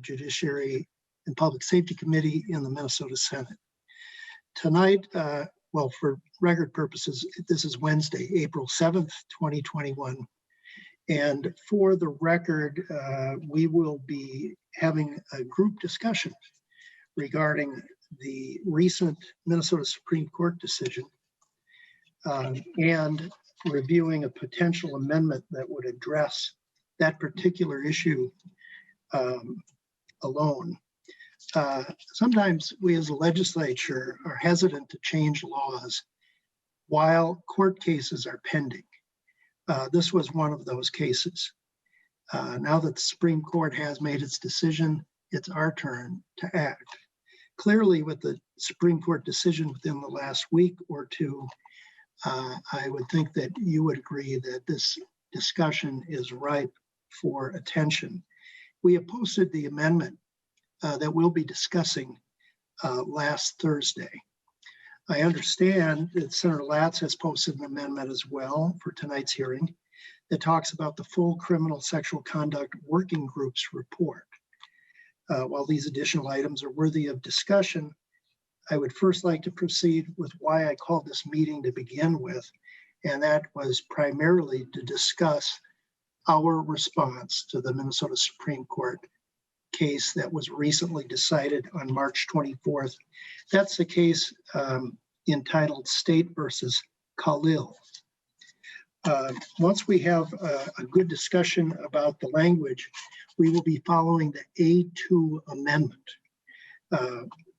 Judiciary and Public Safety Committee in the Minnesota Senate. Tonight, well, for record purposes, this is Wednesday, April 7th, 2021. And for the record, we will be having a group discussion regarding the recent Minnesota Supreme Court decision and reviewing a potential amendment that would address that particular issue alone. Sometimes we as a legislature are hesitant to change laws while court cases are pending. This was one of those cases. Now that the Supreme Court has made its decision, it's our turn to act. Clearly, with the Supreme Court decision within the last week or two, I would think that you would agree that this discussion is ripe for attention. We have posted the amendment that we'll be discussing last Thursday. I understand that Senator Latz has posted an amendment as well for tonight's hearing that talks about the full criminal sexual conduct working group's report. While these additional items are worthy of discussion, I would first like to proceed with why I called this meeting to begin with, and that was primarily to discuss our response to the Minnesota Supreme Court case that was recently decided on March 24th. That's the case entitled State versus Khalil. Once we have a good discussion about the language, we will be following the A2 amendment.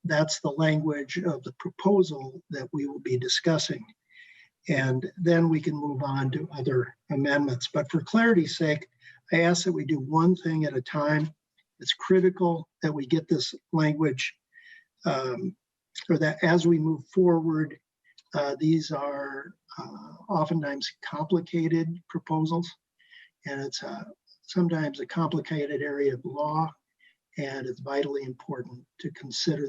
That's the language of the proposal that we will be discussing. And then we can move on to other amendments. But for clarity's sake, I ask that we do one thing at a time. It's critical that we get this language, or that as we move forward, these are oftentimes complicated proposals, and it's sometimes a complicated area of law, and it's vitally important to consider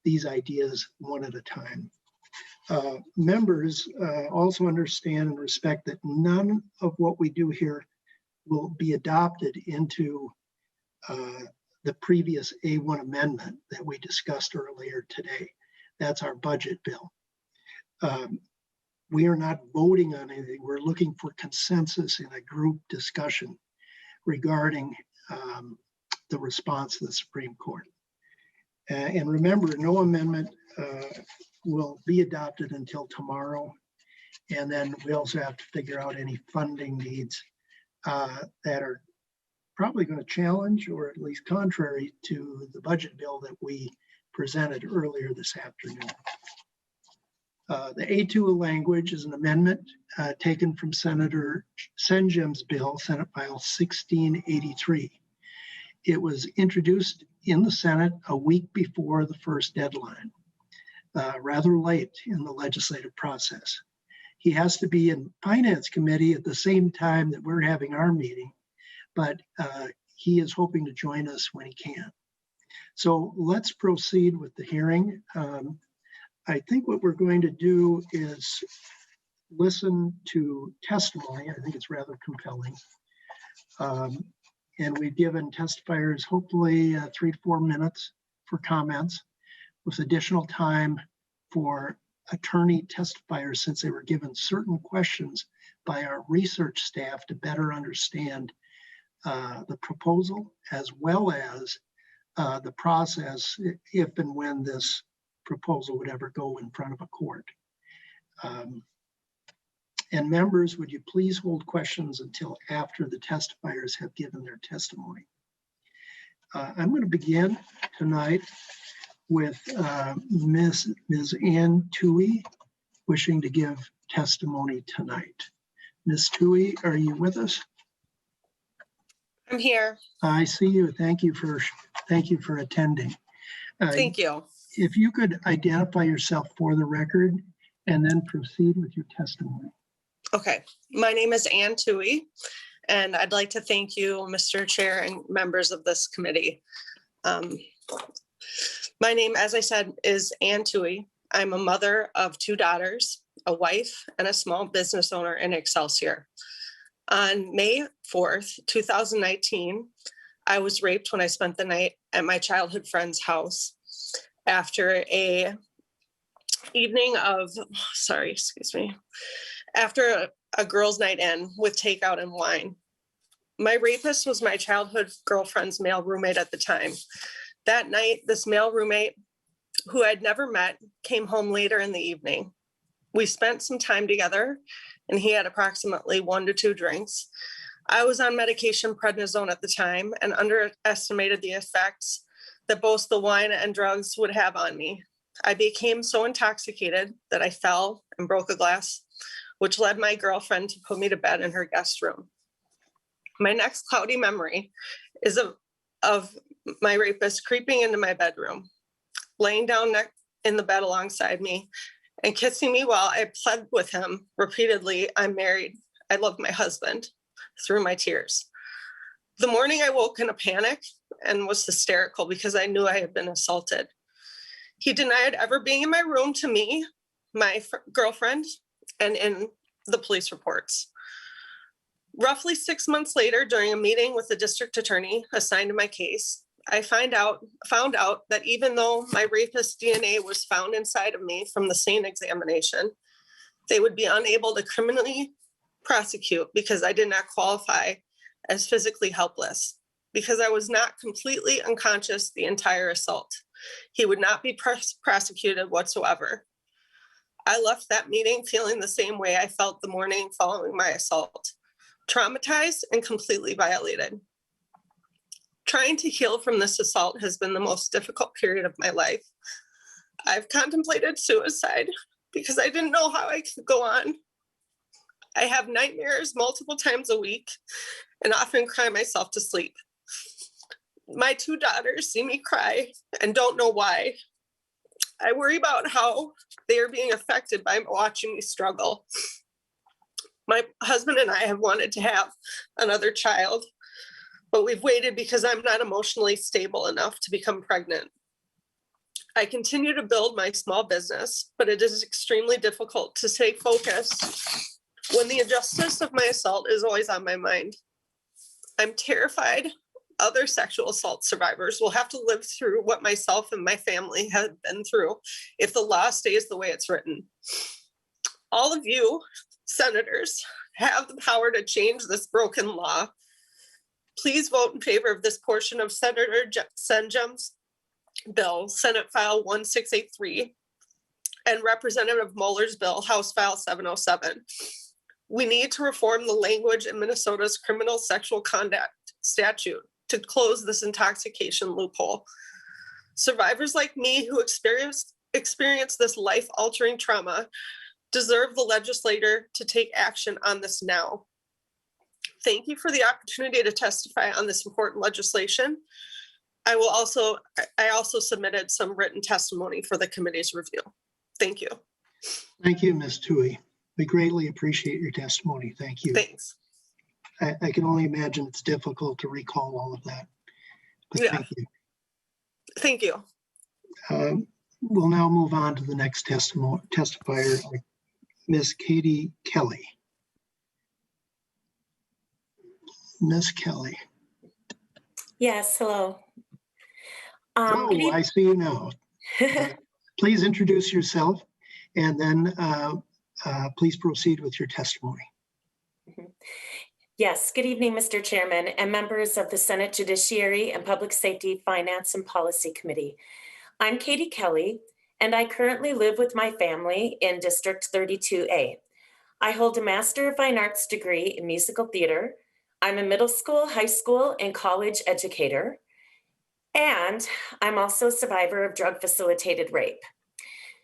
these ideas one at a time. Members also understand and respect that none of what we do here will be adopted into the previous A1 amendment that we discussed earlier today. That's our budget bill. We are not voting on anything. We're looking for consensus in a group discussion regarding the response to the Supreme Court. And remember, no amendment will be adopted until tomorrow. And then we also have to figure out any funding needs that are probably going to challenge or at least contrary to the budget bill that we presented earlier this afternoon. The A2 language is an amendment taken from Senator Senjem's bill, Senate File 1683. It was introduced in the Senate a week before the first deadline, rather late in the legislative process. He has to be in Finance Committee at the same time that we're having our meeting, but he is hoping to join us when he can. So let's proceed with the hearing. I think what we're going to do is listen to testimony. I think it's rather compelling. And we've given testifiers hopefully 3 to 4 minutes for comments, with additional time for attorney testifiers, since they were given certain questions by our research staff to better understand the proposal, as well as the process if and when this proposal would ever go in front of a court. And members, would you please hold questions until after the testifiers have given their testimony? I'm going to begin tonight with Ms. Ann Toohey wishing to give testimony tonight. Ms. Toohey, are you with us? I'm here. I see you. Thank you for attending. Thank you. If you could identify yourself for the record and then proceed with your testimony. Okay. My name is Ann Toohey, and I'd like to thank you, Mr. Chair, and members of this committee. My name, as I said, is Ann Toohey. I'm a mother of 2 daughters, a wife, and a small business owner in Excelsior. On May 4th, 2019, I was raped when I spent the night at my childhood friend's house after a evening of, after a girls' night in with takeout and wine. My rapist was my childhood girlfriend's male roommate at the time. That night, this male roommate, who I'd never met, came home later in the evening. We spent some time together, and he had approximately 1 to 2 drinks. I was on medication prednisone at the time and underestimated the effects that both the wine and drugs would have on me. I became so intoxicated that I fell and broke a glass, which led my girlfriend to put me to bed in her guest room. My next cloudy memory is of my rapist creeping into my bedroom, laying down in the bed alongside me and kissing me while I pled with him repeatedly, "I'm married, I love my husband," through my tears. The morning I woke in a panic and was hysterical because I knew I had been assaulted. He denied ever being in my room to me, my girlfriend, and in the police reports. Roughly 6 months later, during a meeting with the district attorney assigned to my case, I found out that even though my rapist's DNA was found inside of me from the SANE examination, they would be unable to criminally prosecute because I did not qualify as physically helpless, because I was not completely unconscious the entire assault. He would not be prosecuted whatsoever. I left that meeting feeling the same way I felt the morning following my assault, traumatized and completely violated. Trying to heal from this assault has been the most difficult period of my life. I've contemplated suicide because I didn't know how I could go on. I have nightmares multiple times a week and often cry myself to sleep. My 2 daughters see me cry and don't know why. I worry about how they are being affected by watching me struggle. My husband and I have wanted to have another child, but we've waited because I'm not emotionally stable enough to become pregnant. I continue to build my small business, but it is extremely difficult to stay focused when the injustice of my assault is always on my mind. I'm terrified other sexual assault survivors will have to live through what myself and my family have been through if the law stays the way it's written. All of you, senators, have the power to change this broken law. Please vote in favor of this portion of Senator Senjum's bill, Senate File 1683, and Representative Mueller's bill, House File 707. We need to reform the language in Minnesota's criminal sexual conduct statute to close this intoxication loophole. Survivors like me who experience this life-altering trauma deserve the legislator to take action on this now. Thank you for the opportunity to testify on this important legislation. I also submitted some written testimony for the committee's review. Thank you. Thank you, Ms. Tui. We greatly appreciate your testimony. Thank you. Thanks. I can only imagine it's difficult to recall all of that. But Yeah. thank you. Thank you. We'll now move on to the next testifier, Ms. Katie Kelly. Ms. Kelly. Yes, hello. Oh, I see you now. Please introduce yourself and then please proceed with your testimony. Yes, good evening, Mr. Chairman and members of the Senate Judiciary and Public Safety, Finance and Policy Committee. I'm Katie Kelly, and I currently live with my family in District 32A. I hold a Master of Fine Arts degree in musical theater. I'm a middle school, high school, and college educator. And I'm also a survivor of drug-facilitated rape.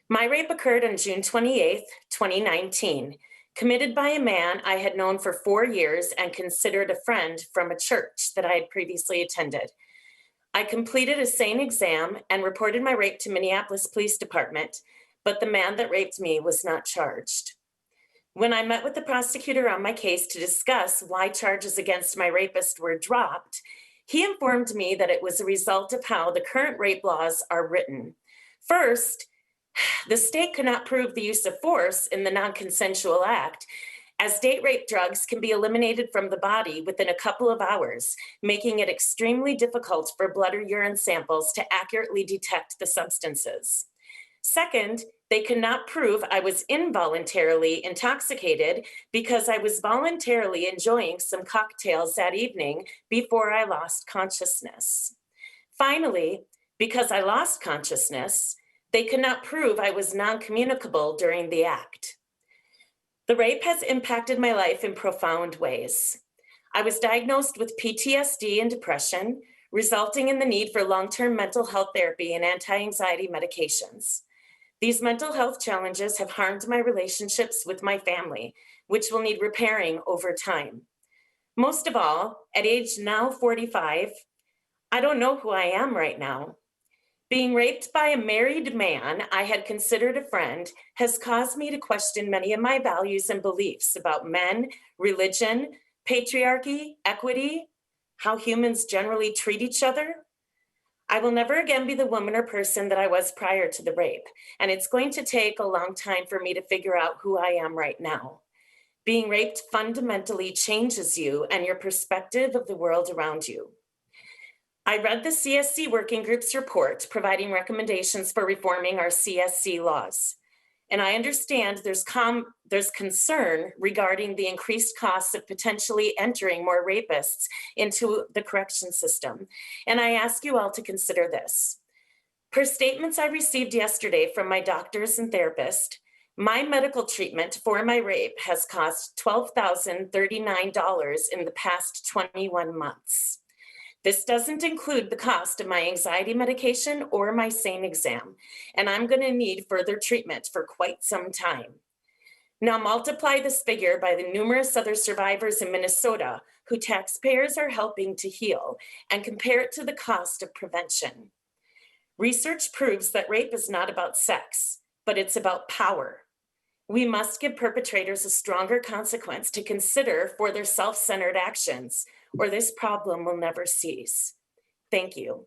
My rape occurred on June 28th, 2019, committed by a man I had known for 4 years and considered a friend from a church that I had previously attended. I completed a SANE exam and reported my rape to Minneapolis Police Department, but the man that raped me was not charged. When I met with the prosecutor on my case to discuss why charges against my rapist were dropped, he informed me that it was a result of how the current rape laws are written. First, the state could not prove the use of force in the non-consensual act, as date rape drugs can be eliminated from the body within a couple of hours, making it extremely difficult for blood or urine samples to accurately detect the substances. Second, they cannot prove I was involuntarily intoxicated because I was voluntarily enjoying some cocktails that evening before I lost consciousness. Finally, because I lost consciousness, they cannot prove I was non-communicable during the act. The rape has impacted my life in profound ways. I was diagnosed with PTSD and depression, resulting in the need for long-term mental health therapy and anti-anxiety medications. These mental health challenges have harmed my relationships with my family, which will need repairing over time. Most of all, at age now 45, I don't know who I am right now. Being raped by a married man I had considered a friend has caused me to question many of my values and beliefs about men, religion, patriarchy, equity, how humans generally treat each other. I will never again be the woman or person that I was prior to the rape, and it's going to take a long time for me to figure out who I am right now. Being raped fundamentally changes you and your perspective of the world around you. I read the CSC Working Group's report providing recommendations for reforming our CSC laws. And I understand there's concern regarding the increased costs of potentially entering more rapists into the correction system. And I ask you all to consider this. Per statements I received yesterday from my doctors and therapist, my medical treatment for my rape has cost $12,039 in the past 21 months. This doesn't include the cost of my anxiety medication or my SANE exam, and I'm going to need further treatment for quite some time. Now multiply this figure by the numerous other survivors in Minnesota who taxpayers are helping to heal and compare it to the cost of prevention. Research proves that rape is not about sex, but it's about power. We must give perpetrators a stronger consequence to consider for their self-centered actions, or this problem will never cease. Thank you.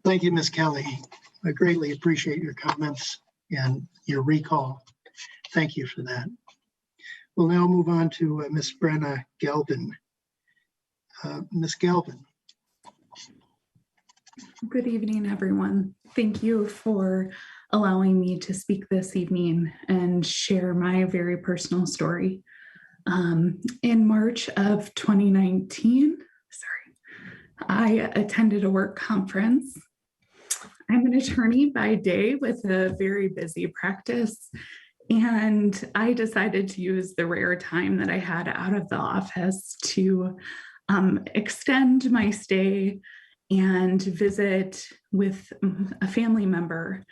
Thank you, Ms. Kelly. I greatly appreciate your comments and your recall. Thank you for that. We'll now move on to Ms. Brenna Galvin. Ms. Galvin. Good evening, everyone. Thank you for allowing me to speak this evening and share my very personal story. In March of 2019, I attended a work conference. I'm an attorney by day with a very busy practice, and I decided to use the rare time that I had out of the office to extend my stay and visit with a family member.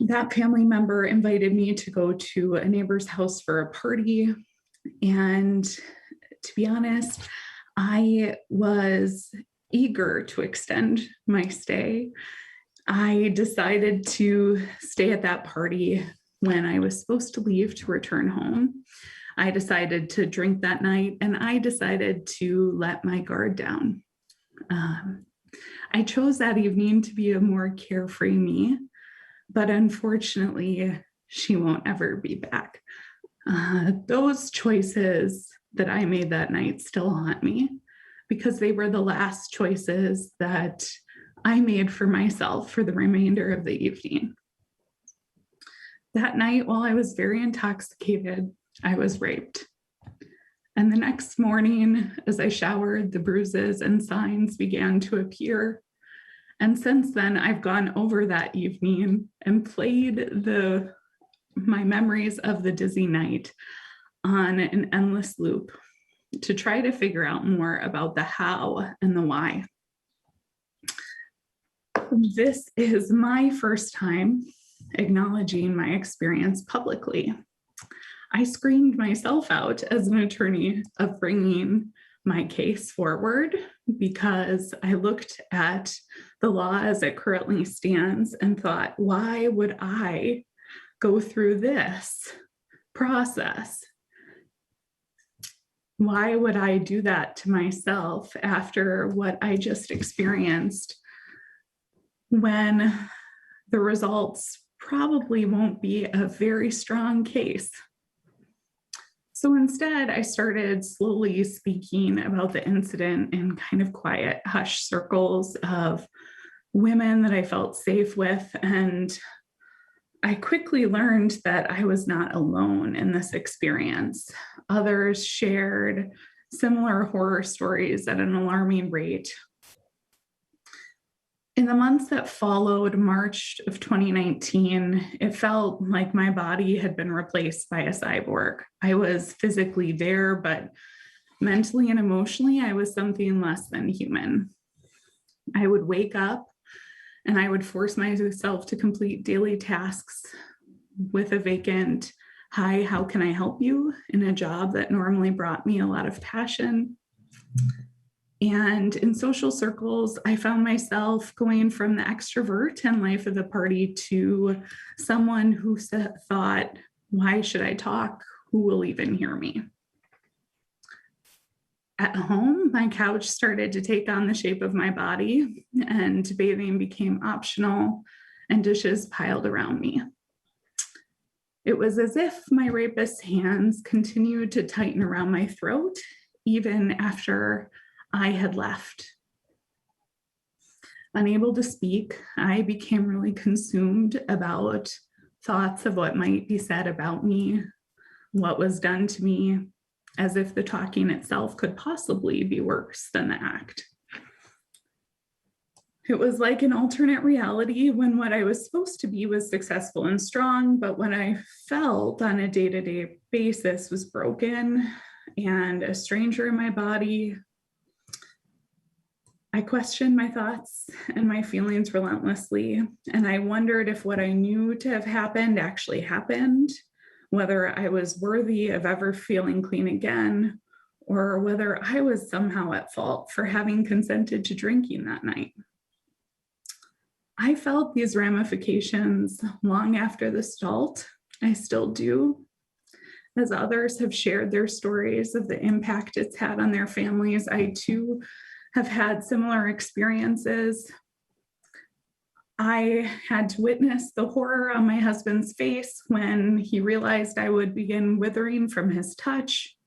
That family member invited me to go to a neighbor's house for a party. And to be honest, I was eager to extend my stay. I decided to stay at that party when I was supposed to leave to return home. I decided to drink that night, and I decided to let my guard down. I chose that evening to be a more carefree me, but unfortunately, she won't ever be back. Those choices that I made that night still haunt me because they were the last choices that I made for myself for the remainder of the evening. That night, while I was very intoxicated, I was raped. And the next morning, as I showered, the bruises and signs began to appear. And since then, I've gone over that evening and played my memories of the dizzy night on an endless loop to try to figure out more about the how and the why. This is my first time acknowledging my experience publicly. I screened myself out as an attorney of bringing my case forward because I looked at the law as it currently stands and thought, why would I go through this process? Why would I do that to myself after what I just experienced when the results probably won't be a very strong case? So instead, I started slowly speaking about the incident in kind of quiet, hush circles of women that I felt safe with. And I quickly learned that I was not alone in this experience. Others shared similar horror stories at an alarming rate. In the months that followed March of 2019, it felt like my body had been replaced by a cyborg. I was physically there, but mentally and emotionally, I was something less than human. I would wake up and I would force myself to complete daily tasks with a vacant, "Hi, how can I help you?" in a job that normally brought me a lot of passion. And in social circles, I found myself going from the extrovert and life of the party to someone who thought, "Why should I talk? Who will even hear me?" At home, my couch started to take on the shape of my body, and bathing became optional, and dishes piled around me. It was as if my rapist's hands continued to tighten around my throat, even after I had left. Unable to speak, I became really consumed about thoughts of what might be said about me, what was done to me, as if the talking itself could possibly be worse than the act. It was like an alternate reality when what I was supposed to be was successful and strong, but what I felt on a day-to-day basis was broken and a stranger in my body. I questioned my thoughts and my feelings relentlessly, and I wondered if what I knew to have happened actually happened, whether I was worthy of ever feeling clean again, or whether I was somehow at fault for having consented to drinking that night. I felt these ramifications long after the assault. I still do. As others have shared their stories of the impact it's had on their families, I too have had similar experiences. I had to witness the horror on my husband's face when he realized I would begin withering from his touch,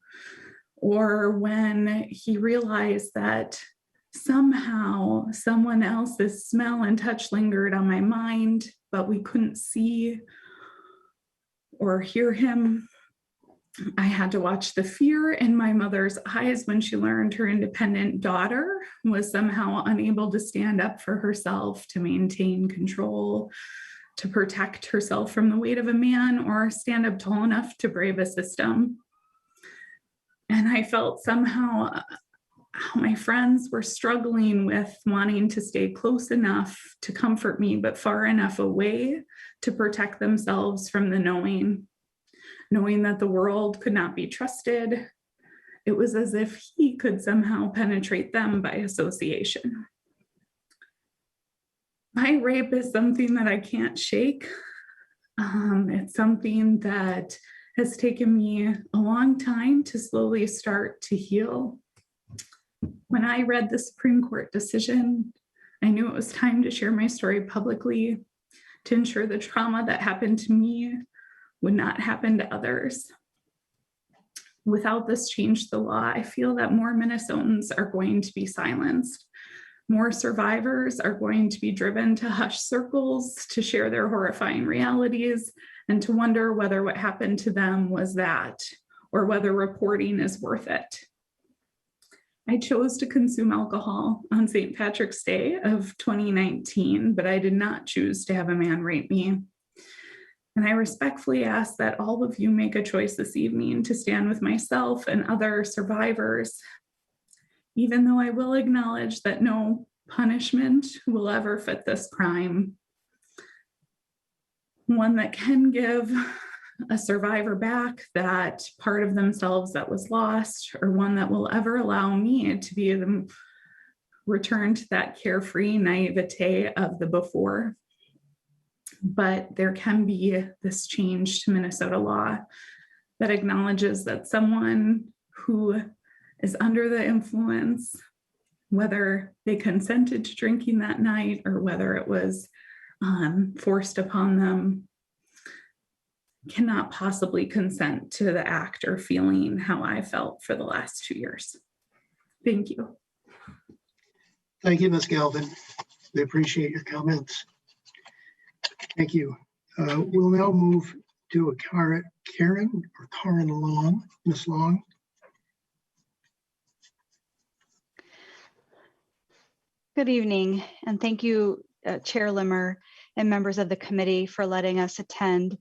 or when he realized that somehow someone else's smell and touch lingered on my mind, but we couldn't see or hear him. I had to watch the fear in my mother's eyes when she learned her independent daughter was somehow unable to stand up for herself, to maintain control, to protect herself from the weight of a man, or stand up tall enough to brave a system. And I felt somehow how my friends were struggling with wanting to stay close enough to comfort me, but far enough away to protect themselves from the knowing that the world could not be trusted. It was as if he could somehow penetrate them by association. My rape is something that I can't shake. It's something that has taken me a long time to slowly start to heal. When I read the Supreme Court decision, I knew it was time to share my story publicly to ensure the trauma that happened to me would not happen to others. Without this change to the law, I feel that more Minnesotans are going to be silenced. More survivors are going to be driven to hush circles to share their horrifying realities and to wonder whether what happened to them was that, or whether reporting is worth it. I chose to consume alcohol on St. Patrick's Day of 2019, but I did not choose to have a man rape me. And I respectfully ask that all of you make a choice this evening to stand with myself and other survivors, even though I will acknowledge that no punishment will ever fit this crime. One that can give a survivor back that part of themselves that was lost, or one that will ever allow me to be the return to that carefree naivete of the before. But there can be this change to Minnesota law that acknowledges that someone who is under the influence, whether they consented to drinking that night or whether it was forced upon them, cannot possibly consent to the act or feeling how I felt for the last 2 years. Thank you. Thank you, Ms. Galvin. We appreciate your comments. Thank you. We'll now move to Karen Long. Ms. Long. Good evening, and thank you, Chair Limmer and members of the committee for letting us attend.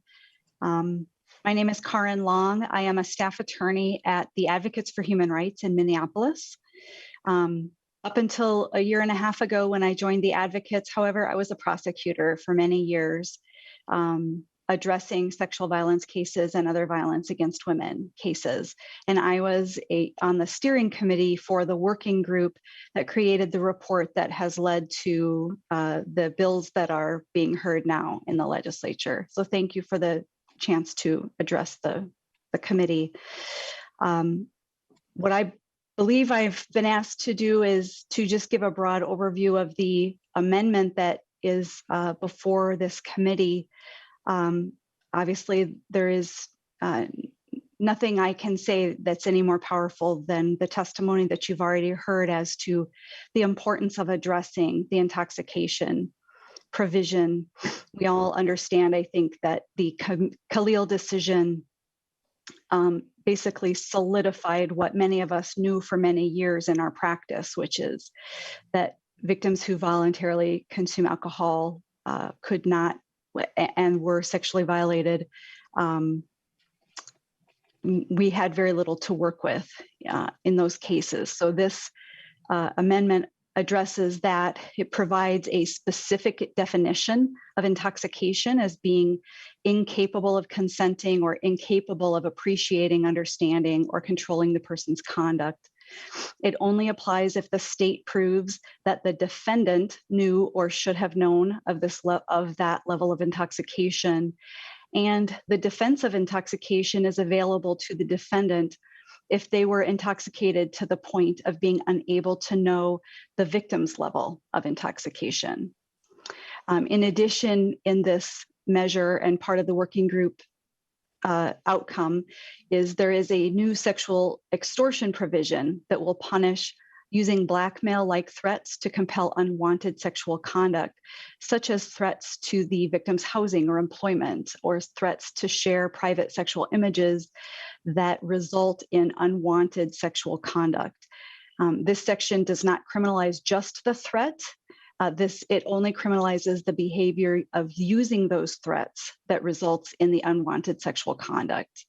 My name is Karen Long. I am a staff attorney at the Advocates for Human Rights in Minneapolis. Up until a year and a half ago when I joined the Advocates, however, I was a prosecutor for many years, addressing sexual violence cases and other violence against women cases. And I was on the steering committee for the working group that created the report that has led to the bills that are being heard now in the legislature. So thank you for the chance to address the committee. What I believe I've been asked to do is to just give a broad overview of the amendment that is before this committee. Obviously, there is nothing I can say that's any more powerful than the testimony that you've already heard as to the importance of addressing the intoxication provision. We all understand, I think, that the Khalil decision basically solidified what many of us knew for many years in our practice, which is that victims who voluntarily consume alcohol could not and were sexually violated, we had very little to work with in those cases. So this amendment addresses that. It provides a specific definition of intoxication as being incapable of consenting or incapable of appreciating, understanding, or controlling the person's conduct. It only applies if the state proves that the defendant knew or should have known of that level of intoxication, and the defense of intoxication is available to the defendant if they were intoxicated to the point of being unable to know the victim's level of intoxication. In addition, in this measure and part of the working group outcome is there is a new sexual extortion provision that will punish using blackmail-like threats to compel unwanted sexual conduct, such as threats to the victim's housing or employment, or threats to share private sexual images that result in unwanted sexual conduct. This section does not criminalize just the threat. It only criminalizes the behavior of using those threats that results in the unwanted sexual conduct.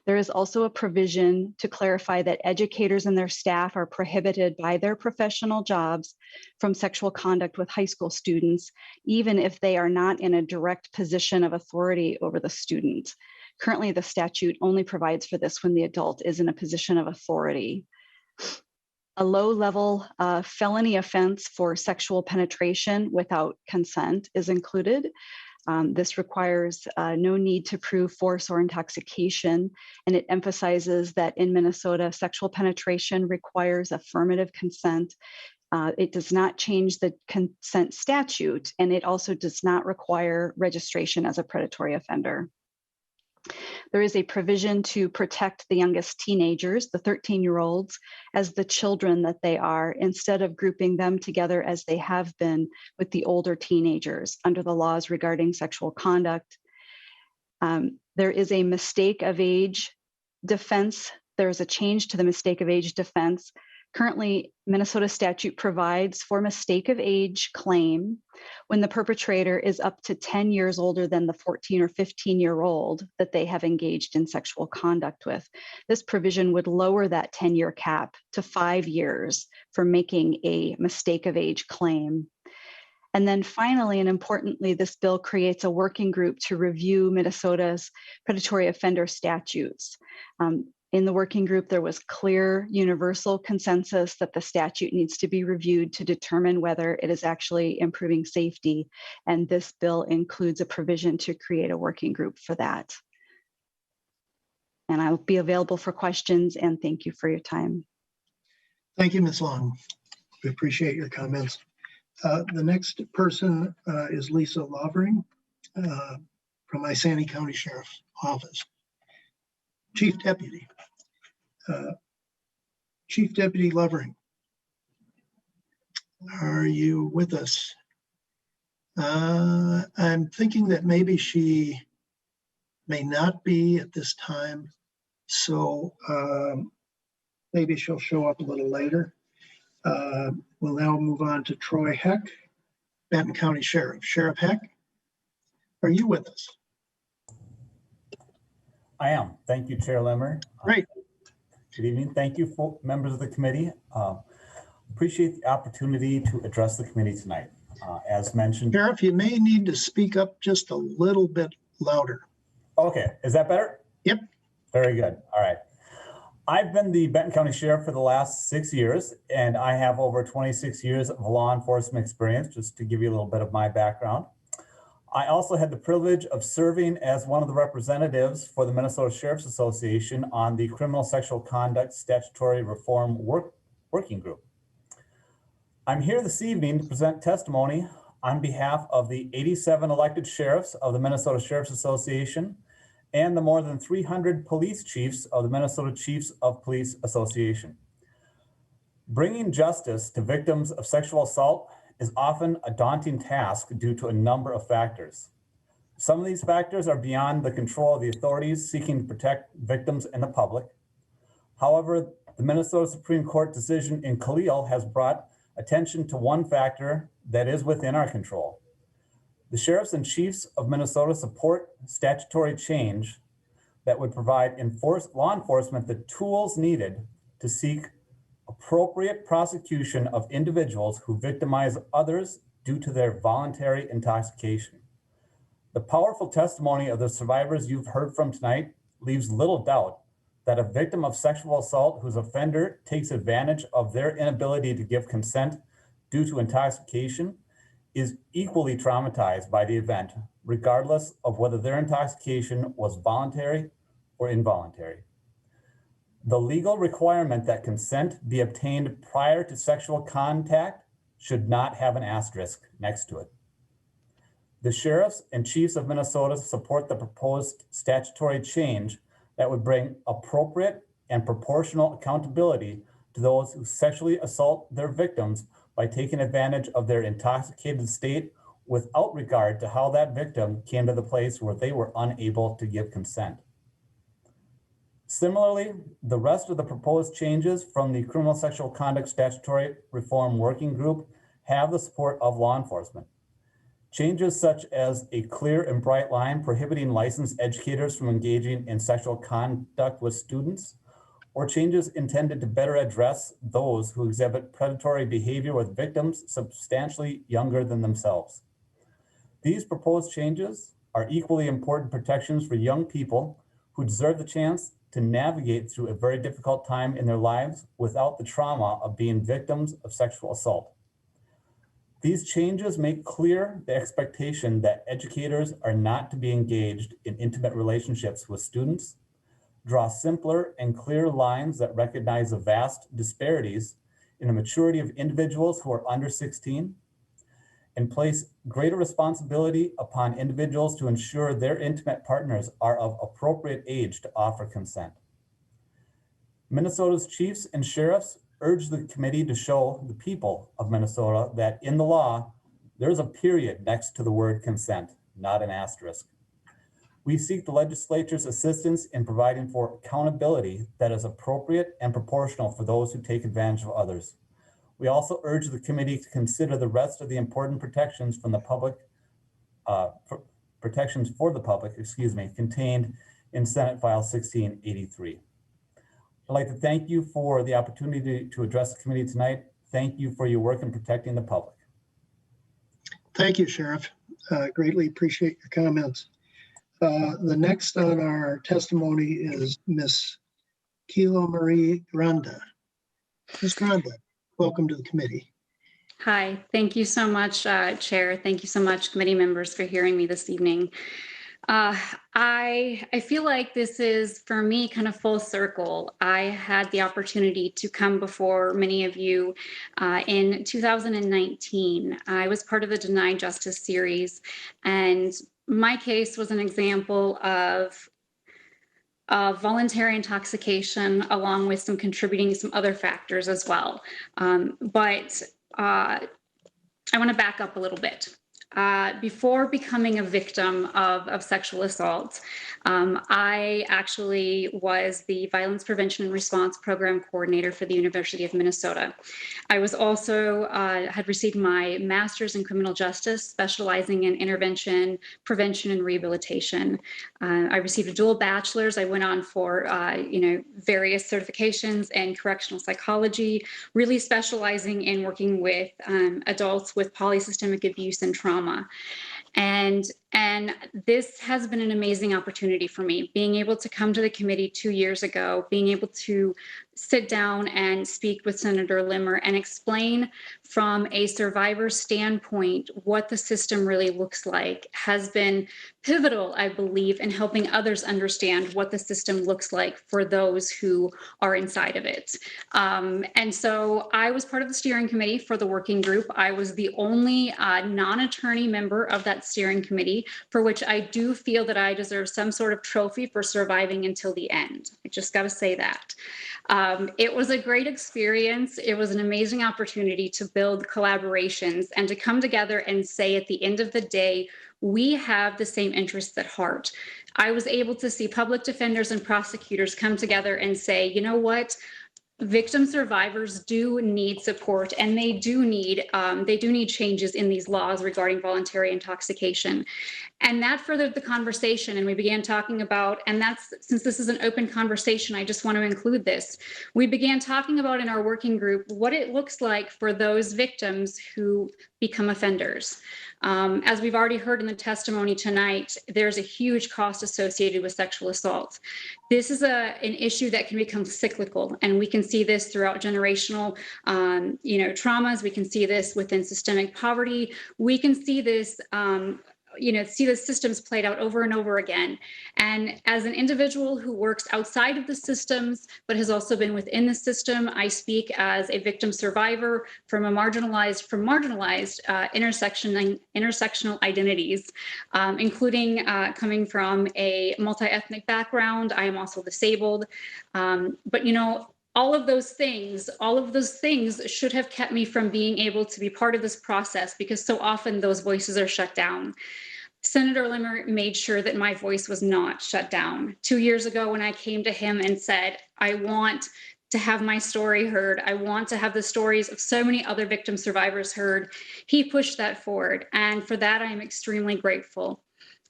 There is also a provision to clarify that educators and their staff are prohibited by their professional jobs from sexual conduct with high school students, even if they are not in a direct position of authority over the student. Currently, the statute only provides for this when the adult is in a position of authority. A low-level felony offense for sexual penetration without consent is included. This requires no need to prove force or intoxication, and it emphasizes that in Minnesota, sexual penetration requires affirmative consent. It does not change the consent statute, and it also does not require registration as a predatory offender. There is a provision to protect the youngest teenagers, the 13-year-olds, as the children that they are, instead of grouping them together as they have been with the older teenagers under the laws regarding sexual conduct. There is a mistake of age defense. There is a change to the mistake of age defense. Currently, Minnesota statute provides for mistake of age claim when the perpetrator is up to 10 years older than the 14 or 15-year-old that they have engaged in sexual conduct with. This provision would lower that 10-year cap to 5 years for making a mistake of age claim. And then finally, and importantly, this bill creates a working group to review Minnesota's predatory offender statutes. In the working group, there was clear universal consensus that the statute needs to be reviewed to determine whether it is actually improving safety. And this bill includes a provision to create a working group for that. And I'll be available for questions, and thank you for your time. Thank you, Ms. Long. We appreciate your comments. The next person is Lisa Lovering. from Isani County Sheriff's Office. Chief Deputy. Chief Deputy Lovering, are you with us? I'm thinking that maybe she may not be at this time, so maybe she'll show up a little later. We'll now move on to Troy Heck, Benton County Sheriff. Sheriff Heck, are you with us? I am. Thank you, Chair Lemmer. Great. Good evening. Thank you, members of the committee. Appreciate the opportunity to address the committee tonight. As mentioned. Sheriff, you may need to speak up just a little bit louder. Okay, is that better? Yep. Very good. All right. I've been the Benton County Sheriff for the last 6 years, and I have over 26 years of law enforcement experience, just to give you a little bit of my background. I also had the privilege of serving as one of the representatives for the Minnesota Sheriff's Association on the Criminal Sexual Conduct Statutory Reform Working Group. I'm here this evening to present testimony on behalf of the 87 elected sheriffs of the Minnesota Sheriff's Association and the more than 300 police chiefs of the Minnesota Chiefs of Police Association. Bringing justice to victims of sexual assault is often a daunting task due to a number of factors. Some of these factors are beyond the control of the authorities seeking to protect victims and the public. However, the Minnesota Supreme Court decision in Khalil has brought attention to one factor that is within our control. The sheriffs and chiefs of Minnesota support statutory change that would provide law enforcement the tools needed to seek appropriate prosecution of individuals who victimize others due to their voluntary intoxication. The powerful testimony of the survivors you've heard from tonight leaves little doubt that a victim of sexual assault whose offender takes advantage of their inability to give consent due to intoxication is equally traumatized by the event, regardless of whether their intoxication was voluntary or involuntary. The legal requirement that consent be obtained prior to sexual contact should not have an asterisk next to it. The sheriffs and chiefs of Minnesota support the proposed statutory change that would bring appropriate and proportional accountability to those who sexually assault their victims by taking advantage of their intoxicated state without regard to how that victim came to the place where they were unable to give consent. Similarly, the rest of the proposed changes from the Criminal Sexual Conduct Statutory Reform Working Group have the support of law enforcement. Changes such as a clear and bright line prohibiting licensed educators from engaging in sexual conduct with students, or changes intended to better address those who exhibit predatory behavior with victims substantially younger than themselves. These proposed changes are equally important protections for young people who deserve the chance to navigate through a very difficult time in their lives without the trauma of being victims of sexual assault. These changes make clear the expectation that educators are not to be engaged in intimate relationships with students, draw simpler and clear lines that recognize the vast disparities in the maturity of individuals who are under 16, and place greater responsibility upon individuals to ensure their intimate partners are of appropriate age to offer consent. Minnesota's chiefs and sheriffs urge the committee to show the people of Minnesota that in the law, there's a period next to the word consent, not an asterisk. We seek the legislature's assistance in providing for accountability that is appropriate and proportional for those who take advantage of others. We also urge the committee to consider the rest of the important protections from the public, protections for the public, contained in Senate File 1683. I'd like to thank you for the opportunity to address the committee tonight. Thank you for your work in protecting the public. Thank you, Sheriff. Greatly appreciate your comments. The next on our testimony is Ms. Kilo Marie Granda. Ms. Granda, welcome to the committee. Hi, thank you so much, Chair. Thank you so much, committee members, for hearing me this evening. I feel like this is, for me, kind of full circle. I had the opportunity to come before many of you in 2019. I was part of the Denied Justice series, and my case was an example of voluntary intoxication, along with some other factors as well. But I want to back up a little bit. Before becoming a victim of sexual assault, I actually was the Violence Prevention and Response Program Coordinator for the University of Minnesota. I was also had received my master's in criminal justice, specializing in intervention, prevention, and rehabilitation. I received a dual bachelor's. I went on for various certifications in correctional psychology, really specializing in working with adults with polysystemic abuse and trauma. And this has been an amazing opportunity for me, being able to come to the committee 2 years ago, being able to sit down and speak with Senator Limmer and explain from a survivor standpoint what the system really looks like has been pivotal, I believe, in helping others understand what the system looks like for those who are inside of it. And so I was part of the steering committee for the working group. I was the only non-attorney member of that steering committee, for which I do feel that I deserve some sort of trophy for surviving until the end. I just got to say that. It was a great experience. It was an amazing opportunity to build collaborations and to come together and say at the end of the day, we have the same interests at heart. I was able to see public defenders and prosecutors come together and say, you know what? Victim survivors do need support, and they do need changes in these laws regarding voluntary intoxication. And that furthered the conversation, and we began talking about, and that's, since this is an open conversation, I just want to include this. We began talking about in our working group what it looks like for those victims who become offenders. As we've already heard in the testimony tonight, there's a huge cost associated with sexual assault. This is an issue that can become cyclical, and we can see this throughout generational traumas. We can see this within systemic poverty. We can see this see the systems played out over and over again. And as an individual who works outside of the systems, but has also been within the system, I speak as a victim survivor from marginalized intersectional identities, including coming from a multi-ethnic background. I am also disabled. But all of those things should have kept me from being able to be part of this process, because so often those voices are shut down. Senator Limmer made sure that my voice was not shut down. 2 years ago, when I came to him and said, I want to have my story heard, I want to have the stories of so many other victim survivors heard, he pushed that forward. And for that, I am extremely grateful.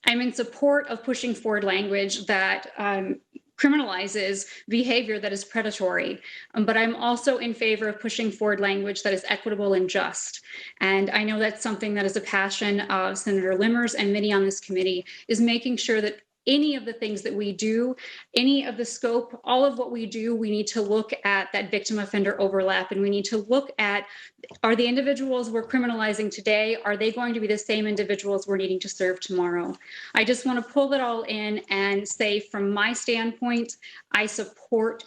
I'm in support of pushing forward language that criminalizes behavior that is predatory. But I'm also in favor of pushing forward language that is equitable and just. And I know that's something that is a passion of Senator Limmer's and many on this committee, is making sure that any of the things that we do, any of the scope, all of what we do, we need to look at that victim offender overlap, and we need to look at, are the individuals we're criminalizing today, are they going to be the same individuals we're needing to serve tomorrow? I just want to pull it all in and say, from my standpoint, I support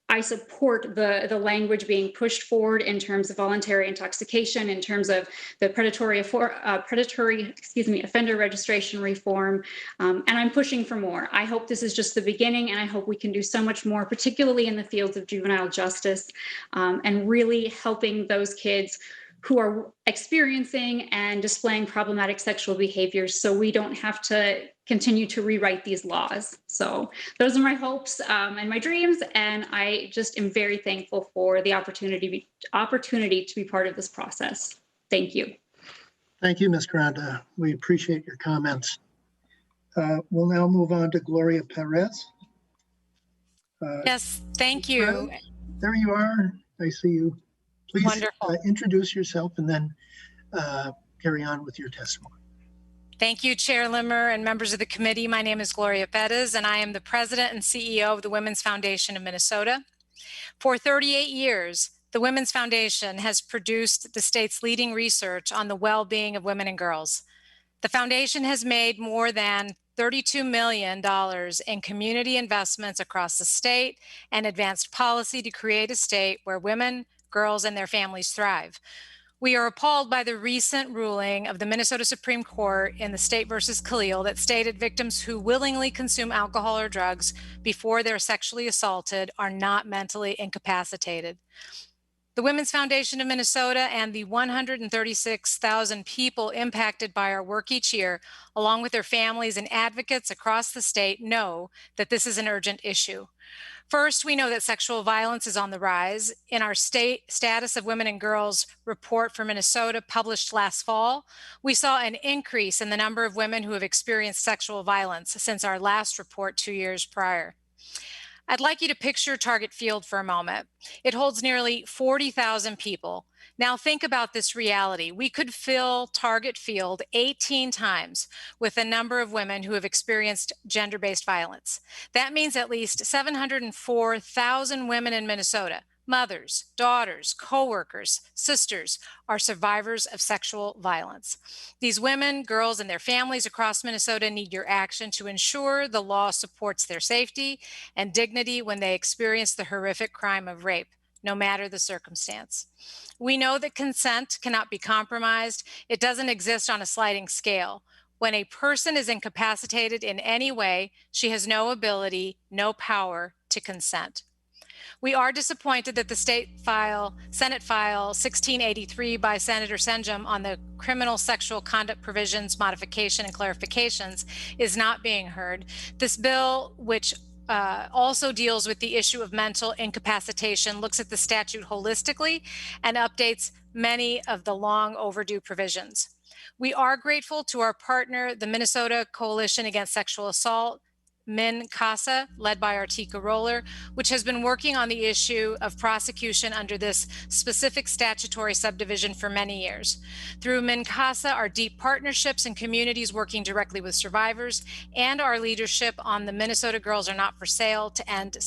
the language being pushed forward in terms of voluntary intoxication, in terms of the predatory offender registration reform, and I'm pushing for more. I hope this is just the beginning, and I hope we can do so much more, particularly in the fields of juvenile justice, and really helping those kids who are experiencing and displaying problematic sexual behaviors, so we don't have to continue to rewrite these laws. So those are my hopes and my dreams, and I just am very thankful for the opportunity to be part of this process. Thank you. Thank you, Ms. Granda. We appreciate your comments. We'll now move on to Gloria Perez. Yes, thank you. There you are. I see you. Please Wonderful. Introduce yourself and then carry on with your testimony. Thank you, Chair Limmer and members of the committee. My name is Gloria Perez, and I am the president and CEO of the Women's Foundation of Minnesota. For 38 years, the Women's Foundation has produced the state's leading research on the well-being of women and girls. The foundation has made more than $32 million in community investments across the state and advanced policy to create a state where women, girls, and their families thrive. We are appalled by the recent ruling of the Minnesota Supreme Court in the State versus Khalil that stated victims who willingly consume alcohol or drugs before they're sexually assaulted are not mentally incapacitated. The Women's Foundation of Minnesota and the 136,000 people impacted by our work each year, along with their families and advocates across the state, know that this is an urgent issue. First, we know that sexual violence is on the rise. In our state status of women and girls report for Minnesota published last fall, we saw an increase in the number of women who have experienced sexual violence since our last report 2 years prior. I'd like you to picture Target Field for a moment. It holds nearly 40,000 people. Now think about this reality. We could fill Target Field 18 times with the number of women who have experienced gender-based violence. That means at least 704,000 women in Minnesota, mothers, daughters, co-workers, sisters, are survivors of sexual violence. These women, girls, and their families across Minnesota need your action to ensure the law supports their safety and dignity when they experience the horrific crime of rape, no matter the circumstance. We know that consent cannot be compromised. It doesn't exist on a sliding scale. When a person is incapacitated in any way, she has no ability, no power to consent. We are disappointed that the Senate File 1683 by Senator Senjum on the criminal sexual conduct provisions modification and clarifications is not being heard. This bill, which also deals with the issue of mental incapacitation, looks at the statute holistically and updates many of the long overdue provisions. We are grateful to our partner, the Minnesota Coalition Against Sexual Assault, MinCasa, led by Artika Roller, which has been working on the issue of prosecution under this specific statutory subdivision for many years. Through MinCasa, our deep partnerships and communities working directly with survivors, and our leadership on the Minnesota Girls Are Not for Sale to end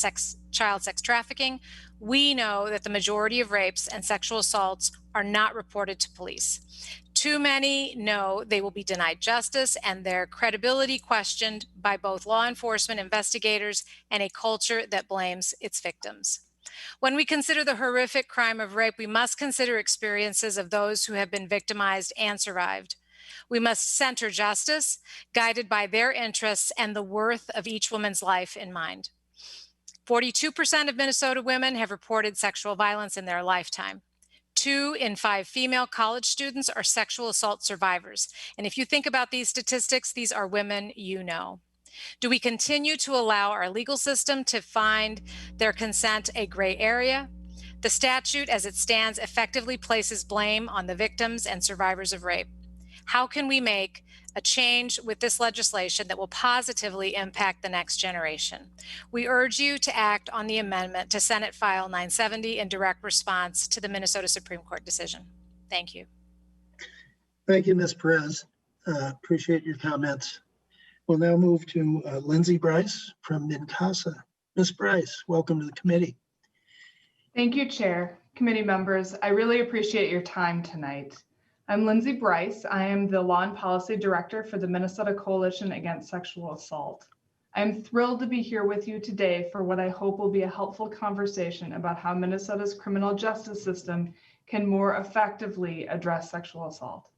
child sex trafficking, we know that the majority of rapes and sexual assaults are not reported to police. Too many know they will be denied justice and their credibility questioned by both law enforcement investigators and a culture that blames its victims. When we consider the horrific crime of rape, we must consider experiences of those who have been victimized and survived. We must center justice, guided by their interests and the worth of each woman's life in mind. 42% of Minnesota women have reported sexual violence in their lifetime. 2 in 5 female college students are sexual assault survivors. And if you think about these statistics, these are women you know. Do we continue to allow our legal system to find their consent a gray area? The statute as it stands effectively places blame on the victims and survivors of rape. How can we make a change with this legislation that will positively impact the next generation? We urge you to act on the amendment to Senate File 970 in direct response to the Minnesota Supreme Court decision. Thank you. Thank you, Ms. Perez. Appreciate your comments. We'll now move to Lindsay Bryce from MinCasa. Ms. Bryce, welcome to the committee. Thank you, Chair. Committee members, I really appreciate your time tonight. I'm Lindsay Bryce. I am the Law and Policy Director for the Minnesota Coalition Against Sexual Assault. I'm thrilled to be here with you today for what I hope will be a helpful conversation about how Minnesota's criminal justice system can more effectively address sexual assault.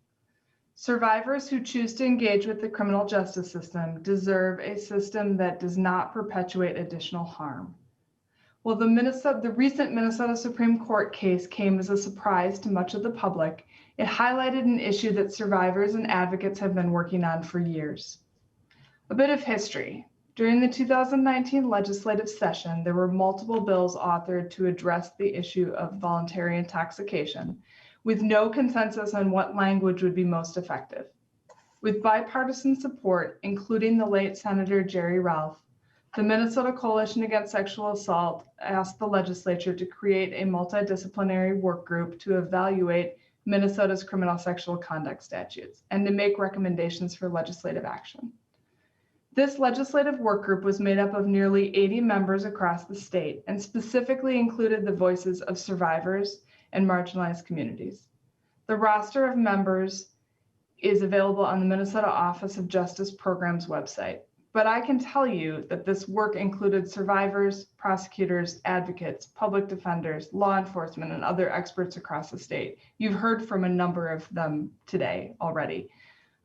Survivors who choose to engage with the criminal justice system deserve a system that does not perpetuate additional harm. While the recent Minnesota Supreme Court case came as a surprise to much of the public, it highlighted an issue that survivors and advocates have been working on for years. A bit of history. During the 2019 legislative session, there were multiple bills authored to address the issue of voluntary intoxication, with no consensus on what language would be most effective. With bipartisan support, including the late Senator Jerry Ralph, the Minnesota Coalition Against Sexual Assault asked the legislature to create a multidisciplinary work group to evaluate Minnesota's criminal sexual conduct statutes and to make recommendations for legislative action. This legislative work group was made up of nearly 80 members across the state and specifically included the voices of survivors and marginalized communities. The roster of members is available on the Minnesota Office of Justice Programs website. but I can tell you that this work included survivors, prosecutors, advocates, public defenders, law enforcement, and other experts across the state. You've heard from a number of them today already.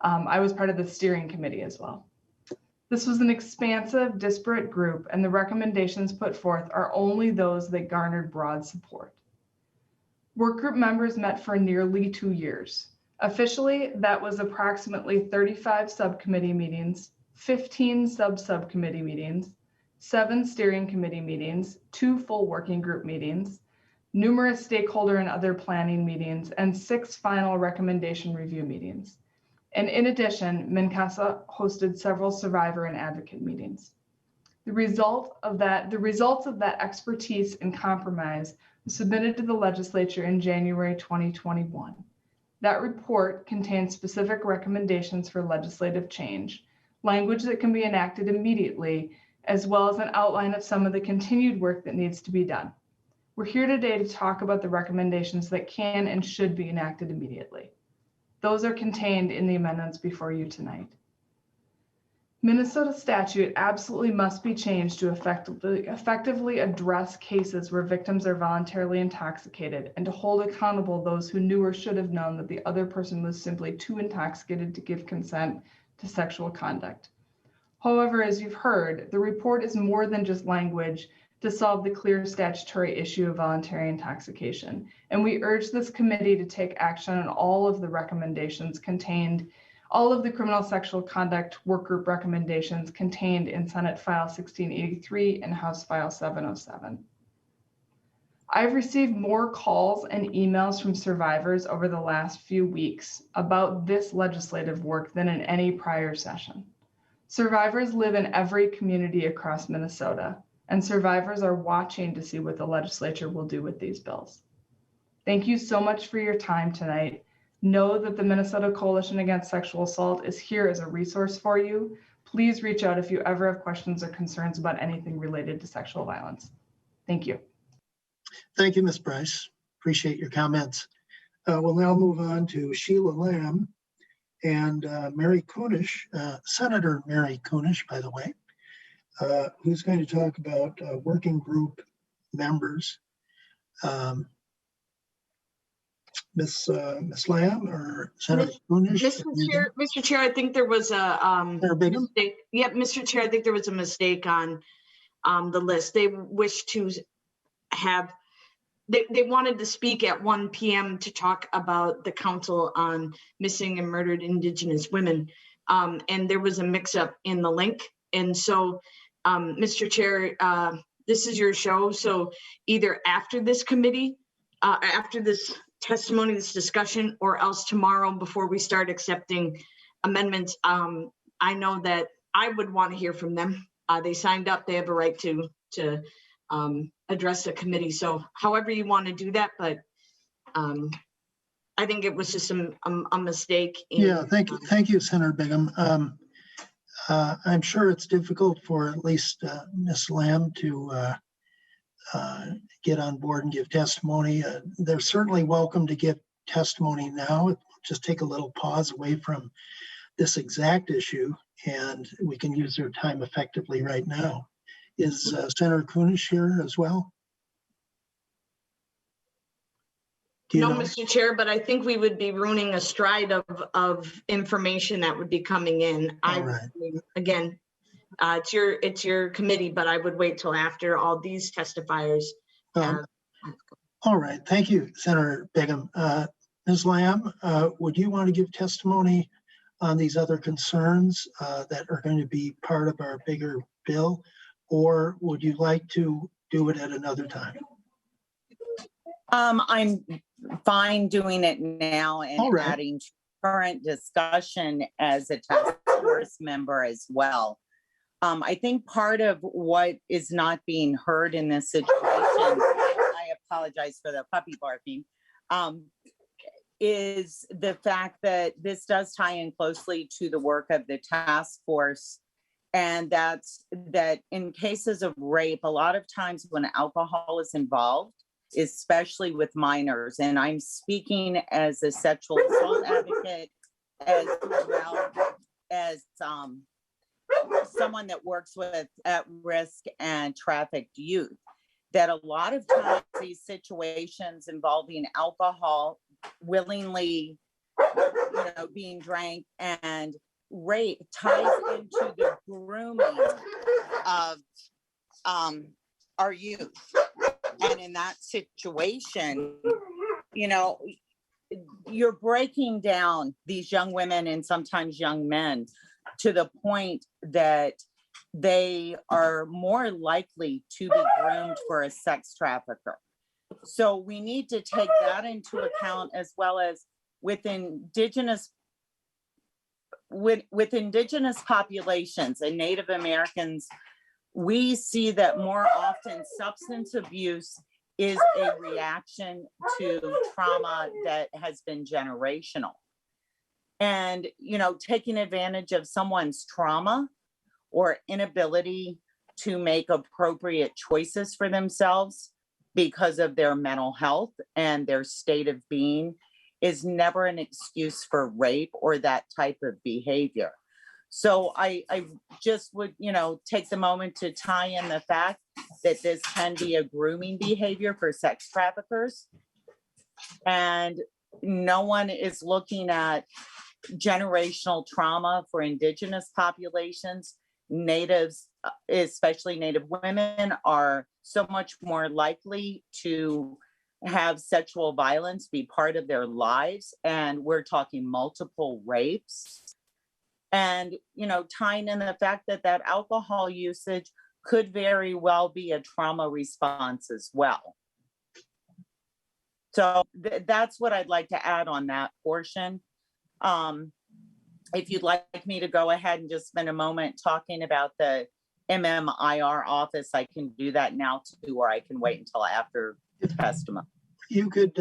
I was part of the steering committee as well. This was an expansive, disparate group, and the recommendations put forth are only those that garnered broad support. Work group members met for nearly 2 years. Officially, that was approximately 35 subcommittee meetings, 15 subcommittee meetings, 7 steering committee meetings, 2 full working group meetings, numerous stakeholder and other planning meetings, and 6 final recommendation review meetings. And in addition, MnCASA hosted several survivor and advocate meetings. The results of that expertise and compromise was submitted to the legislature in January 2021. That report contains specific recommendations for legislative change, language that can be enacted immediately, as well as an outline of some of the continued work that needs to be done. We're here today to talk about the recommendations that can and should be enacted immediately. Those are contained in the amendments before you tonight. Minnesota statute absolutely must be changed to effectively address cases where victims are voluntarily intoxicated and to hold accountable those who knew or should have known that the other person was simply too intoxicated to give consent to sexual conduct. However, as you've heard, the report is more than just language to solve the clear statutory issue of voluntary intoxication. And we urge this committee to take action on all of the recommendations contained, all of the criminal sexual conduct work group recommendations contained in Senate File 1683 and House File 707. I've received more calls and emails from survivors over the last few weeks about this legislative work than in any prior session. Survivors live in every community across Minnesota, and survivors are watching to see what the legislature will do with these bills. Thank you so much for your time tonight. Know that the Minnesota Coalition Against Sexual Assault is here as a resource for you. Please reach out if you ever have questions or concerns about anything related to sexual violence. Thank you. Thank you, Ms. Bryce. Appreciate your comments. We'll now move on to Sheila Lamb and Mary Kunish, Senator Mary Kunish, by the way, who's going to talk about working group members. Ms. Lamb or Senator Kunish? Mr. Chair, I think there was a mistake. Yep, Mr. Chair, I think there was a mistake on the list. They wish to have, they wanted to speak at 1 p.m. to talk about the Council on Missing and Murdered Indigenous Women. And there was a mix-up in the link. And so, Mr. Chair, this is your show. So either after this committee, after this testimony, this discussion, or else tomorrow before we start accepting amendments, I know that I would want to hear from them. They signed up, they have a right to address the committee. So however you want to do that, but I think it was just a mistake. Yeah, thank you, Senator Bingham. I'm sure it's difficult for at least Ms. Lamb to get on board and give testimony. They're certainly welcome to give testimony now. Just take a little pause away from this exact issue and we can use their time effectively right now. Is Senator Kunish here as well? No, Mr. Chair, but I think we would be ruining a stride of information that would be coming in. Again, it's your committee, but I would wait till after all these testifiers. All right, thank you, Senator Bingham. Ms. Lamb, would you want to give testimony on these other concerns that are going to be part of our bigger bill, or would you like to do it at another time? I'm fine doing it now and adding current discussion as a task force member as well. I think part of what is not being heard in this situation, I apologize for the puppy barking, is the fact that this does tie in closely to the work of the task force. And that's that in cases of rape, a lot of times when alcohol is involved, especially with minors, and I'm speaking as a sexual assault advocate as well as someone that works with at-risk and trafficked youth, that a lot of times these situations involving alcohol willingly, being drank and rape ties into the grooming of our youth. And in that situation, you're breaking down these young women and sometimes young men to the point that they are more likely to be groomed for a sex trafficker. So we need to take that into account, as well as with indigenous populations and Native Americans. We see that more often substance abuse is a reaction to trauma that has been generational. And, taking advantage of someone's trauma or inability to make appropriate choices for themselves because of their mental health and their state of being is never an excuse for rape or that type of behavior. So I just would, take the moment to tie in the fact that this can be a grooming behavior for sex traffickers. And no one is looking at generational trauma for indigenous populations. Natives, especially Native women, are so much more likely to have sexual violence be part of their lives. And we're talking multiple rapes. And, tying in the fact that alcohol usage could very well be a trauma response as well. So that's what I'd like to add on that portion. If you'd like me to go ahead and just spend a moment talking about the MMIR office, I can do that now too, or I can wait until after the testimony. You could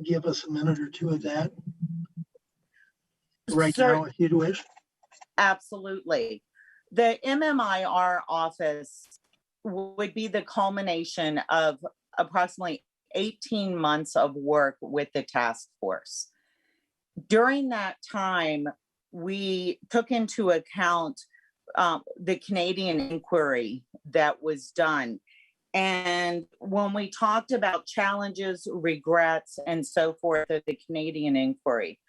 give us a minute or two of that right now, if you'd wish. Absolutely. The MMIR office would be the culmination of approximately 18 months of work with the task force. During that time, we took into account the Canadian inquiry that was done. And when we talked about challenges, regrets, and so forth of the Canadian inquiry,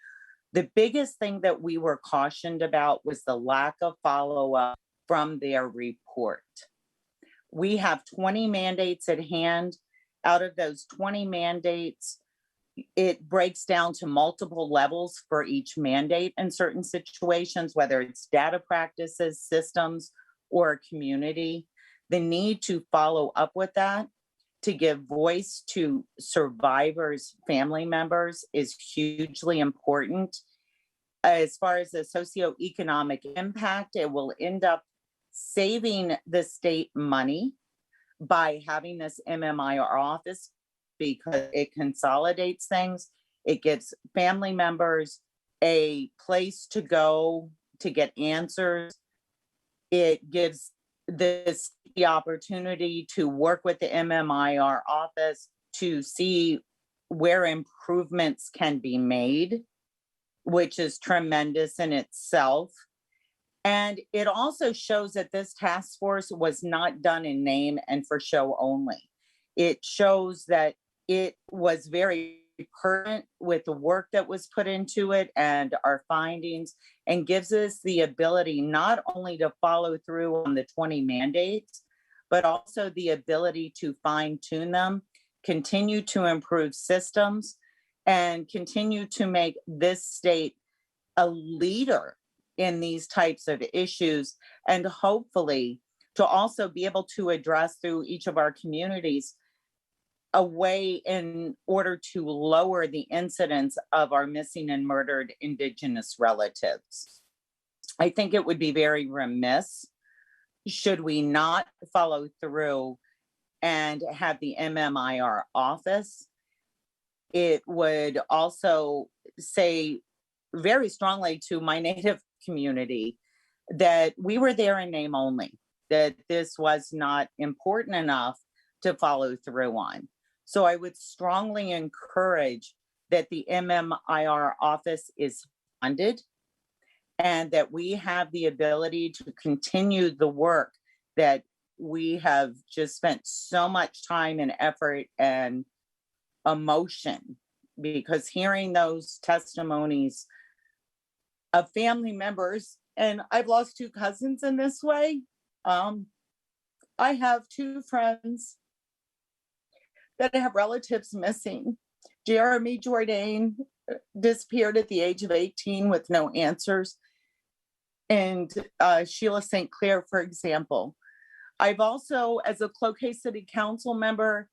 the biggest thing that we were cautioned about was the lack of follow-up from their report. We have 20 mandates at hand. Out of those 20 mandates, it breaks down to multiple levels for each mandate in certain situations, whether it's data practices, systems, or community. The need to follow up with that, to give voice to survivors' family members, is hugely important. As far as the socioeconomic impact, it will end up saving the state money by having this MMIR office, because it consolidates things. It gives family members a place to go to get answers. It gives this the opportunity to work with the MMIR office to see where improvements can be made, which is tremendous in itself. And it also shows that this task force was not done in name and for show only. It shows that it was very current with the work that was put into it and our findings, and gives us the ability not only to follow through on the 20 mandates, but also the ability to fine tune them, continue to improve systems, and continue to make this state a leader in these types of issues, and hopefully to also be able to address through each of our communities a way in order to lower the incidence of our missing and murdered Indigenous relatives. I think it would be very remiss should we not follow through and have the MMIR office. It would also say very strongly to my Native community that we were there in name only, that this was not important enough to follow through on. So I would strongly encourage that the MMIR office is funded and that we have the ability to continue the work that we have just spent so much time and effort and emotion, because hearing those testimonies of family members, and I've lost 2 cousins in this way. I have 2 friends that have relatives missing. Jeremy Jourdain disappeared at the age of 18 with no answers. And Sheila St. Clair, for example. I've also, as a Cloquet City Council member,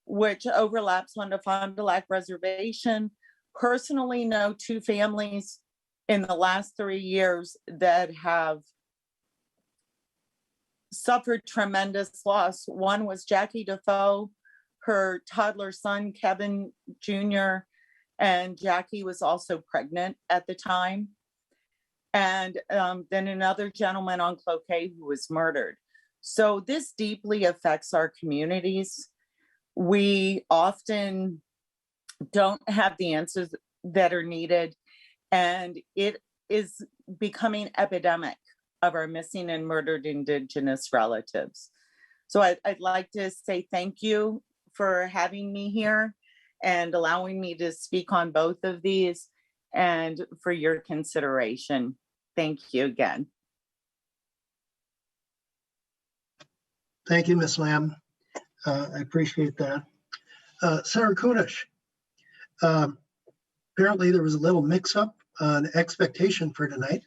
which overlaps on the Fond du Lac Reservation, personally know 2 families in the last 3 years that have suffered tremendous loss. One was Jackie Defoe, her toddler son, Kevin Jr., and Jackie was also pregnant at the time. And then another gentleman on Cloquet who was murdered. So this deeply affects our communities. We often don't have the answers that are needed, and it is becoming epidemic of our missing and murdered Indigenous relatives. So I'd like to say thank you for having me here and allowing me to speak on both of these, and for your consideration. Thank you again. Thank you, Ms. Lamb. I appreciate that. Sarah Kudish, apparently there was a little mix-up on expectation for tonight,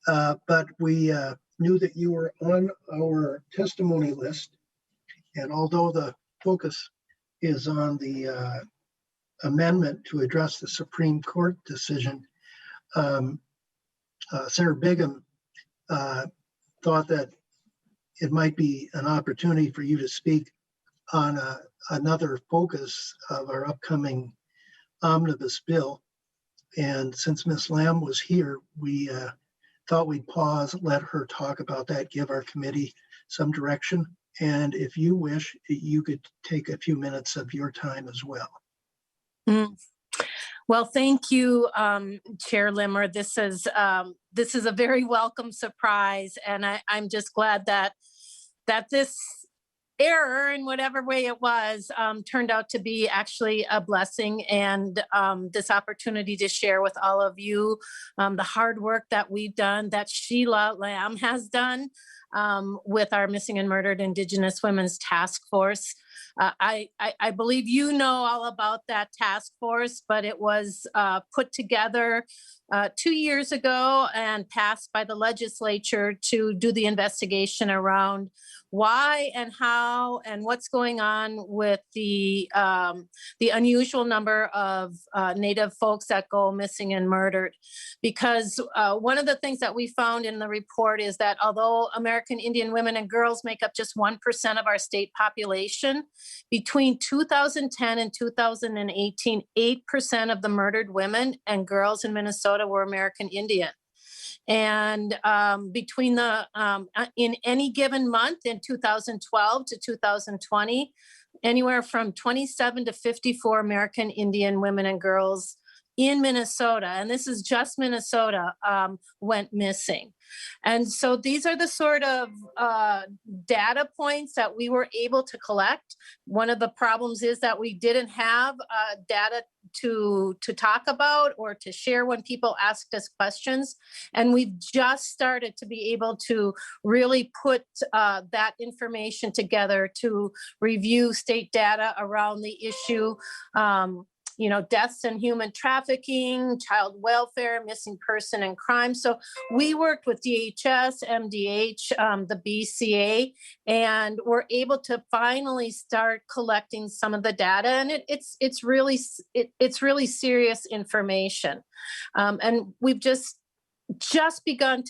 but we knew that you were on our testimony list. And although the focus is on the amendment to address the Supreme Court decision, Sarah Bigham thought that it might be an opportunity for you to speak on another focus of our upcoming omnibus bill. And since Ms. Lamb was here, we thought we'd pause, let her talk about that, give our committee some direction. And if you wish, you could take a few minutes of your time as well. Well, thank you, Chair Limmer. This is a very welcome surprise, and I'm just glad that this error, in whatever way it was, turned out to be actually a blessing, and this opportunity to share with all of you the hard work that we've done, that Sheila Lamb has done with our Missing and Murdered Indigenous Women's Task Force. I believe you know all about that task force, but it was put together 2 years ago and passed by the legislature to do the investigation around why and how and what's going on with the unusual number of Native folks that go missing and murdered. Because one of the things that we found in the report is that although American Indian women and girls make up just 1% of our state population, between 2010 and 2018, 8% of the murdered women and girls in Minnesota were American Indian. And between the, in any given month in 2012 to 2020, anywhere from 27 to 54 American Indian women and girls in Minnesota, and this is just Minnesota, went missing. And so these are the sort of data points that we were able to collect. One of the problems is that we didn't have data to talk about or to share when people asked us questions. And we've just started to be able to really put that information together to review state data around the issue. You know, deaths and human trafficking, child welfare, missing person and crime. So we worked with DHS, MDH, the BCA, and we're able to finally start collecting some of the data. And it's really serious information. And we've just begun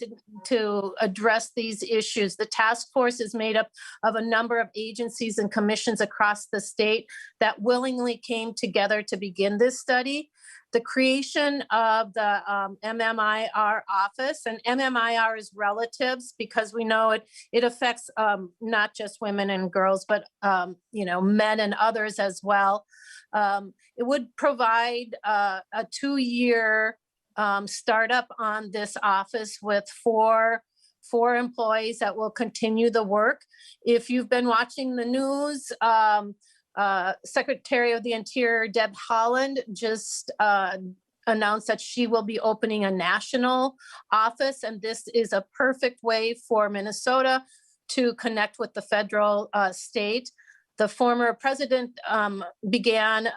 to address these issues. The task force is made up of a number of agencies and commissions across the state that willingly came together to begin this study. The creation of the MMIR office, and MMIR is relatives because we know it affects not just women and girls, but you know, men and others as well. It would provide a 2-year start up on this office with four employees that will continue the work. If you've been watching the news, Secretary of the Interior Deb Haaland just announced that she will be opening a national office, and this is a perfect way for Minnesota to connect with the federal state. The former president began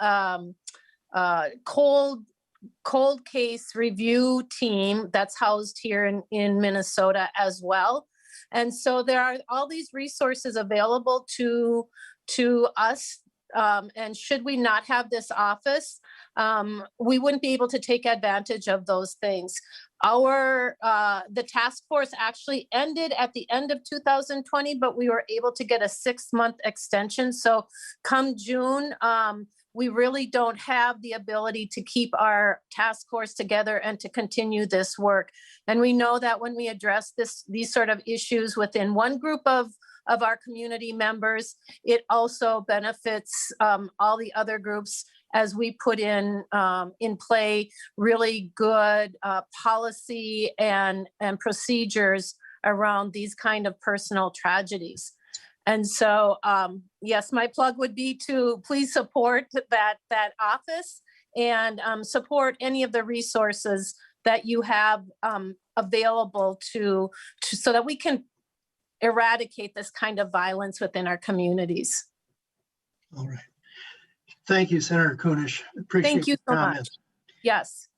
cold case review team that's housed here in Minnesota as well. And so there are all these resources available to us. And should we not have this office, we wouldn't be able to take advantage of those things. The task force actually ended at the end of 2020, but we were able to get a 6-month extension. So come June, we really don't have the ability to keep our task force together and to continue this work. And we know that when we address these sort of issues within one group of our community members, it also benefits all the other groups as we put in play really good policy and procedures around these kind of personal tragedies. And so, yes, my plug would be to please support that office and support any of the resources that you have available so that we can eradicate this kind of violence within our communities. All right. Thank you, Senator Kunish. Appreciate Thank you so much. comments. Yes.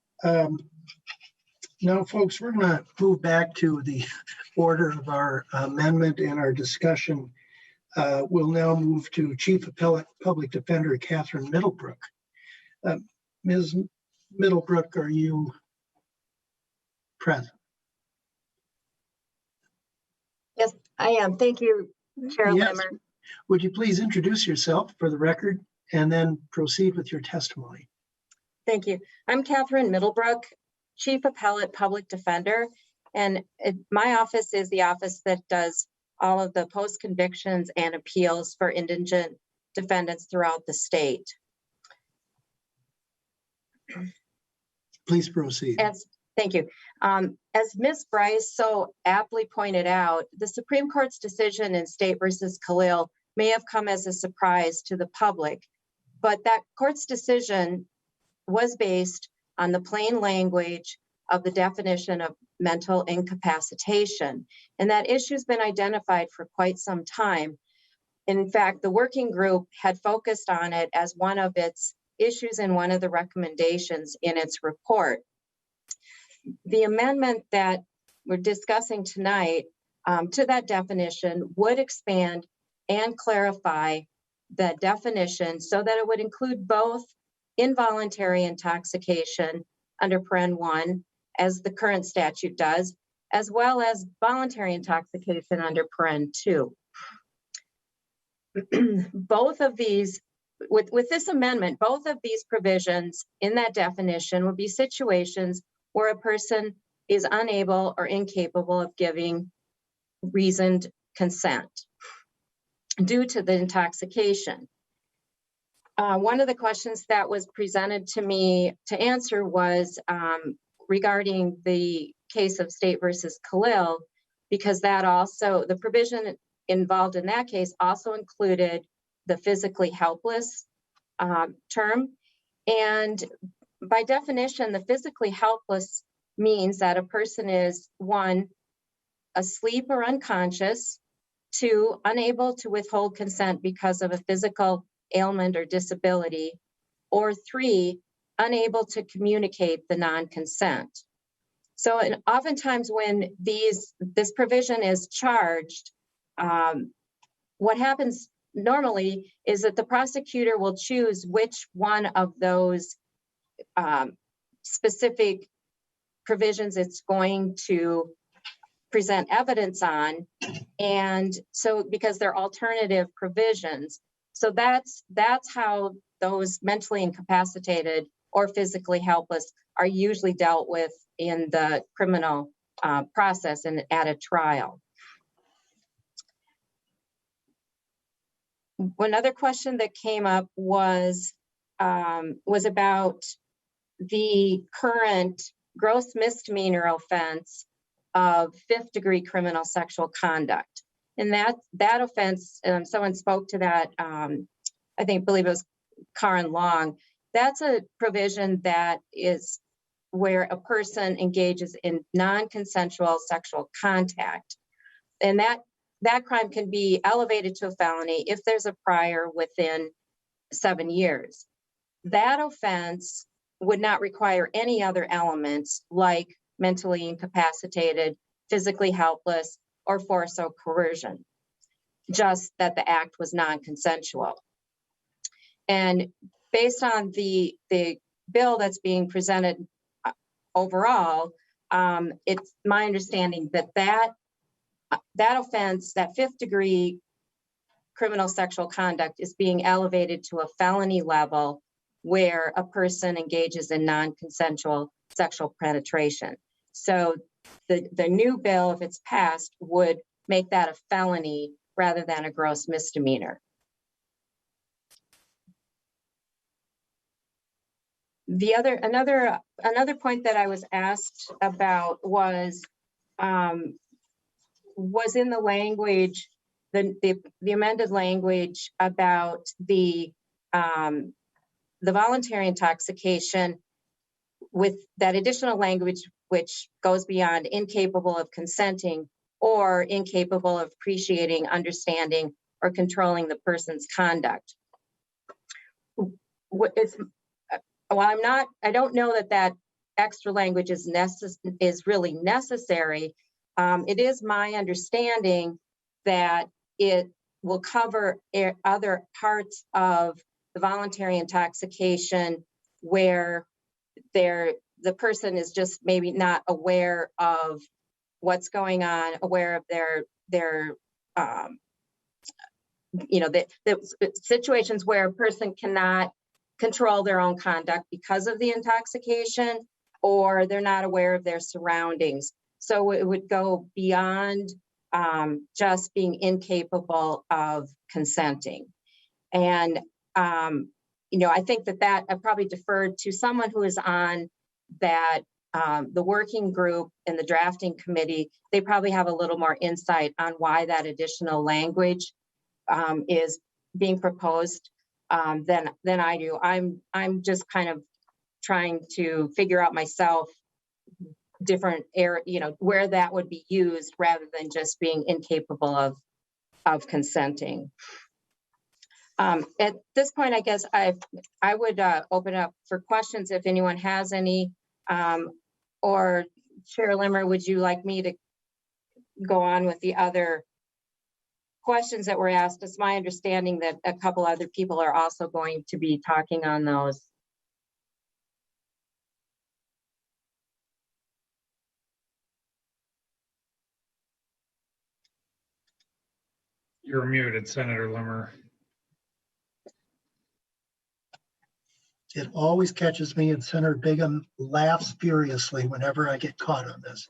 Now, folks, we're going to move back to the order of our amendment and our discussion. We'll now move to Chief Appellate Public Defender Catherine Middlebrook. Ms. Middlebrook, are you present? Yes, I am. Thank you, Chair Limmer. Would you please introduce yourself for the record and then proceed with your testimony? Thank you. I'm Catherine Middlebrook, Chief Appellate Public Defender, and my office is the office that does all of the post-convictions and appeals for indigent defendants throughout the state. Please proceed. Thank you. As Ms. Bryce so aptly pointed out, the Supreme Court's decision in State versus Khalil may have come as a surprise to the public, but that court's decision was based on the plain language of the definition of mental incapacitation, and that issue has been identified for quite some time. In fact, the working group had focused on it as one of its issues and one of the recommendations in its report. The amendment that we're discussing tonight to that definition would expand and clarify the definition so that it would include both involuntary intoxication under Paren 1, as the current statute does, as well as voluntary intoxication under Paren 2. Both of these, with this amendment, both of these provisions in that definition would be situations where a person is unable or incapable of giving reasoned consent due to the intoxication. One of the questions that was presented to me to answer was regarding the case of State versus Khalil, because that also, the provision involved in that case also included the physically helpless term. And by definition, the physically helpless means that a person is, 1, asleep or unconscious, 2, unable to withhold consent because of a physical ailment or disability, or 3, unable to communicate the non-consent. So oftentimes when this provision is charged, what happens normally is that the prosecutor will choose which one of those specific provisions it's going to present evidence on. And so because they're alternative provisions. So that's how those mentally incapacitated or physically helpless are usually dealt with in the criminal process and at a trial. Another question that came up was about the current gross misdemeanor offense of 5th-degree criminal sexual conduct. And that offense, someone spoke to that, believe it was Karen Long. That's a provision that is where a person engages in non-consensual sexual contact. And that crime can be elevated to a felony if there's a prior within 7 years. That offense would not require any other elements like mentally incapacitated, physically helpless, or force or coercion, just that the act was non-consensual. And based on the bill that's being presented overall, it's my understanding that offense, that 5th-degree criminal sexual conduct, is being elevated to a felony level where a person engages in non-consensual sexual penetration. So the new bill, if it's passed, would make that a felony rather than a gross misdemeanor. Another point that I was asked about was in the language, the amended language about the voluntary intoxication, with that additional language which goes beyond incapable of consenting or incapable of appreciating, understanding, or controlling the person's conduct. I don't know that extra language is really necessary. It is my understanding that it will cover other parts of the voluntary intoxication where the person is just maybe not aware of what's going on, aware of the situations where a person cannot control their own conduct because of the intoxication, or they're not aware of their surroundings. So it would go beyond just being incapable of consenting. And, I think that I probably deferred to someone who is on that, the working group and the drafting committee. They probably have a little more insight on why that additional language is being proposed than I do. I'm just kind of trying to figure out myself different where that would be used rather than just being incapable of consenting. At this point, I guess I would open up for questions if anyone has any, or Chair Limmer, would you like me to go on with the other questions that were asked? It's my understanding that a couple other people are also going to be talking on those. You're muted, Senator Limmer. It always catches me, and Senator Bingham laughs furiously whenever I get caught on this.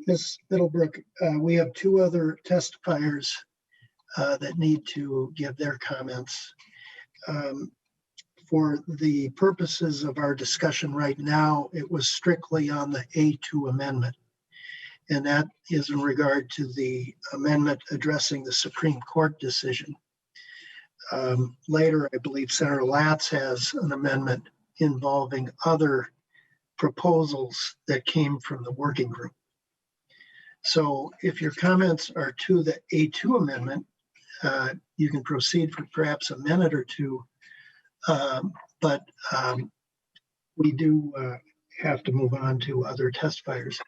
Ms. Middlebrook, we have two other testifiers that need to give their comments. For the purposes of our discussion right now, it was strictly on the A2 amendment. And that is in regard to the amendment addressing the Supreme Court decision. Later, I believe Senator Latz has an amendment involving other proposals that came from the working group. So if your comments are to the A2 amendment, you can proceed for perhaps a minute or two, but we do have to move on to other testifiers.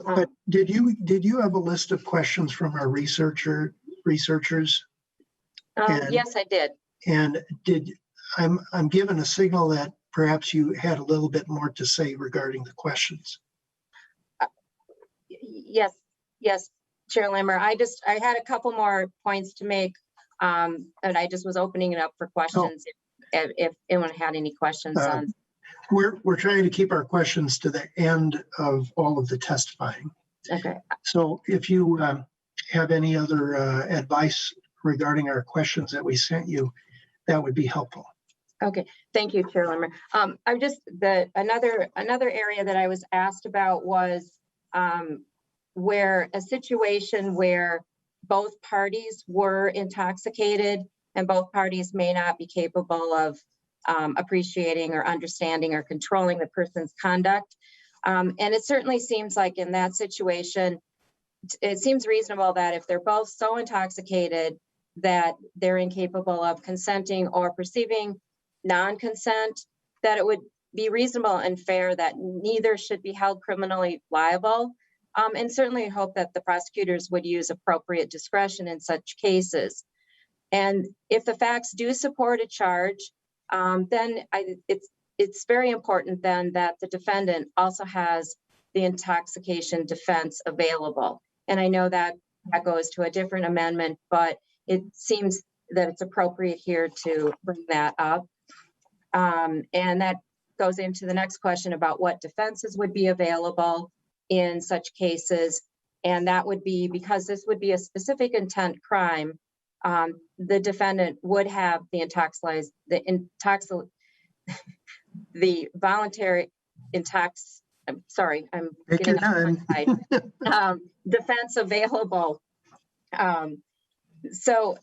But did you have a list of questions from our researchers? Yes, I did. And I'm given a signal that perhaps you had a little bit more to say regarding the questions. Yes, Chair Limmer. I had a couple more points to make, and I just was opening it up for questions if anyone had any questions on. We're trying to keep our questions to the end of all of the testifying. Okay. So if you have any other advice regarding our questions that we sent you, that would be helpful. Okay, thank you, Chair Limmer. I'm just another area that I was asked about was where a situation where both parties were intoxicated and both parties may not be capable of appreciating or understanding or controlling the person's conduct. And it certainly seems like in that situation, it seems reasonable that if they're both so intoxicated that they're incapable of consenting or perceiving non-consent, that it would be reasonable and fair that neither should be held criminally liable. And certainly hope that the prosecutors would use appropriate discretion in such cases. And if the facts do support a charge, then it's very important then that the defendant also has the intoxication defense available. And I know that goes to a different amendment, but it seems that it's appropriate here to bring that up. And that goes into the next question about what defenses would be available in such cases. And that would be, because this would be a specific intent crime, the defendant would have the voluntary defense available. So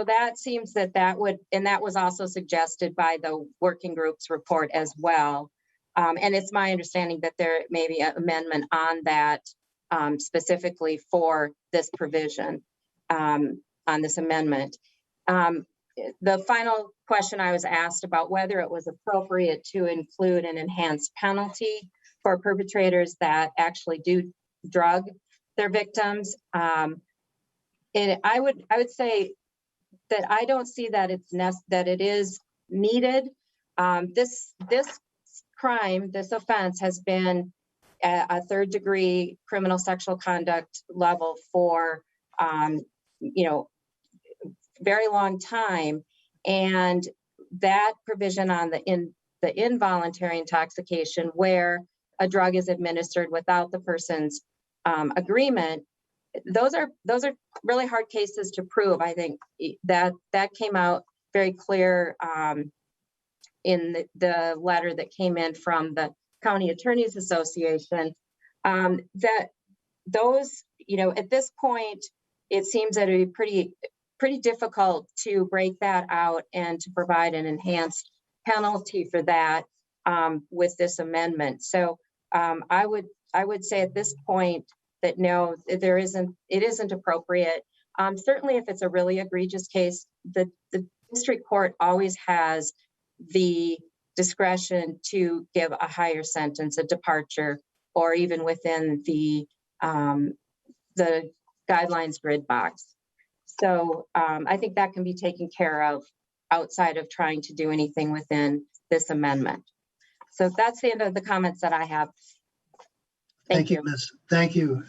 that seems that would, and that was also suggested by the working group's report as well. And it's my understanding that there may be an amendment on that specifically for this provision on this amendment. The final question I was asked about whether it was appropriate to include an enhanced penalty for perpetrators that actually do drug their victims. And I would say that I don't see that it is needed. This crime, this offense has been a third degree criminal sexual conduct level for very long time, and that provision on the involuntary intoxication, where a drug is administered without the person's agreement, those are really hard cases to prove. I think that came out very clear in the letter that came in from the County Attorneys Association, that those, at this point, it seems that it would be pretty difficult to break that out and to provide an enhanced penalty for that with this amendment. So I would say at this point that no, it isn't appropriate. Certainly if it's a really egregious case, the district court always has the discretion to give a higher sentence, a departure, or even within the guidelines grid box. So I think that can be taken care of outside of trying to do anything within this amendment. So that's the end of the comments that I have. Thank you, Ms. Thank you,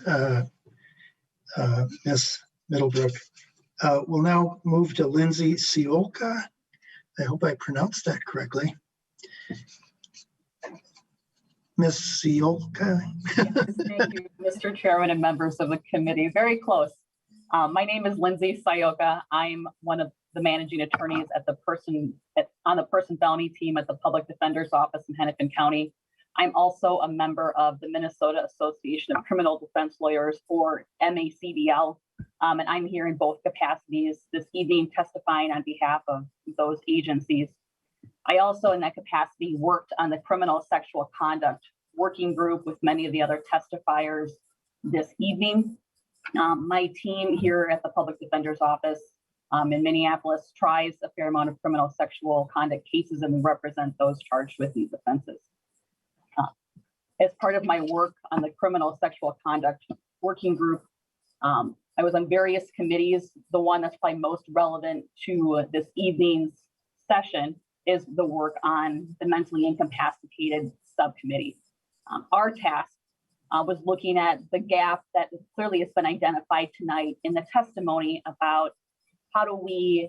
Ms. Middlebrook. We'll now move to Lindsay Ciolka. I hope I pronounced that correctly. Ms. Ciolka. Thank you, Mr. Chairman and members of the committee. Very close. My name is Lindsay Ciolka. I'm one of the managing attorneys on the person felony team at the Public Defender's Office in Hennepin County. I'm also a member of the Minnesota Association of Criminal Defense Lawyers, or MACDL, and I'm here in both capacities this evening testifying on behalf of those agencies. I also, in that capacity, worked on the criminal sexual conduct working group with many of the other testifiers this evening. My team here at the Public Defender's Office in Minneapolis tries a fair amount of criminal sexual conduct cases and represent those charged with these offenses. As part of my work on the criminal sexual conduct working group, I was on various committees. The one that's probably most relevant to this evening's session is the work on the mentally incapacitated subcommittee. Our task was looking at the gap that clearly has been identified tonight in the testimony about how do we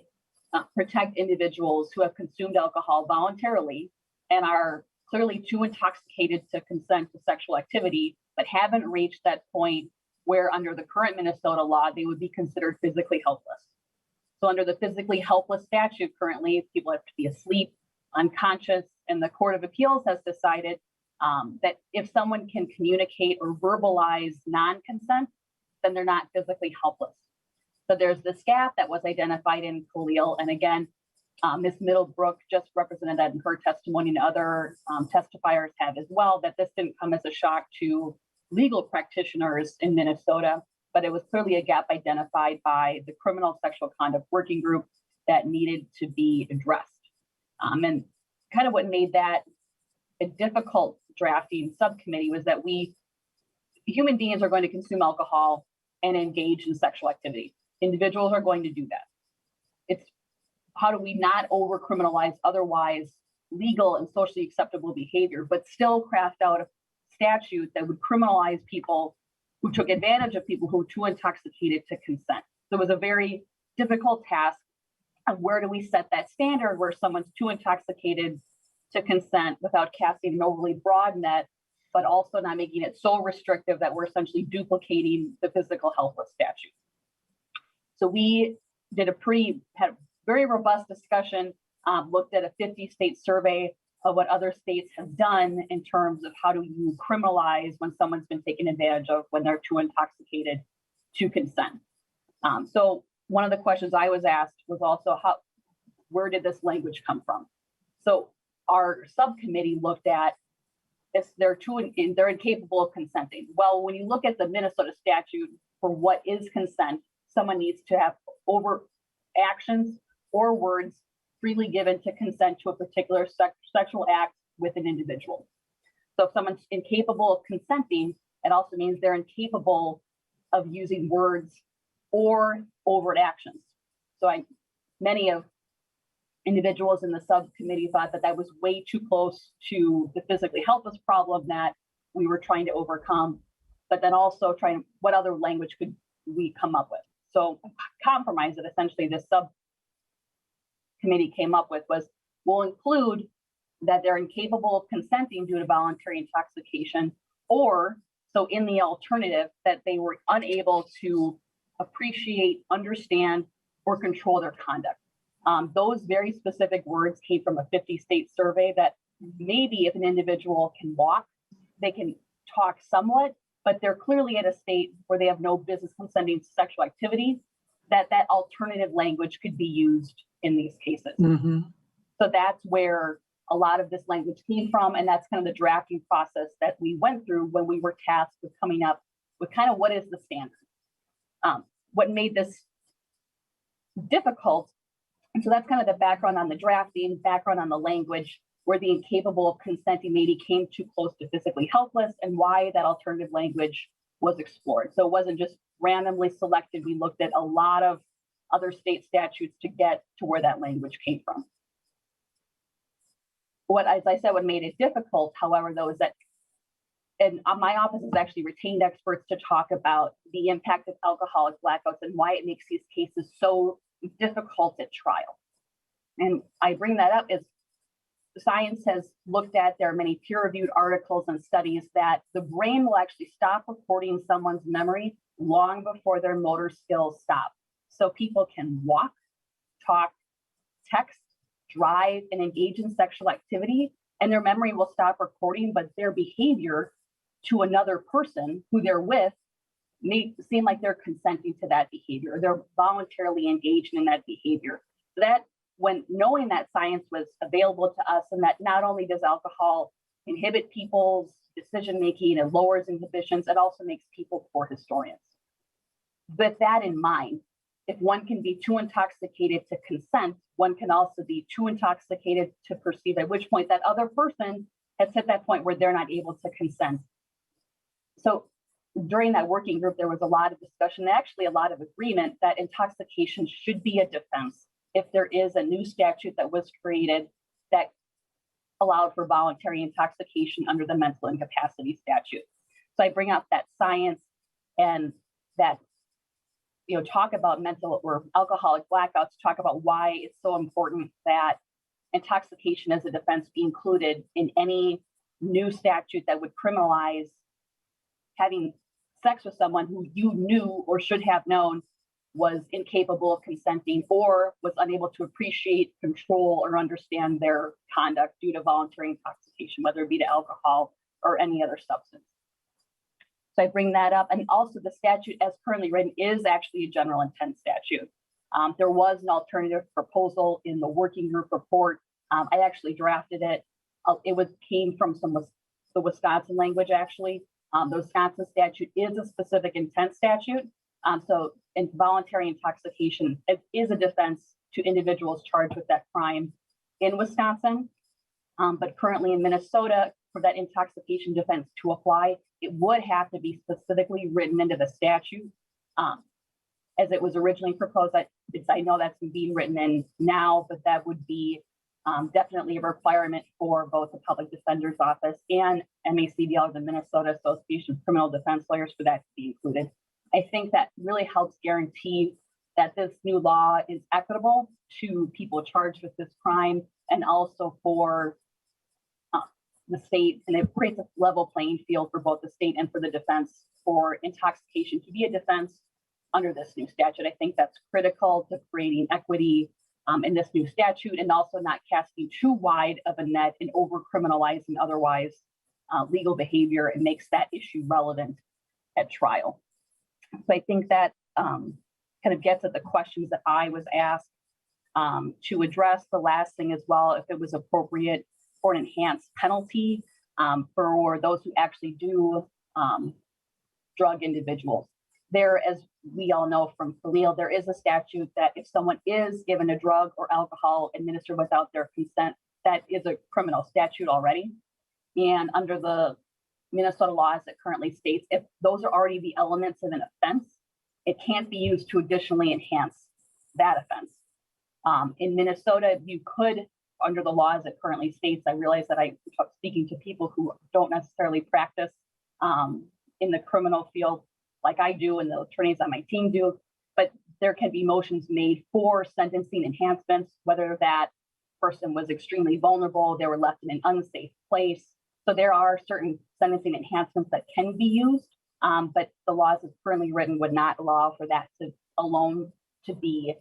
protect individuals who have consumed alcohol voluntarily and are clearly too intoxicated to consent to sexual activity, but haven't reached that point where under the current Minnesota law, they would be considered physically helpless. So under the physically helpless statute currently, people have to be asleep, unconscious, and the Court of Appeals has decided that if someone can communicate or verbalize non-consent, then they're not physically helpless. So there's this gap that was identified in Khalil. And again, Ms. Middlebrook just represented that in her testimony, and other testifiers have as well, that this didn't come as a shock to legal practitioners in Minnesota, but it was clearly a gap identified by the Criminal Sexual Conduct Working Group that needed to be addressed. And kind of what made that a difficult drafting subcommittee was that human beings are going to consume alcohol and engage in sexual activity. Individuals are going to do that. It's how do we not over criminalize otherwise legal and socially acceptable behavior, but still craft out a statute that would criminalize people who took advantage of people who were too intoxicated to consent. So it was a very difficult task of where do we set that standard where someone's too intoxicated to consent without casting an overly broad net, but also not making it so restrictive that we're essentially duplicating the physical helpless statute. So we had a very robust discussion, looked at a 50-state survey of what other states have done in terms of how do you criminalize when someone's been taken advantage of when they're too intoxicated to consent. So one of the questions I was asked was also where did this language come from? So our subcommittee looked at if they're incapable of consenting. Well, when you look at the Minnesota statute for what is consent, someone needs to have overt actions or words freely given to consent to a particular sexual act with an individual. So if someone's incapable of consenting, it also means they're incapable of using words or overt actions. So many of individuals in the subcommittee thought that was way too close to the physically helpless problem that we were trying to overcome, but then also what other language could we come up with? So compromise that essentially this subcommittee came up with was, we'll include that they're incapable of consenting due to voluntary intoxication, or so in the alternative that they were unable to appreciate, understand, or control their conduct. Those very specific words came from a 50-state survey that maybe if an individual can walk, they can talk somewhat, but they're clearly at a state where they have no business consenting to sexual activity, that alternative language could be used in these cases. Mm-hmm. So that's where a lot of this language came from, and that's kind of the drafting process that we went through when we were tasked with coming up with kind of what is the standard. What made this difficult, and so that's kind of the background on the drafting, background on the language, where the incapable of consenting maybe came too close to physically helpless, and why that alternative language was explored. So it wasn't just randomly selected. We looked at a lot of other state statutes to get to where that language came from. As I said, what made it difficult, however, though, is that my office has actually retained experts to talk about the impact of alcoholic blackouts and why it makes these cases so difficult at trial. And I bring that up as science has looked at, there are many peer-reviewed articles and studies that the brain will actually stop recording someone's memory long before their motor skills stop. So people can walk, talk, text, drive, and engage in sexual activity, and their memory will stop recording, but their behavior to another person who they're with may seem like they're consenting to that behavior, or they're voluntarily engaged in that behavior. So that when knowing that science was available to us, and that not only does alcohol inhibit people's decision-making and lowers inhibitions, it also makes people poor historians. With that in mind, if one can be too intoxicated to consent, one can also be too intoxicated to perceive, at which point that other person has hit that point where they're not able to consent. So during that working group, there was a lot of discussion, actually a lot of agreement that intoxication should be a defense if there is a new statute that was created that allowed for voluntary intoxication under the mental incapacity statute. So I bring up that science and that, talk about mental or alcoholic blackouts, talk about why it's so important that intoxication as a defense be included in any new statute that would criminalize having sex with someone who you knew or should have known was incapable of consenting or was unable to appreciate, control, or understand their conduct due to voluntary intoxication, whether it be to alcohol or any other substance. So I bring that up. And also the statute as currently written is actually a general intent statute. There was an alternative proposal in the working group report. I actually drafted it. Came from the Wisconsin language actually. The Wisconsin statute is a specific intent statute. So involuntary intoxication is a defense to individuals charged with that crime in Wisconsin. But currently in Minnesota, for that intoxication defense to apply, it would have to be specifically written into the statute. As it was originally proposed, I know that's being written in now, but that would be definitely a requirement for both the Public Defender's Office and MACDL, the Minnesota Association of Criminal Defense Lawyers, for that to be included. I think that really helps guarantee that this new law is equitable to people charged with this crime and also for the state, and it creates a level playing field for both the state and for the defense for intoxication to be a defense under this new statute. I think that's critical to creating equity in this new statute and also not casting too wide of a net and over criminalizing otherwise legal behavior. It makes that issue relevant at trial. So I think that kind of gets at the questions that I was asked to address. The last thing as well, if it was appropriate for an enhanced penalty for those who actually do drug individuals. There, as we all know from Khalil, there is a statute that if someone is given a drug or alcohol administered without their consent, that is a criminal statute already. And under the Minnesota law as it currently states, if those are already the elements of an offense, it can't be used to additionally enhance that offense. In Minnesota, you could, under the law as it currently states, I realize that I'm speaking to people who don't necessarily practice in the criminal field like I do and the attorneys on my team do, but there can be motions made for sentencing enhancements, whether that person was extremely vulnerable, they were left in an unsafe place. So there are certain sentencing enhancements that can be used, but the laws as currently written would not allow for that to alone to be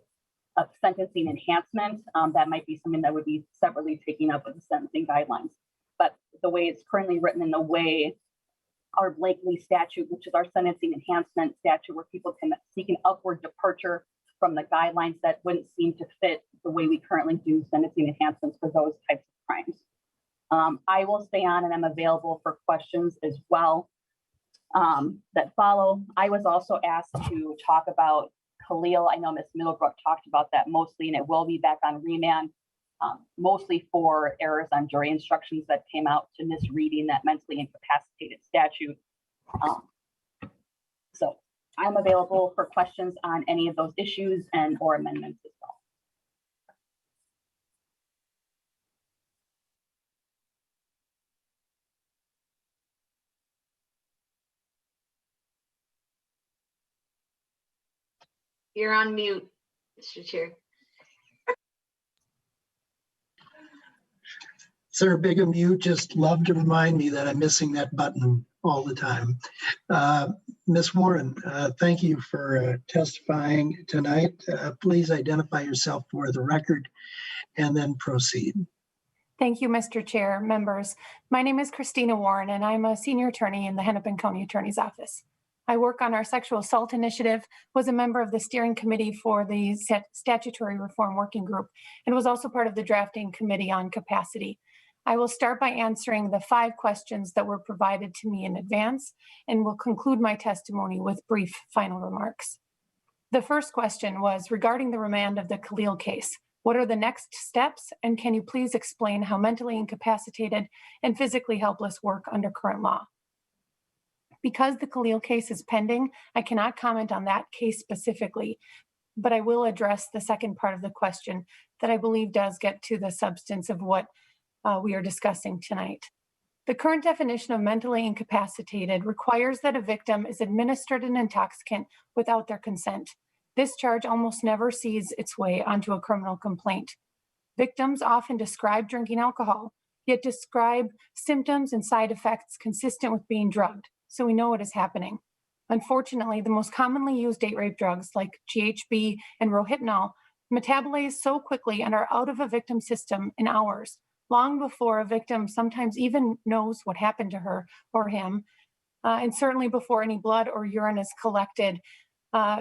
a sentencing enhancement. That might be something that would be separately taken up with the sentencing guidelines. But the way it's currently written in the way our Blakely statute, which is our sentencing enhancement statute, where people can seek an upward departure from the guidelines that wouldn't seem to fit the way we currently do sentencing enhancements for those types of crimes. I will stay on and I'm available for questions as well that follow. I was also asked to talk about Khalil. I know Ms. Middlebrook talked about that mostly, and it will be back on remand, mostly for errors on jury instructions that came out to misreading that mentally incapacitated statute. So I'm available for questions on any of those issues and or amendments as well. You're on mute, Mr. Chair. Sarah Bigham, you just love to remind me that I'm missing that button all the time. Ms. Warren, thank you for testifying tonight. Please identify yourself for the record and then proceed. Thank you, Mr. Chair, members. My name is Christina Warren, and I'm a senior attorney in the Hennepin County Attorney's Office. I work on our sexual assault initiative, was a member of the steering committee for the statutory reform working group, and was also part of the drafting committee on capacity. I will start by answering the 5 questions that were provided to me in advance, and will conclude my testimony with brief final remarks. The first question was regarding the remand of the Khalil case. What are the next steps, and can you please explain how mentally incapacitated and physically helpless work under current law? Because the Khalil case is pending, I cannot comment on that case specifically, but I will address the second part of the question that I believe does get to the substance of what we are discussing tonight. The current definition of mentally incapacitated requires that a victim is administered an intoxicant without their consent. This charge almost never sees its way onto a criminal complaint. Victims often describe drinking alcohol, yet describe symptoms and side effects consistent with being drugged. So we know what is happening. Unfortunately, the most commonly used date rape drugs like GHB and Rohypnol metabolize so quickly and are out of a victim's system in hours, long before a victim sometimes even knows what happened to her or him, and certainly before any blood or urine is collected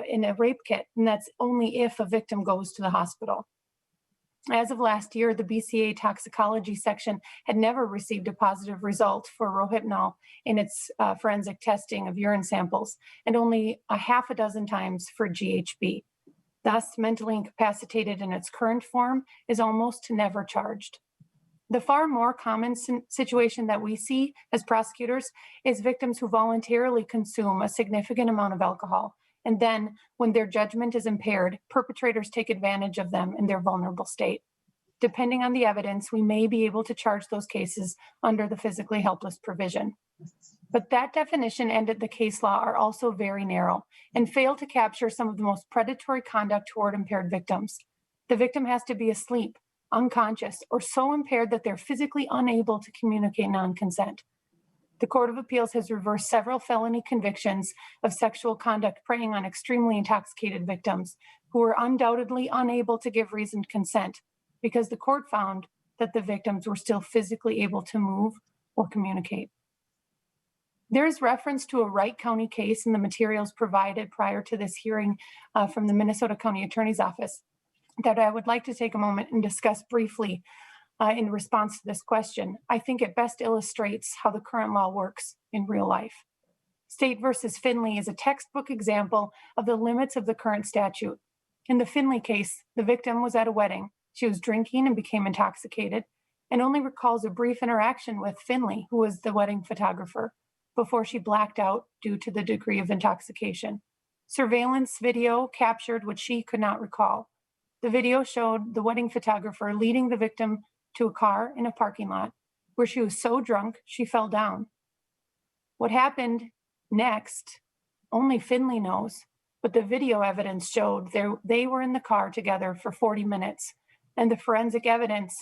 in a rape kit, and that's only if a victim goes to the hospital. As of last year, the BCA toxicology section had never received a positive result for Rohypnol in its forensic testing of urine samples, and only a half a dozen times for GHB. Thus, mentally incapacitated in its current form is almost never charged. The far more common situation that we see as prosecutors is victims who voluntarily consume a significant amount of alcohol. And then, when their judgment is impaired, perpetrators take advantage of them in their vulnerable state. Depending on the evidence, we may be able to charge those cases under the physically helpless provision. But that definition and the case law are also very narrow and fail to capture some of the most predatory conduct toward impaired victims. The victim has to be asleep, unconscious, or so impaired that they're physically unable to communicate non-consent. The Court of Appeals has reversed several felony convictions of sexual conduct preying on extremely intoxicated victims who were undoubtedly unable to give reasoned consent because the court found that the victims were still physically able to move or communicate. There is reference to a Wright County case in the materials provided prior to this hearing from the Minnesota County Attorney's Office that I would like to take a moment and discuss briefly in response to this question. I think it best illustrates how the current law works in real life. State versus Finley is a textbook example of the limits of the current statute. In the Finley case, the victim was at a wedding. She was drinking and became intoxicated and only recalls a brief interaction with Finley, who was the wedding photographer, before she blacked out due to the degree of intoxication. Surveillance video captured what she could not recall. The video showed the wedding photographer leading the victim to a car in a parking lot where she was so drunk she fell down. What happened next, only Finley knows, but the video evidence showed they were in the car together for 40 minutes, and the forensic evidence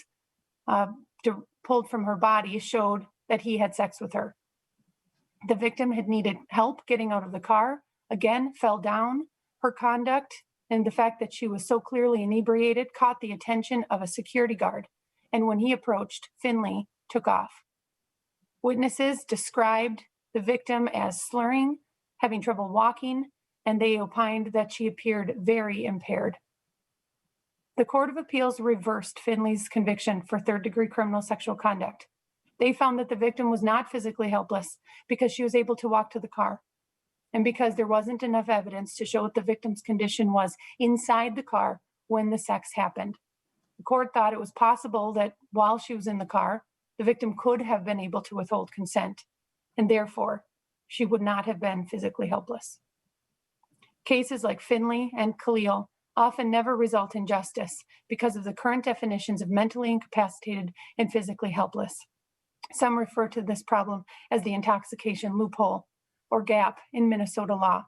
pulled from her body showed that he had sex with her. The victim had needed help getting out of the car, again, fell down. Her conduct and the fact that she was so clearly inebriated caught the attention of a security guard. And when he approached, Finley took off. Witnesses described the victim as slurring, having trouble walking, and they opined that she appeared very impaired. The Court of Appeals reversed Finley's conviction for third-degree criminal sexual conduct. They found that the victim was not physically helpless because she was able to walk to the car, and because there wasn't enough evidence to show what the victim's condition was inside the car when the sex happened. The court thought it was possible that while she was in the car, the victim could have been able to withhold consent, and therefore she would not have been physically helpless. Cases like Finley and Khalil often never result in justice because of the current definitions of mentally incapacitated and physically helpless. Some refer to this problem as the intoxication loophole or gap in Minnesota law.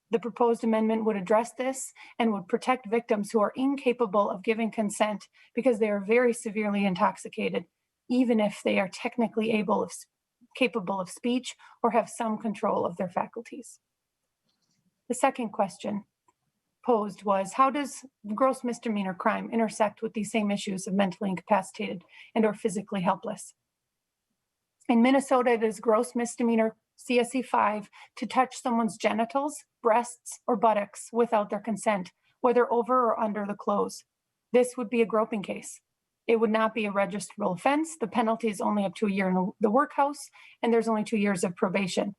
The proposed amendment would address this and would protect victims who are incapable of giving consent because they are very severely intoxicated, even if they are technically capable of speech or have some control of their faculties. The second question posed was, how does gross misdemeanor crime intersect with these same issues of mentally incapacitated and or physically helpless? In Minnesota, it is gross misdemeanor CSE 5 to touch someone's genitals, breasts, or buttocks without their consent, whether over or under the clothes. This would be a groping case. It would not be a registrable offense. The penalty is only up to a year in the workhouse, and there's only 2 years of probation.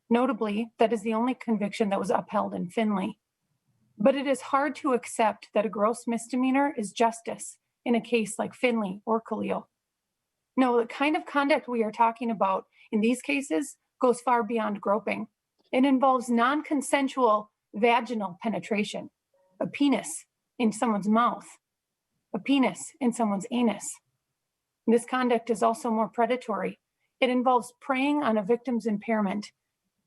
Notably, that is the only conviction that was upheld in Finley. But it is hard to accept that a gross misdemeanor is justice in a case like Finley or Khalil. No, the kind of conduct we are talking about in these cases goes far beyond groping. It involves non-consensual vaginal penetration, a penis in someone's mouth, a penis in someone's anus. This conduct is also more predatory. It involves preying on a victim's impairment,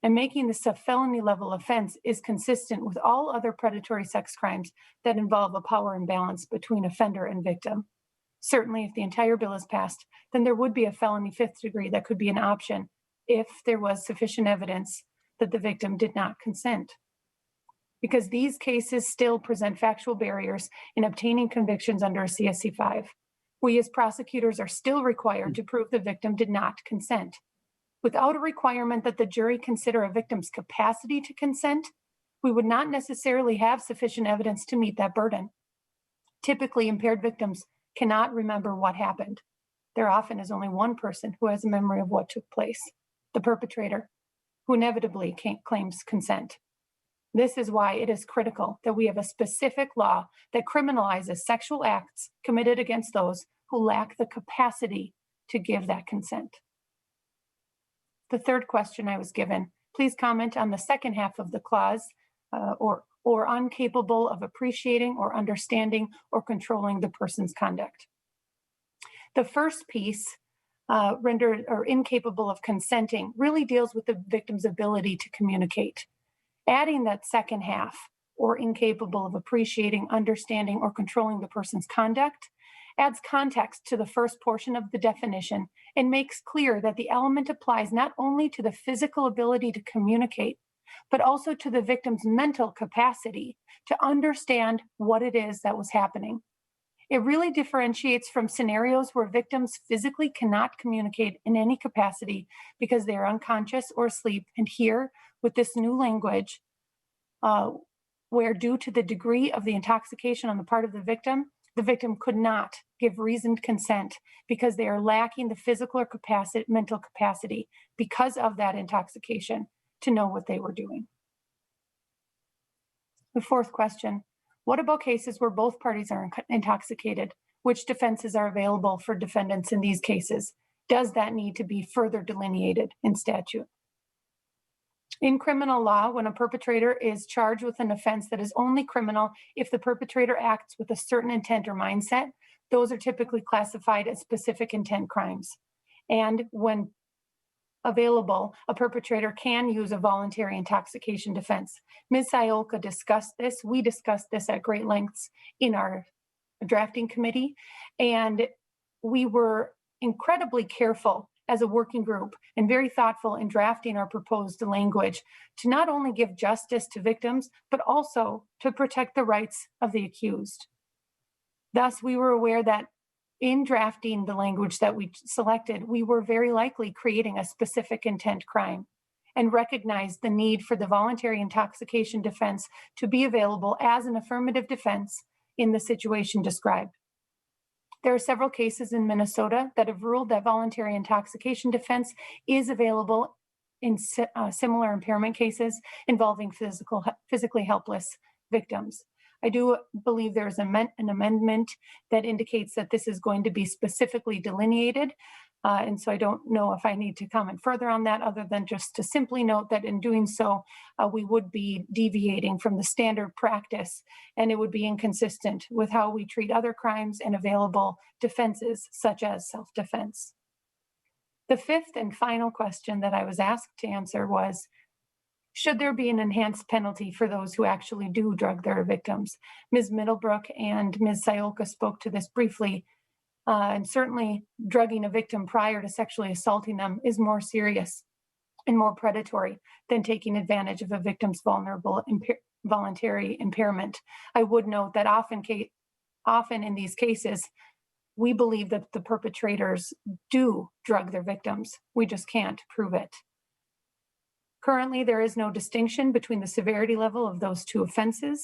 and making this a felony level offense is consistent with all other predatory sex crimes that involve a power imbalance between offender and victim. Certainly, if the entire bill is passed, then there would be a felony 5th degree that could be an option if there was sufficient evidence that the victim did not consent. Because these cases still present factual barriers in obtaining convictions under a CSC 5. We as prosecutors are still required to prove the victim did not consent. Without a requirement that the jury consider a victim's capacity to consent, we would not necessarily have sufficient evidence to meet that burden. Typically, impaired victims cannot remember what happened. There often is only one person who has a memory of what took place, the perpetrator, who inevitably claims consent. This is why it is critical that we have a specific law that criminalizes sexual acts committed against those who lack the capacity to give that consent. The third question I was given, please comment on the second half of the clause, or incapable of appreciating or understanding or controlling the person's conduct. The first piece, rendered or incapable of consenting, really deals with the victim's ability to communicate. Adding that second half, or incapable of appreciating, understanding, or controlling the person's conduct, adds context to the first portion of the definition and makes clear that the element applies not only to the physical ability to communicate, but also to the victim's mental capacity to understand what it is that was happening. It really differentiates from scenarios where victims physically cannot communicate in any capacity because they are unconscious or asleep. And here, with this new language, where due to the degree of the intoxication on the part of the victim could not give reasoned consent because they are lacking the physical or mental capacity because of that intoxication to know what they were doing. The fourth question, what about cases where both parties are intoxicated? Which defenses are available for defendants in these cases? Does that need to be further delineated in statute? In criminal law, when a perpetrator is charged with an offense that is only criminal if the perpetrator acts with a certain intent or mindset, those are typically classified as specific intent crimes. And when available, a perpetrator can use a voluntary intoxication defense. Ms. Saiolka discussed this. We discussed this at great lengths in our drafting committee, and we were incredibly careful as a working group and very thoughtful in drafting our proposed language to not only give justice to victims, but also to protect the rights of the accused. Thus, we were aware that in drafting the language that we selected, we were very likely creating a specific intent crime and recognized the need for the voluntary intoxication defense to be available as an affirmative defense in the situation described. There are several cases in Minnesota that have ruled that voluntary intoxication defense is available in similar impairment cases involving physically helpless victims. I do believe there's an amendment that indicates that this is going to be specifically delineated. And so I don't know if I need to comment further on that other than just to simply note that in doing so, we would be deviating from the standard practice and it would be inconsistent with how we treat other crimes and available defenses such as self-defense. The fifth and final question that I was asked to answer was, should there be an enhanced penalty for those who actually do drug their victims? Ms. Middlebrook and Ms. Saiolka spoke to this briefly, and certainly drugging a victim prior to sexually assaulting them is more serious and more predatory than taking advantage of a victim's vulnerable voluntary impairment. I would note that often in these cases, we believe that the perpetrators do drug their victims. We just can't prove it. Currently, there is no distinction between the severity level of those two offenses.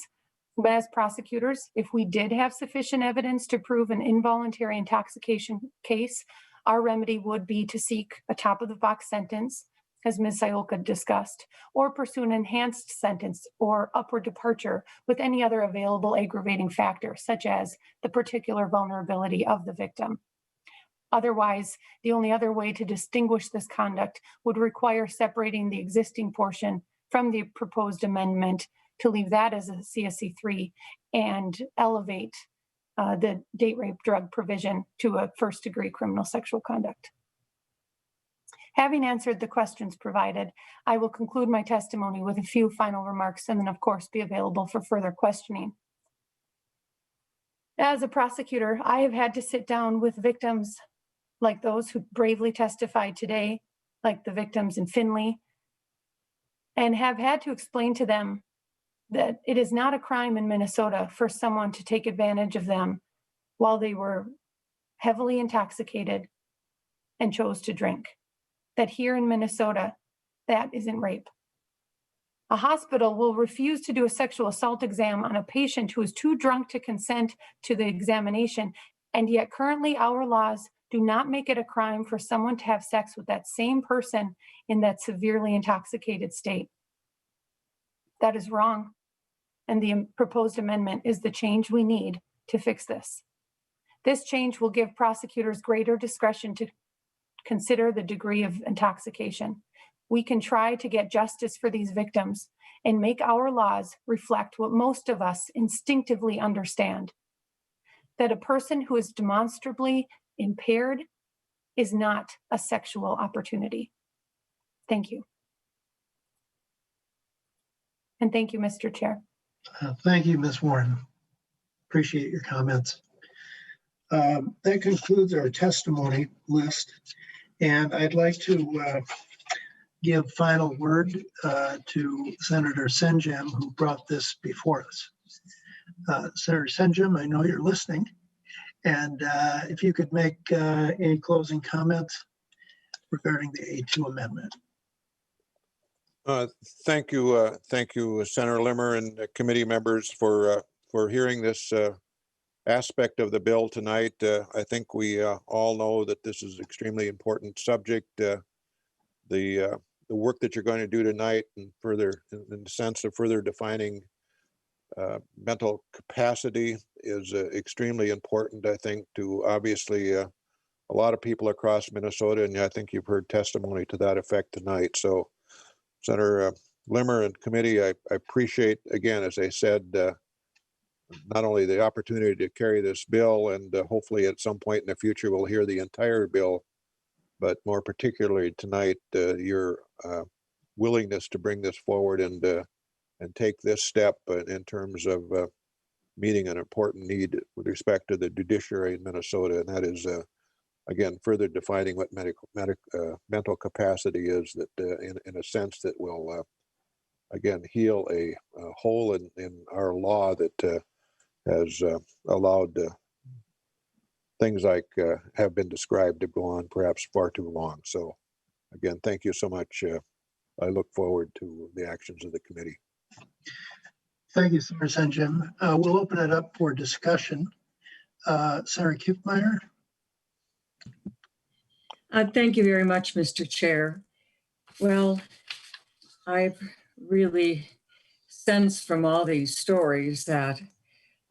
But as prosecutors, if we did have sufficient evidence to prove an involuntary intoxication case, our remedy would be to seek a top-of-the-box sentence, as Ms. Saiolka discussed, or pursue an enhanced sentence or upward departure with any other available aggravating factor, such as the particular vulnerability of the victim. Otherwise, the only other way to distinguish this conduct would require separating the existing portion from the proposed amendment to leave that as a CSC 3 and elevate the date rape drug provision to a first-degree criminal sexual conduct. Having answered the questions provided, I will conclude my testimony with a few final remarks and then, of course, be available for further questioning. As a prosecutor, I have had to sit down with victims like those who bravely testified today, like the victims in Finley, and have had to explain to them that it is not a crime in Minnesota for someone to take advantage of them while they were heavily intoxicated and chose to drink. That here in Minnesota, that isn't rape. A hospital will refuse to do a sexual assault exam on a patient who is too drunk to consent to the examination, and yet currently our laws do not make it a crime for someone to have sex with that same person in that severely intoxicated state. That is wrong. And the proposed amendment is the change we need to fix this. This change will give prosecutors greater discretion to consider the degree of intoxication. We can try to get justice for these victims and make our laws reflect what most of us instinctively understand, that a person who is demonstrably impaired is not a sexual opportunity. Thank you. And thank you, Mr. Chair. Thank you, Ms. Warren. Appreciate your comments. That concludes our testimony list. And I'd like to give final word to Senator Senjam, who brought this before us. Senator Senjam, I know you're listening. And if you could make any closing comments regarding the A2 amendment. Thank you, Senator Limmer and committee members for hearing this aspect of the bill tonight. I think we all know that this is an extremely important subject. The work that you're going to do tonight, and further, in the sense of further defining mental capacity, is extremely important. I think to obviously a lot of people across Minnesota, and I think you've heard testimony to that effect tonight. So, Senator Limmer and committee, I appreciate, again, as I said, not only the opportunity to carry this bill, and hopefully at some point in the future we'll hear the entire bill, but more particularly tonight, your willingness to bring this forward and take this step in terms of meeting an important need with respect to the judiciary in Minnesota, and that is, again, further defining what mental capacity is, that in a sense that will, again, heal a hole in our law that has allowed things like have been described to go on perhaps far too long. So again, thank you so much. I look forward to the actions of the committee. Thank you, Senator Senjam. We'll open it up for discussion. Sarah Kiffmeyer. Thank you very much, Mr. Chair. Well, I've really sensed from all these stories that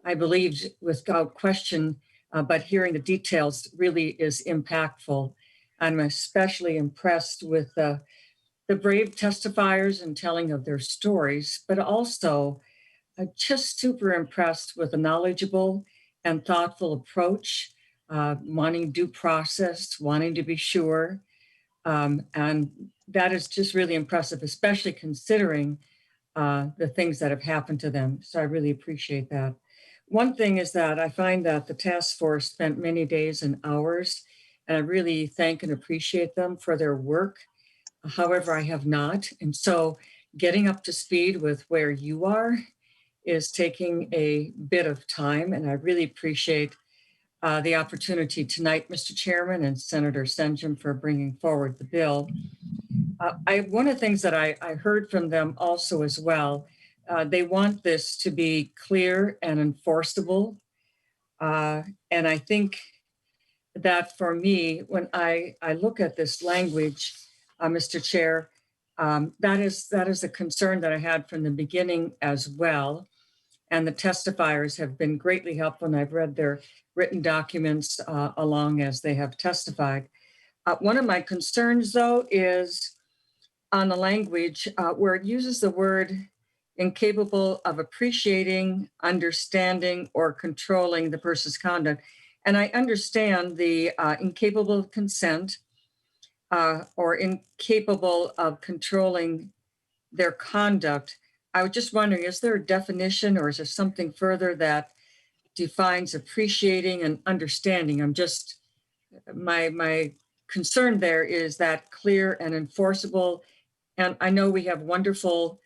I believed without question, but hearing the details really is impactful. I'm especially impressed with the brave testifiers and telling of their stories, but also just super impressed with a knowledgeable and thoughtful approach, wanting due process, wanting to be sure. And that is just really impressive, especially considering the things that have happened to them. So I really appreciate that. One thing is that I find that the task force spent many days and hours, and I really thank and appreciate them for their work. However, I have not. And so getting up to speed with where you are is taking a bit of time, and I really appreciate the opportunity tonight, Mr. Chairman and Senator Senjam, for bringing forward the bill. One of the things that I heard from them also as well, they want this to be clear and enforceable. And I think that for me, when I look at this language, Mr. Chair, that is a concern that I had from the beginning as well. And the testifiers have been greatly helpful, and I've read their written documents along as they have testified. One of my concerns, though, is on the language where it uses the word incapable of appreciating, understanding, or controlling the person's conduct. And I understand the incapable of consent or incapable of controlling their conduct. I was just wondering, is there a definition or is there something further that defines appreciating and understanding? I'm just, my concern there is that clear and enforceable And I know we have wonderful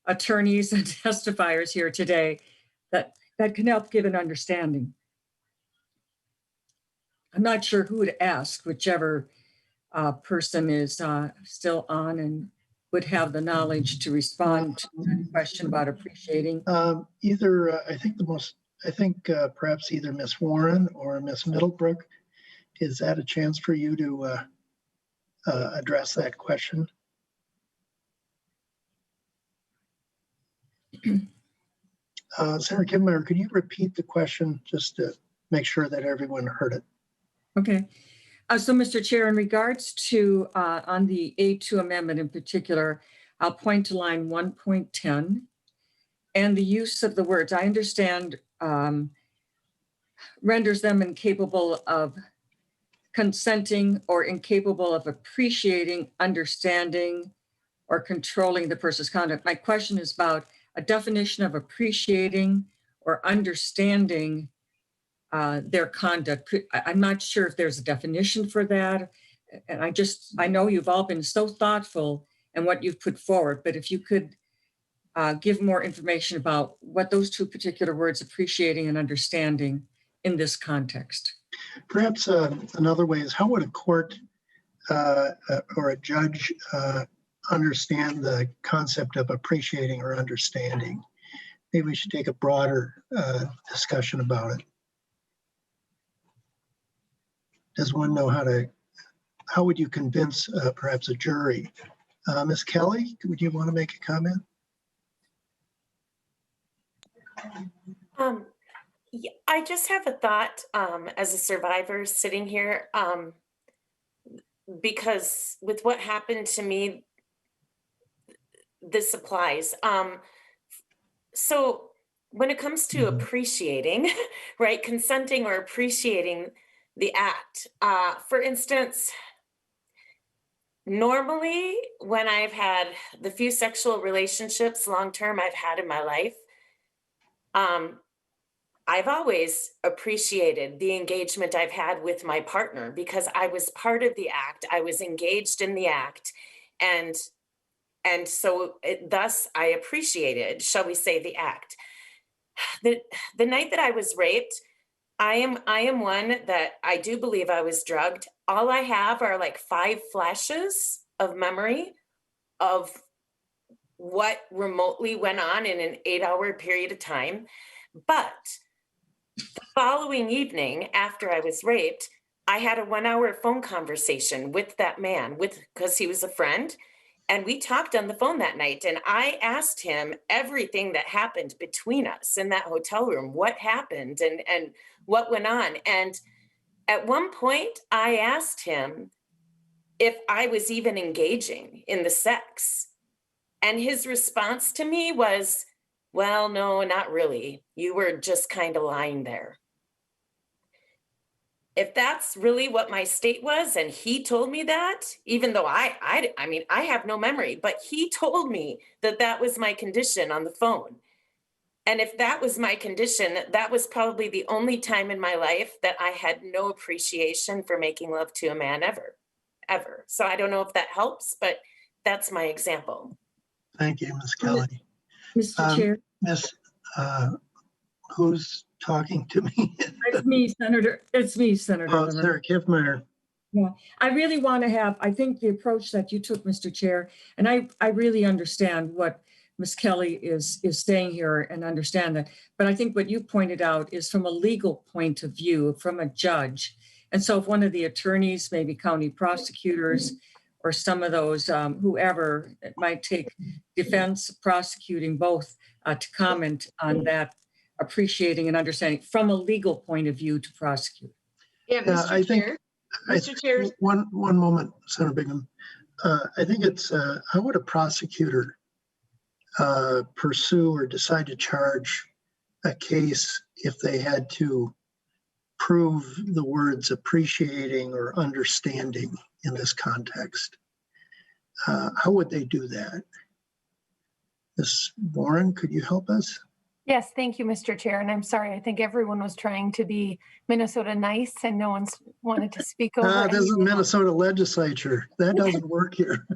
attorneys and testifiers here today that can help give an understanding. I'm not sure who to ask, whichever person is still on and would have the knowledge to respond to the question about appreciating. I think perhaps either Miss Warren or Miss Middlebrook. Is that a chance for you to address that question? Senator Kivmeyer, could you repeat the question just to make sure that everyone heard it? Okay. So, Mr. Chair, in regards to on the A2 amendment in particular, I'll point to line 1.10 and the use of the words. I understand renders them incapable of consenting or incapable of appreciating, understanding, or controlling the person's conduct. My question is about a definition of appreciating or understanding their conduct. I'm not sure if there's a definition for that. And I know you've all been so thoughtful in what you've put forward, but if you could give more information about what those two particular words, appreciating and understanding, in this context. Perhaps another way is, how would a court or a judge understand the concept of appreciating or understanding? Maybe we should take a broader discussion about it. Does one know how would you convince perhaps a jury? Ms. Kelly, would you want to make a comment? Yeah, I just have a thought as a survivor sitting here, because with what happened to me, this applies. So when it comes to appreciating, right, consenting or appreciating the act, for instance, normally when I've had the few sexual relationships long-term I've had in my life, I've always appreciated the engagement I've had with my partner because I was part of the act. I was engaged in the act. And so thus I appreciated, shall we say, the act. The night that I was raped, I am one that I do believe I was drugged. All I have are like 5 flashes of memory of what remotely went on in an 8-hour period of time. But the following evening, after I was raped, I had a 1-hour phone conversation with that man because he was a friend. And we talked on the phone that night. And I asked him everything that happened between us in that hotel room, what happened and what went on. And at one point, I asked him if I was even engaging in the sex. And his response to me was, well, no, not really. You were just kind of lying there. If that's really what my state was, and he told me that, even though I mean, I have no memory, but he told me that that was my condition on the phone. And if that was my condition, that was probably the only time in my life that I had no appreciation for making love to a man ever. So I don't know if that helps, but that's my example. Thank you, Ms. Kelly. Mr. Chair. Miss, who's talking to me? It's me, Senator. It's me, Senator. Oh, Senator Kivmeyer. Yeah, I really want to have, I think the approach that you took, Mr. Chair, and I really understand what Ms. Kelly is saying here and understand that. But I think what you pointed out is from a legal point of view, from a judge. And so if one of the attorneys, maybe county prosecutors, or some of those, whoever it might take defense, prosecuting, both to comment on that, appreciating and understanding from a legal point of view to prosecute. Yeah, Mr. Chair. Mr. Chair. One moment, Senator Bingham. I think it's, how would a prosecutor pursue or decide to charge a case if they had to prove the words appreciating or understanding in this context? How would they do that? Ms. Warren, could you help us? Yes, thank you, Mr. Chair. And I'm sorry, I think everyone was trying to be Minnesota nice and no one's wanted to speak over. This is Minnesota legislature. That doesn't work here.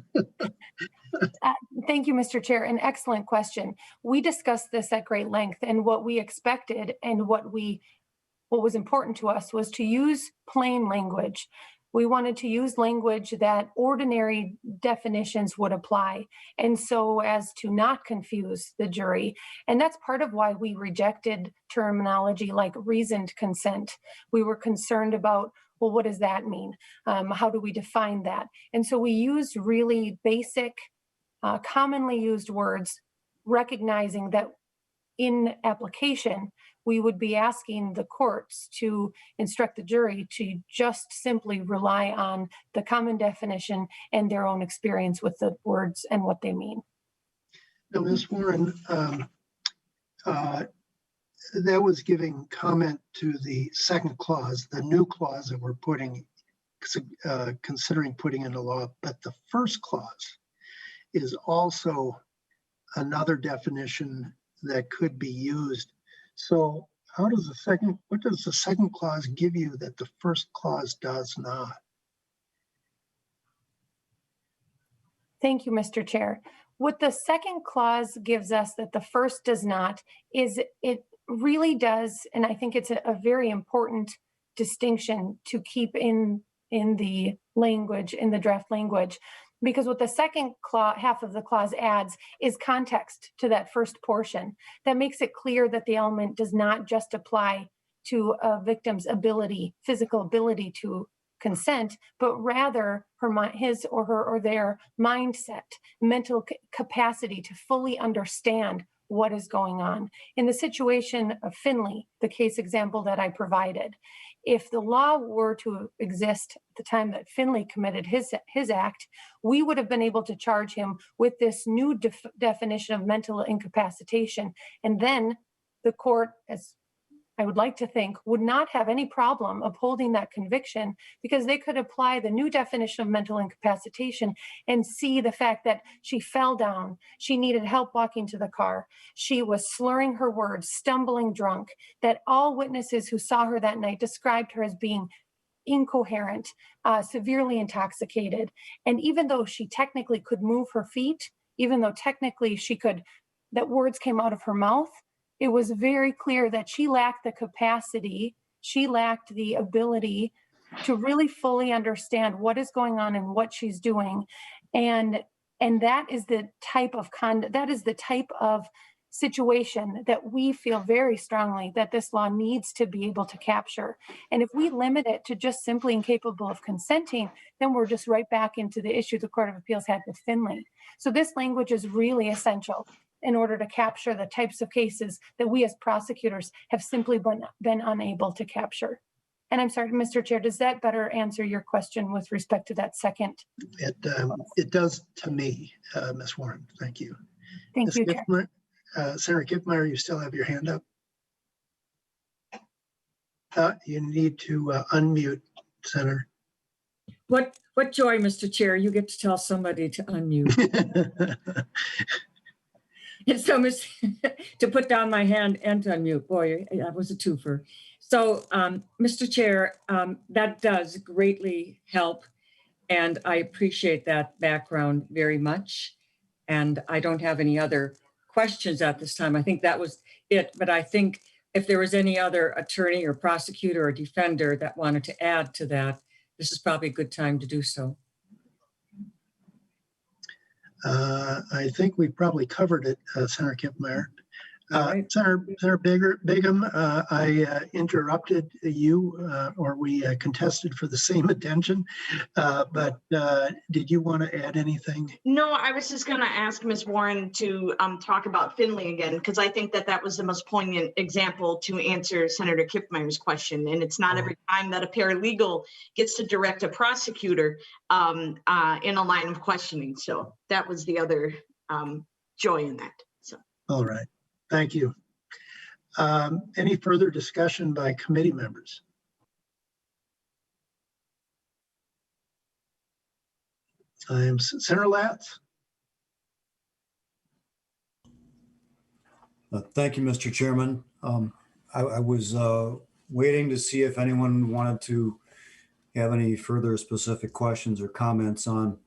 Thank you, Mr. Chair. An excellent question. We discussed this at great length, and what we expected and what was important to us was to use plain language. We wanted to use language that ordinary definitions would apply, and so as to not confuse the jury. And that's part of why we rejected terminology like reasoned consent. We were concerned about, well, what does that mean? How do we define that? And so we used really basic, commonly used words, recognizing that in application, we would be asking the courts to instruct the jury to just simply rely on the common definition and their own experience with the words and what they mean. Now, Ms. Warren, that was giving comment to the second clause, the new clause that we're considering putting into law, but the first clause is also another definition that could be used. So what does the second clause give you that the first clause does not? Thank you, Mr. Chair. What the second clause gives us that the first does not is it really does, and I think it's a very important distinction to keep in the language, in the draft language, because what the second half of the clause adds is context to that first portion that makes it clear that the element does not just apply to a victim's ability, physical ability to consent, but rather his or her or their mindset, mental capacity to fully understand what is going on. In the situation of Finley, the case example that I provided, if the law were to exist at the time that Finley committed his act, we would have been able to charge him with this new definition of mental incapacitation. And then the court, as I would like to think, would not have any problem upholding that conviction because they could apply the new definition of mental incapacitation and see the fact that she fell down, she needed help walking to the car, she was slurring her words, stumbling drunk, that all witnesses who saw her that night described her as being incoherent, severely intoxicated. And even though she technically could move her feet, even though technically that words came out of her mouth, it was very clear that she lacked the capacity, she lacked the ability to really fully understand what is going on and what she's doing. And that is the type of situation that we feel very strongly that this law needs to be able to capture. And if we limit it to just simply incapable of consenting, then we're just right back into the issue the Court of Appeals had with Finley. So this language is really essential in order to capture the types of cases that we as prosecutors have simply been unable to capture. And I'm sorry, Mr. Chair, does that better answer your question with respect to that second? It does to me, Ms. Warren. Thank you. Thank you, Chair. Senator Kiffmeyer, you still have your hand up. You need to unmute, Senator. What joy, Mr. Chair. You get to tell somebody to unmute. And so, to put down my hand and to unmute, boy, that was a twofer. So, Mr. Chair, that does greatly help. And I appreciate that background very much. And I don't have any other questions at this time. I think that was it. But I think if there was any other attorney or prosecutor or defender that wanted to add to that, this is probably a good time to do so. I think we probably covered it, Senator Kiffmeyer. Right. Senator Begum, I interrupted you, or we contested for the same attention, but did you want to add anything? No, I was just going to ask Ms. Warren to talk about Finley again, because I think that was the most poignant example to answer Senator Kiffmeyer's question. And it's not every time that a paralegal gets to direct a prosecutor in a line of questioning. So that was the other joy in that. So. All right. Thank you. Any further discussion by committee members? Senator Latz. Thank you, Mr. Chairman. I was waiting to see if anyone wanted to have any further specific questions or comments on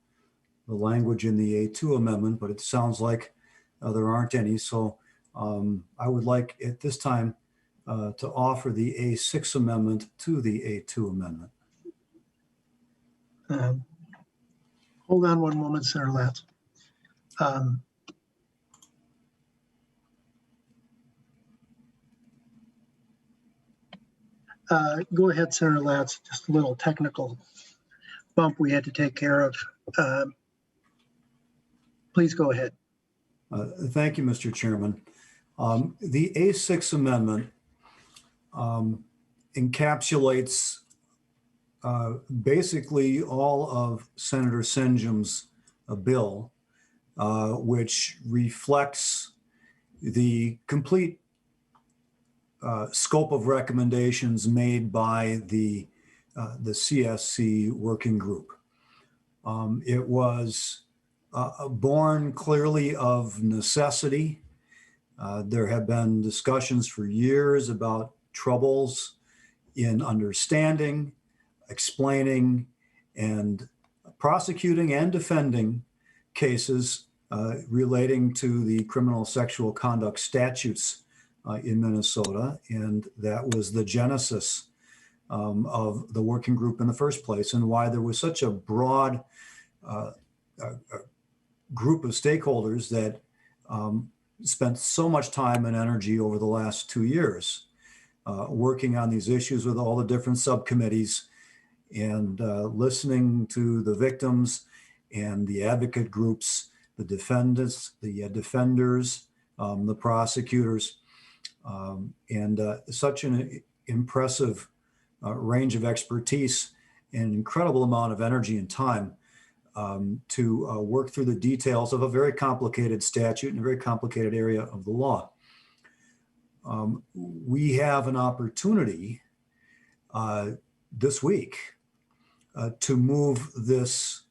the language in the A2 amendment, but it sounds like there aren't any. So I would like at this time to offer the A6 amendment to the A2 amendment. Hold on one moment, Senator Latz. Go ahead, Senator Latz. Just a little technical bump we had to take care of. Please go ahead. Thank you, Mr. Chairman. The A6 amendment encapsulates basically all of Senator Senjum's bill, which reflects the complete scope of recommendations made by the CSC working group. It was born clearly of necessity. There have been discussions for years about troubles in understanding, explaining, and prosecuting and defending cases relating to the criminal sexual conduct statutes in Minnesota. And that was the genesis of the working group in the first place, and why there was such a broad group of stakeholders that spent so much time and energy over the last 2 years working on these issues with all the different subcommittees and listening to the victims and the advocate groups, the defendants, the defenders, the prosecutors, and such an impressive range of expertise and incredible amount of energy and time to work through the details of a very complicated statute and a very complicated area of the law. We have an opportunity this week to move this,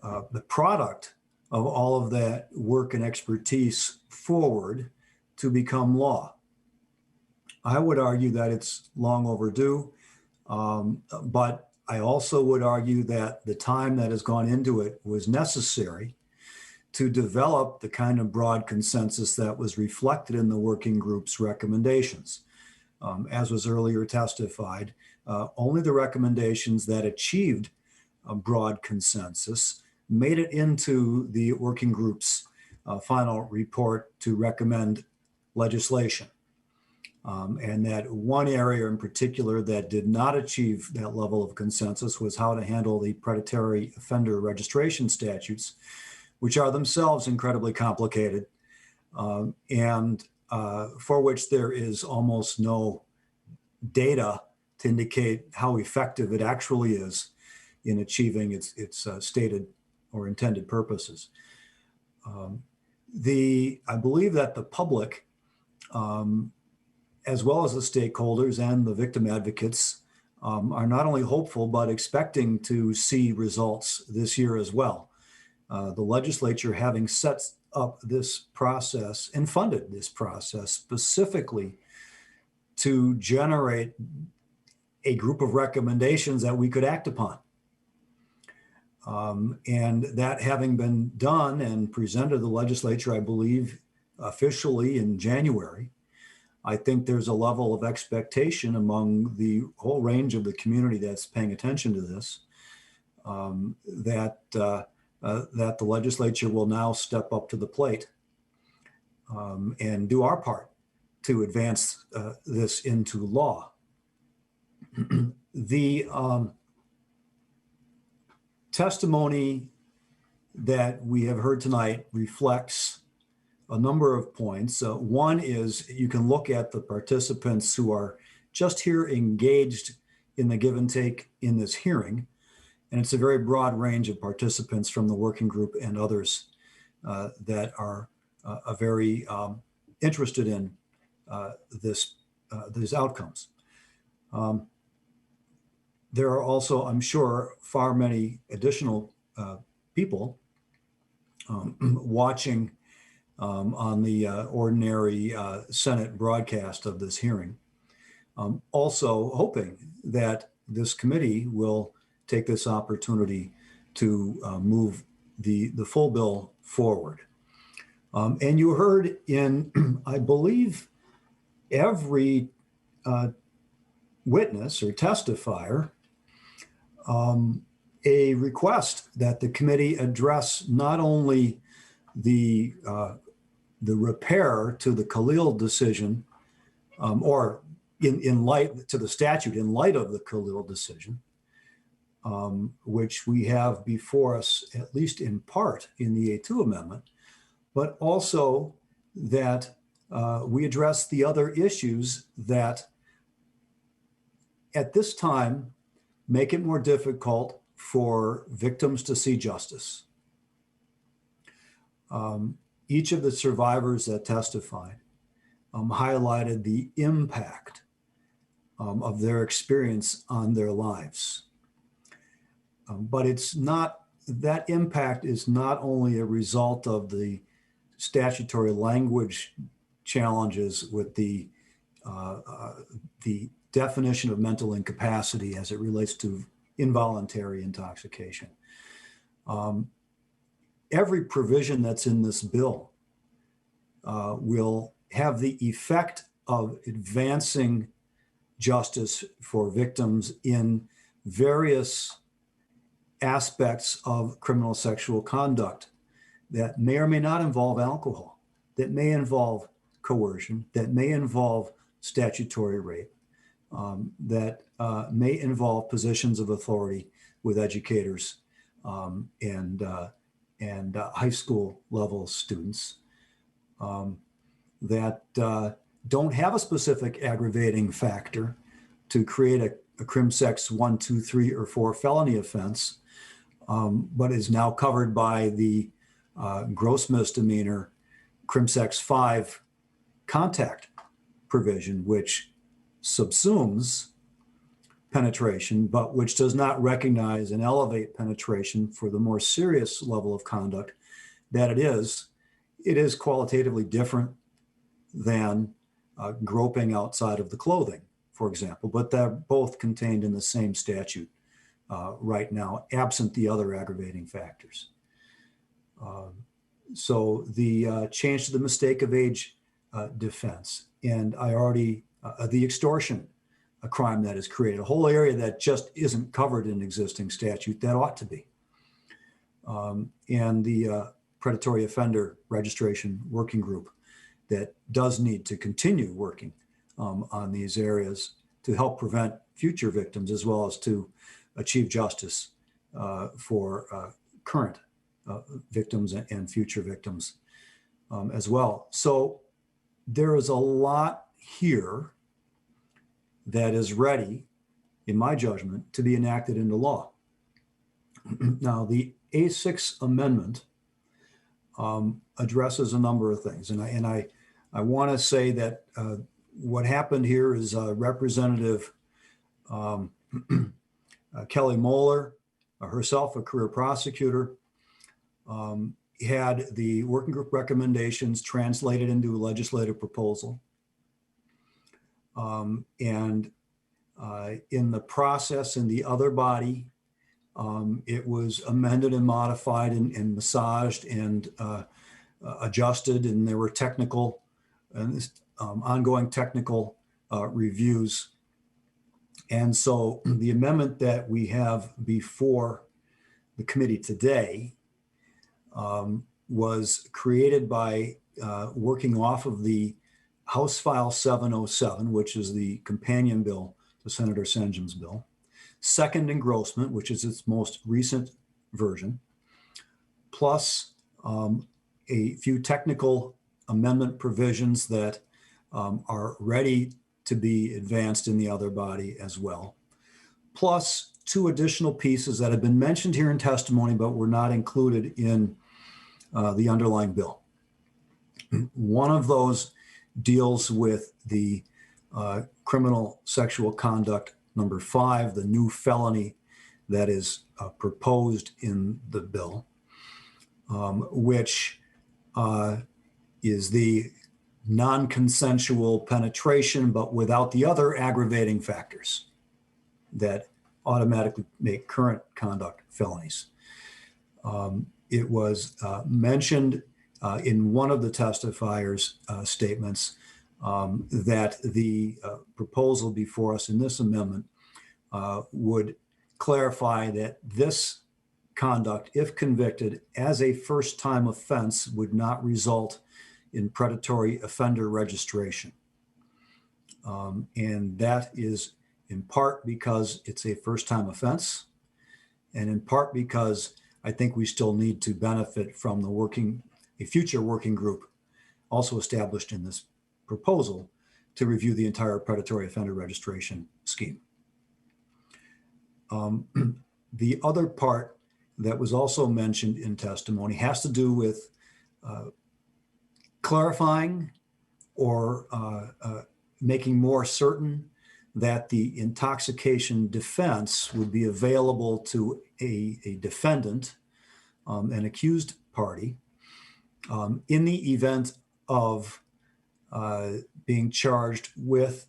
the product of all of that work and expertise forward to become law. I would argue that it's long overdue, but I also would argue that the time that has gone into it was necessary to develop the kind of broad consensus that was reflected in the working group's recommendations. As was earlier testified, only the recommendations that achieved a broad consensus made it into the working group's final report to recommend legislation. And that one area in particular that did not achieve that level of consensus was how to handle the predatory offender registration statutes, which are themselves incredibly complicated, and for which there is almost no data to indicate how effective it actually is in achieving its stated or intended purposes. I believe that the public, as well as the stakeholders and the victim advocates, are not only hopeful, but expecting to see results this year as well. The legislature having set up this process and funded this process specifically to generate a group of recommendations that we could act upon. And that having been done and presented to the legislature, I believe, officially in January, I think there's a level of expectation among the whole range of the community that's paying attention to this, that the legislature will now step up to the plate and do our part to advance this into law. The testimony that we have heard tonight reflects a number of points. One is you can look at the participants who are just here engaged in the give and take in this hearing. And it's a very broad range of participants from the working group and others that are very interested in these outcomes. There are also, I'm sure, far many additional people watching on the ordinary Senate broadcast of this hearing. Also hoping that this committee will take this opportunity to move the full bill forward. And you heard in, I believe, every witness or testifier a request that the committee address not only the repair to the Khalil decision, or in light to the statute in light of the Khalil decision, which we have before us, at least in part in the A2 amendment, but also that we address the other issues that at this time make it more difficult for victims to see justice. Each of the survivors that testified highlighted the impact of their experience on their lives. But it's not, that impact is not only a result of the statutory language challenges with the definition of mental incapacity as it relates to involuntary intoxication. Every provision that's in this bill will have the effect of advancing justice for victims in various aspects of criminal sexual conduct that may or may not involve alcohol, that may involve coercion, that may involve statutory rape, that may involve positions of authority with educators and high school level students that don't have a specific aggravating factor to create a crim sex 1, 2, 3, or 4 felony offense, but is now covered by the gross misdemeanor crim sex 5 contact provision, which subsumes penetration, but which does not recognize and elevate penetration for the more serious level of conduct that it is. It is qualitatively different than groping outside of the clothing, for example, but they're both contained in the same statute right now, absent the other aggravating factors. So the change to the mistake of age defense, and I already, the extortion, a crime that is created, a whole area that just isn't covered in existing statute that ought to be. And the predatory offender registration working group that does need to continue working on these areas to help prevent future victims as well as to achieve justice for current victims and future victims as well. So there is a lot here that is ready, in my judgment, to be enacted into law. Now, the A6 amendment addresses a number of things. And I want to say that what happened here is Representative Kelly Moeller, herself a career prosecutor, had the working group recommendations translated into a legislative proposal. And in the process in the other body, it was amended and modified and massaged and adjusted, and there were technical and ongoing technical reviews. And so the amendment that we have before the committee today was created by working off of the House File 707, which is the companion bill to Senator Senjum's bill, second engrossment, which is its most recent version, plus a few technical amendment provisions that are ready to be advanced in the other body as well, plus 2 additional pieces that have been mentioned here in testimony but were not included in the underlying bill. One of those deals with the criminal sexual conduct number 5, the new felony that is proposed in the bill, which is the non-consensual penetration, but without the other aggravating factors that automatically make current conduct felonies. It was mentioned in one of the testifiers' statements that the proposal before us in this amendment would clarify that this conduct, if convicted as a first-time offense, would not result in predatory offender registration. And that is in part because it's a first-time offense, and in part because I think we still need to benefit from a future working group also established in this proposal to review the entire predatory offender registration scheme. The other part that was also mentioned in testimony has to do with clarifying or making more certain that the intoxication defense would be available to a defendant, an accused party, in the event of being charged with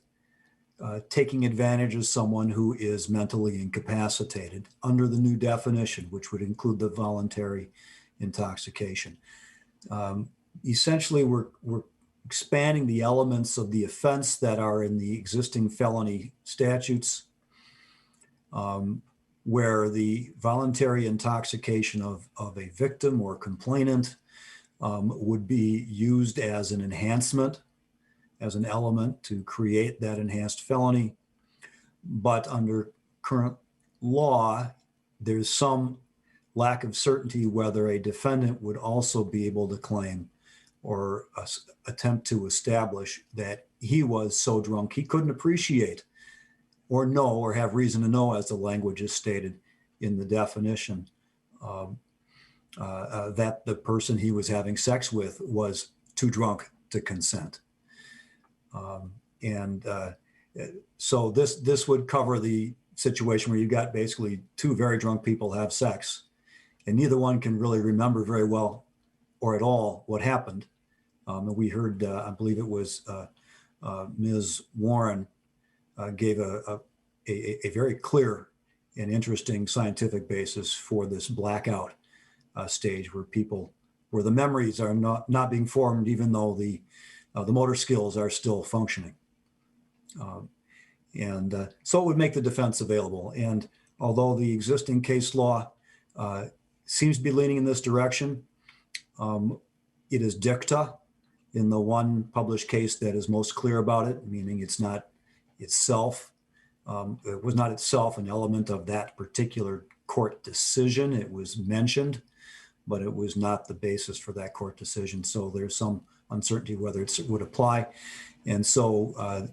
taking advantage of someone who is mentally incapacitated under the new definition, which would include the voluntary intoxication. Essentially, we're expanding the elements of the offense that are in the existing felony statutes, where the voluntary intoxication of a victim or complainant would be used as an enhancement, as an element to create that enhanced felony. But under current law, there's some lack of certainty whether a defendant would also be able to claim or attempt to establish that he was so drunk he couldn't appreciate or know or have reason to know, as the language is stated in the definition, that the person he was having sex with was too drunk to consent. So this would cover the situation where you've got basically two very drunk people have sex, and neither one can really remember very well or at all what happened. And we heard, I believe it was Ms. Warren gave a very clear and interesting scientific basis for this blackout stage where the memories are not being formed, even though the motor skills are still functioning. So it would make the defense available. And although the existing case law seems to be leaning in this direction, it is dicta in the one published case that is most clear about it, meaning it's not itself, it was not itself an element of that particular court decision. It was mentioned, but it was not the basis for that court decision. So there's some uncertainty whether it would apply. And so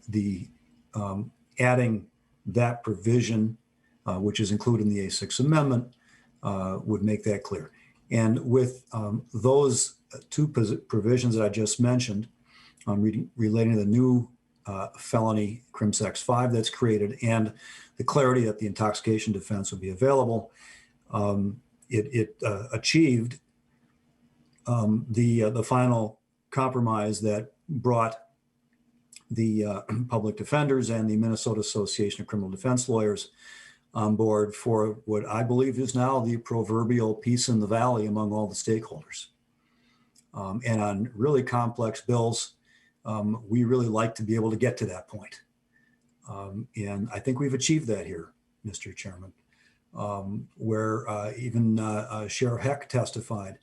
adding that provision, which is included in the A6 Amendment, would make that clear. And with those two provisions that I just mentioned, relating to the new felony Crim-Sex 5 that's created and the clarity that the intoxication defense would be available, it achieved the final compromise that brought the public defenders and the Minnesota Association of Criminal Defense Lawyers on board for what I believe is now the proverbial peace in the valley among all the stakeholders. And on really complex bills, we really like to be able to get to that point. And I think we've achieved that here, Mr. Chairman, where even Sheriff Heck testified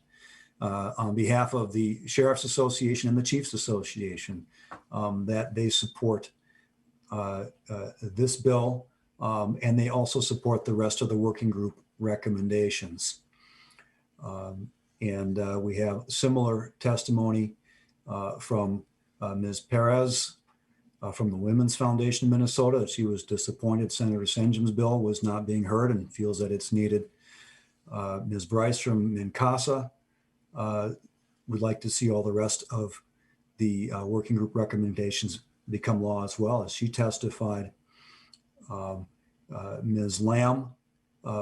on behalf of the Sheriff's Association and the Chiefs Association that they support this bill, and they also support the rest of the working group recommendations. And we have similar testimony from Ms. Perez from the Women's Foundation of Minnesota. She was disappointed Senator Senjum's bill was not being heard and feels that it's needed. Ms. Bryce from MNCASA would like to see all the rest of the working group recommendations become law as well, as she testified. Ms. Lamb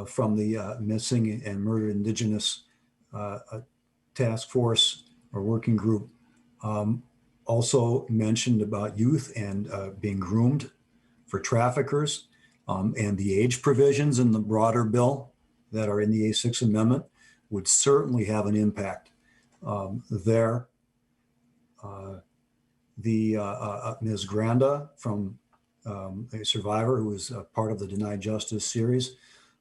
from the Missing and Murdered Indigenous Task Force or Working Group Also mentioned about youth and being groomed for traffickers, and the age provisions in the broader bill that are in the A6 amendment would certainly have an impact there. Ms. Granda, from a survivor who was part of the Denied Justice series,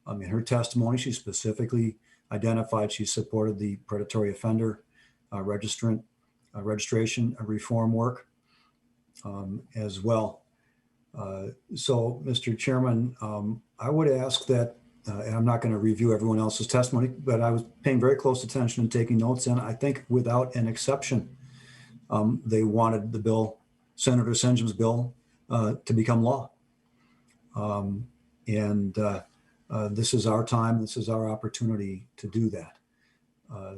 in her testimony, she specifically identified she supported the predatory offender registration reform work as well. So, Mr. Chairman, I would ask that, and I'm not going to review everyone else's testimony, but I was paying very close attention and taking notes, and I think without an exception, they wanted the bill, Senator St. Johns's bill, to become law. This is our time, this is our opportunity to do that.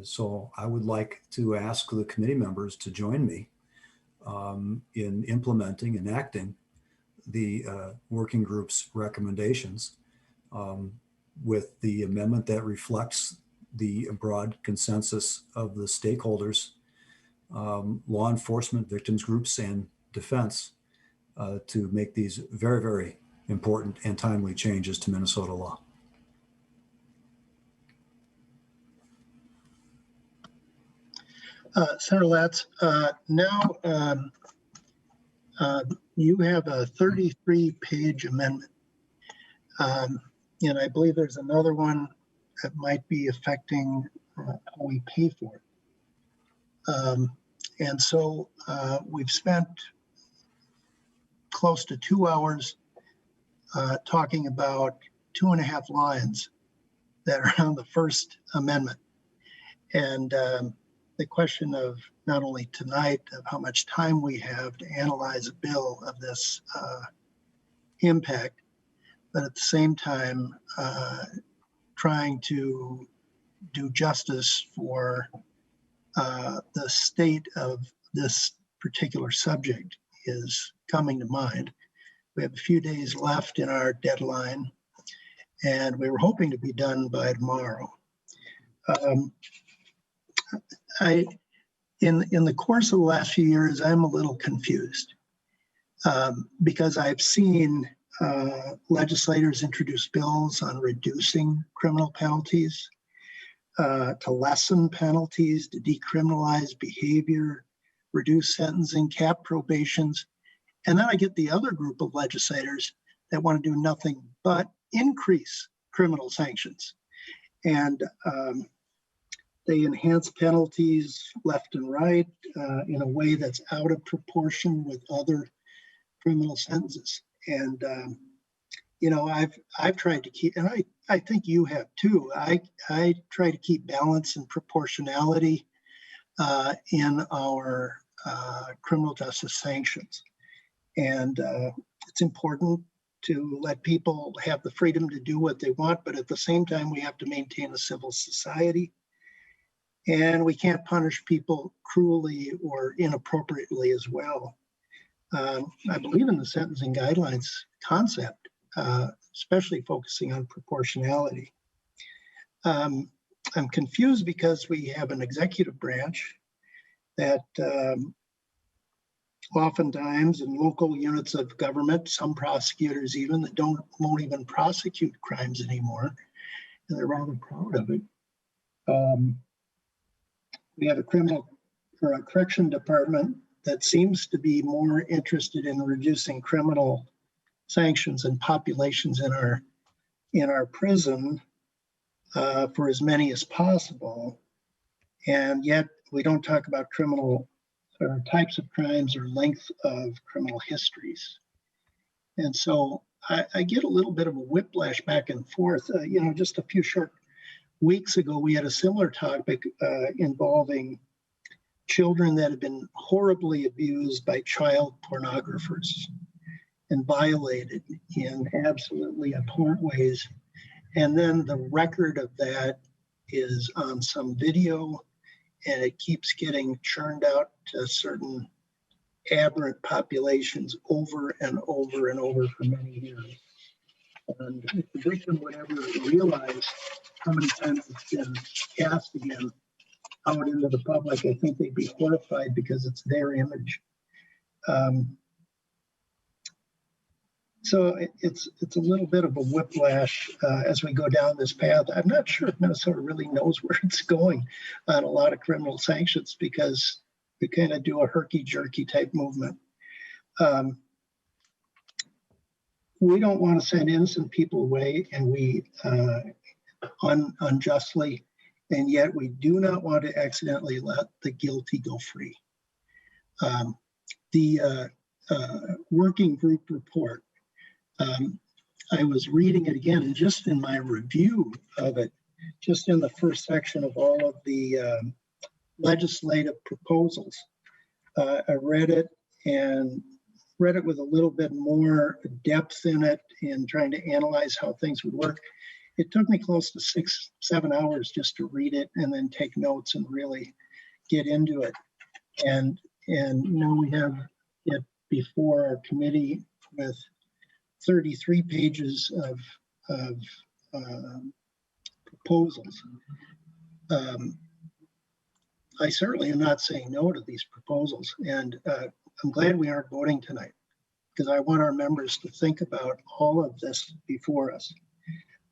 So I would like to ask the committee members to join me in implementing, enacting the working group's recommendations with the amendment that reflects the broad consensus of the stakeholders, law enforcement, victims groups, and defense to make these very, very important and timely changes to Minnesota law. Senator Latz, now you have a 33-page amendment. And I believe there's another one that might be affecting how we pay for it. And so we've spent close to 2 hours talking about 2.5 lines that are on the First Amendment. And the question of not only tonight of how much time we have to analyze a bill of this impact, but at the same time trying to do justice for the state of this particular subject is coming to mind. We have a few days left in our deadline, and we were hoping to be done by tomorrow. In the course of the last few years, I'm a little confused because I've seen legislators introduce bills on reducing criminal penalties, to lessen penalties, to decriminalize behavior, reduce sentencing, cap probations. And then I get the other group of legislators that want to do nothing but increase criminal sanctions. And they enhance penalties left and right in a way that's out of proportion with other criminal sentences. And you know, I've tried to keep, and I think you have too. I try to keep balance and proportionality in our criminal justice sanctions. And it's important to let people have the freedom to do what they want, but at the same time, we have to maintain a civil society. And we can't punish people cruelly or inappropriately as well. I believe in the sentencing guidelines concept, especially focusing on proportionality. I'm confused because we have an executive branch that oftentimes in local units of government, some prosecutors even that won't even prosecute crimes anymore, and they're rather proud of it. We have a correction department that seems to be more interested in reducing criminal sanctions and populations in our prison for as many as possible, and yet we don't talk about criminal or types of crimes or length of criminal histories. And so I get a little bit of a whiplash back and forth. You know, just a few short weeks ago, we had a similar topic involving children that have been horribly abused by child pornographers and violated in absolutely abhorrent ways. And then the record of that is on some video, and it keeps getting churned out to certain aberrant populations over and over and over for many years. And if the victim would ever realize how many times it's been cast again, out into the public, I think they'd be horrified because it's their image. So it's a little bit of a whiplash as we go down this path. I'm not sure if Minnesota really knows where it's going on a lot of criminal sanctions because we kind of do a herky-jerky type movement. We don't want to send innocent people away, and we unjustly, and yet we do not want to accidentally let the guilty go free. The working group report, I was reading it again, and just in my review of it, just in the first section of all of the legislative proposals, I read it with a little bit more depth in it in trying to analyze how things would work. It took me close to 6-7 hours just to read it and then take notes and really get into it. And now we have it before our committee with 33 pages of proposals. I certainly am not saying no to these proposals, and I'm glad we aren't voting tonight because I want our members to think about all of this before us.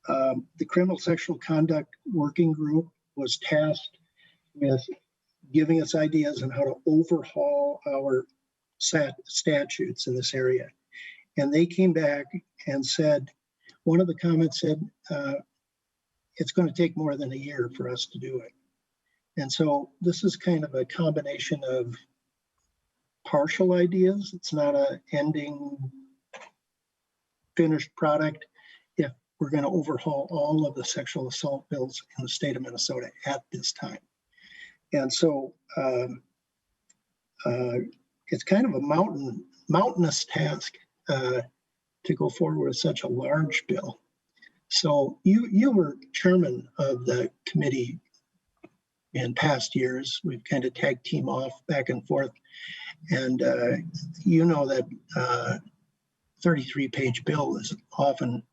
The Criminal Sexual Conduct Working Group was tasked with giving us ideas on how to overhaul our statutes in this area. And they came back and said, one of the comments said, it's going to take more than a year for us to do it. And so this is kind of a combination of partial ideas. It's not an ending finished product if we're going to overhaul all of the sexual assault bills in the state of Minnesota at this time. And so it's kind of a mountainous task to go forward with such a large bill. So you were chairman of the committee in past years. We've kind of tag team off back and forth. And you know that 33-page bill is often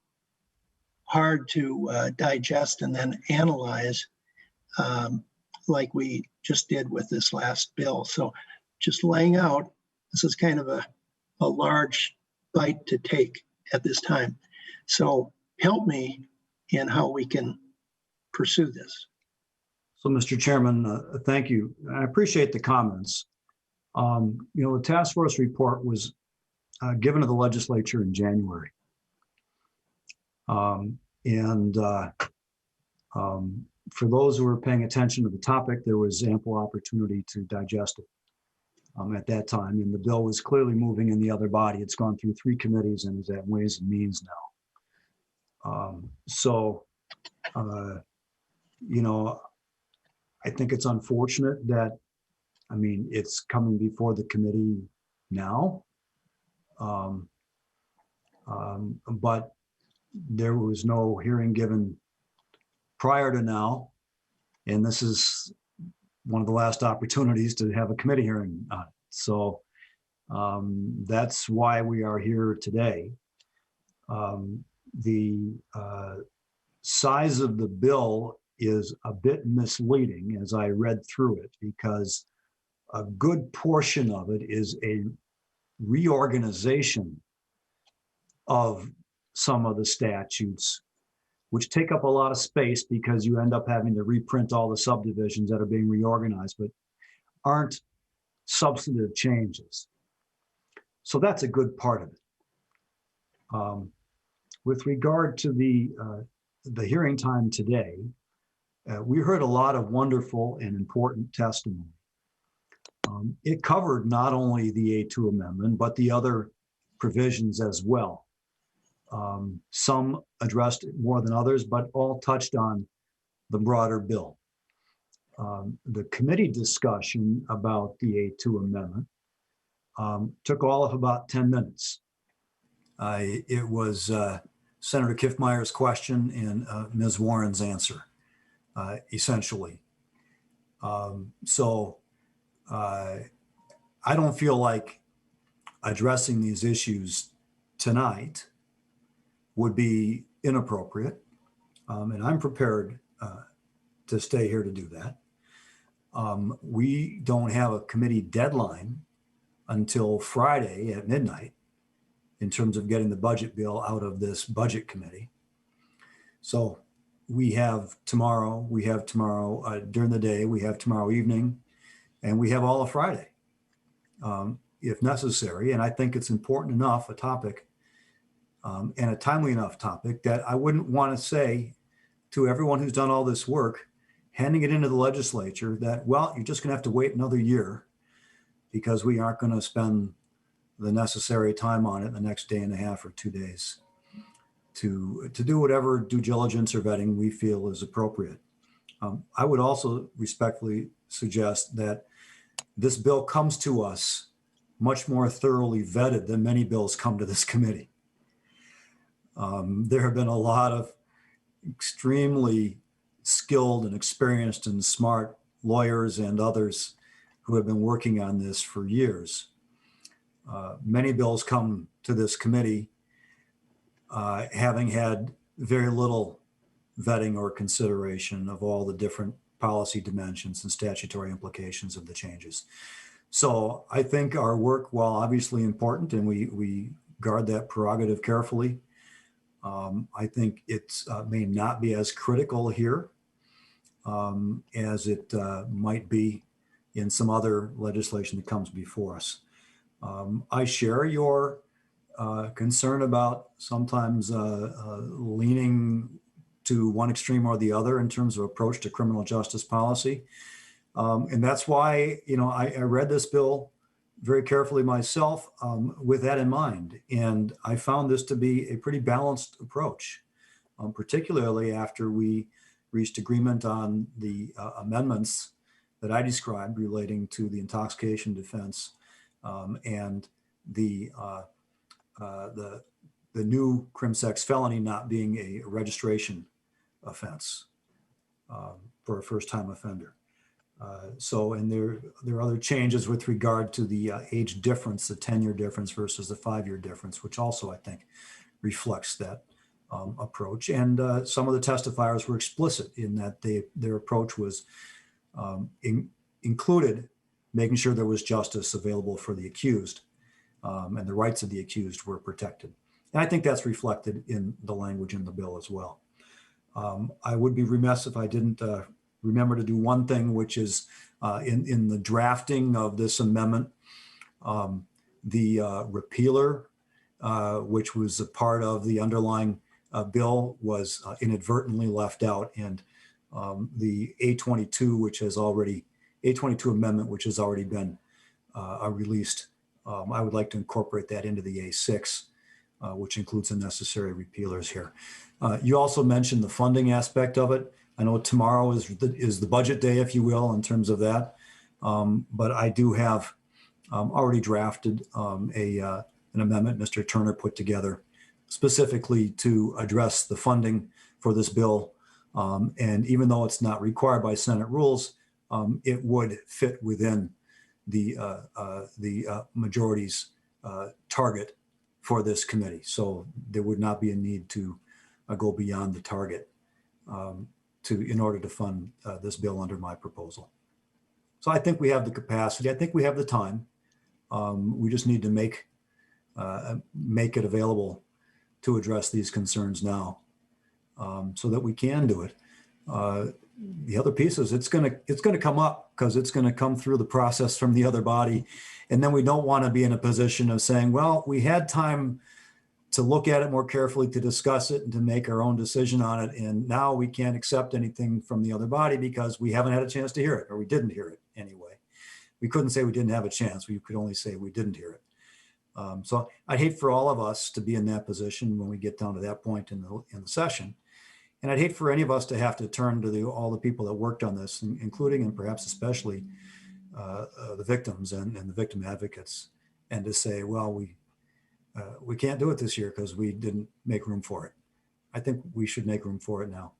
hard to digest and then analyze like we just did with this last bill. So just laying out, this is kind of a large bite to take at this time. So help me in how we can pursue this. So, Mr. Chairman, thank you. I appreciate the comments. The task force report was given to the legislature in January. For those who were paying attention to the topic, there was ample opportunity to digest it at that time. And the bill was clearly moving in the other body. It's gone through 3 committees and is at Ways and Means now. I think it's unfortunate that, it's coming before the committee now. But there was no hearing given prior to now. And this is one of the last opportunities to have a committee hearing on it. So that's why we are here today. The size of the bill is a bit misleading as I read through it, because a good portion of it is a reorganization of some of the statutes, which take up a lot of space because you end up having to reprint all the subdivisions that are being reorganized, but aren't substantive changes. So that's a good part of it. With regard to the hearing time today, we heard a lot of wonderful and important testimony. It covered not only the A2 amendment, but the other provisions as well. Some addressed it more than others, but all touched on the broader bill. The committee discussion about the A2 amendment took all of about 10 minutes. It was Senator Kiffmeyer's question and Ms. Warren's answer, essentially. I don't feel like addressing these issues tonight would be inappropriate, and I'm prepared to stay here to do that. We don't have a committee deadline until Friday at midnight in terms of getting the budget bill out of this budget committee. So we have tomorrow during the day, we have tomorrow evening, and we have all of Friday if necessary. And I think it's important enough a topic and a timely enough topic that I wouldn't want to say to everyone who's done all this work, handing it into the legislature, that, well, you're just going to have to wait another year because we aren't going to spend the necessary time on it the next day and a half or 2 days to do whatever due diligence or vetting we feel is appropriate. I would also respectfully suggest that this bill comes to us much more thoroughly vetted than many bills come to this committee. There have been a lot of extremely skilled and experienced and smart lawyers and others who have been working on this for years. Many bills come to this committee having had very little vetting or consideration of all the different policy dimensions and statutory implications of the changes. So I think our work, while obviously important, and we guard that prerogative carefully, I think it may not be as critical here as it might be in some other legislation that comes before us. I share your concern about sometimes leaning to one extreme or the other in terms of approach to criminal justice policy. And that's why, I read this bill very carefully myself with that in mind. And I found this to be a pretty balanced approach, particularly after we reached agreement on the amendments that I described relating to the intoxication defense and the new crim-sex felony not being a registration offense for a first-time offender. And there are other changes with regard to the age difference, the 10-year difference versus the 5-year difference, which also I think reflects that approach. And some of the testifiers were explicit in that their approach was included making sure there was justice available for the accused and the rights of the accused were protected. And I think that's reflected in the language in the bill as well. I would be remiss if I didn't remember to do one thing, which is in the drafting of this amendment, the repealer, which was a part of the underlying bill, was inadvertently left out. And the A22 amendment, which has already been released, I would like to incorporate that into the A6, which includes the necessary repealers here. You also mentioned the funding aspect of it. I know tomorrow is the budget day, if you will, in terms of that. But I do have already drafted an amendment Mr. Turner put together specifically to address the funding for this bill. And even though it's not required by Senate rules, it would fit within the majority's target for this committee. So there would not be a need to go beyond the target in order to fund this bill under my proposal. So I think we have the capacity. I think we have the time. We just need to make it available to address these concerns now, so that we can do it. The other piece is it's going to come up because it's going to come through the process from the other body, and then we don't want to be in a position of saying, well, we had time to look at it more carefully, to discuss it, and to make our own decision on it, and now we can't accept anything from the other body because we haven't had a chance to hear it, or we didn't hear it anyway. We couldn't say we didn't have a chance. We could only say we didn't hear it. So I'd hate for all of us to be in that position when we get down to that point in the session. And I'd hate for any of us to have to turn to all the people that worked on this, including and perhaps especially the victims and the victim advocates, and to say, well, we can't do it this year because we didn't make room for it. I think we should make room for it now.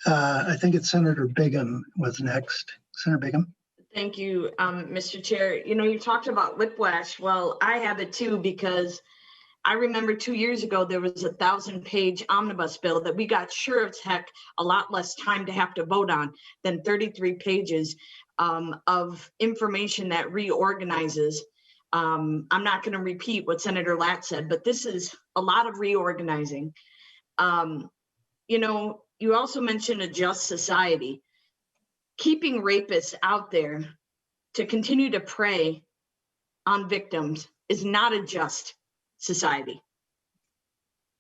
I think it's Senator Bigham was next. Senator Bigham. Thank you, Mr. Chair. You talked about whiplash. Well, I have it too, because I remember 2 years ago, there was a 1,000-page omnibus bill that we got sure as heck a lot less time to have to vote on than 33 pages of information that reorganizes. I'm not going to repeat what Senator Latz said, but this is a lot of reorganizing. You know, you also mentioned a just society. Keeping rapists out there to continue to prey on victims is not a just society.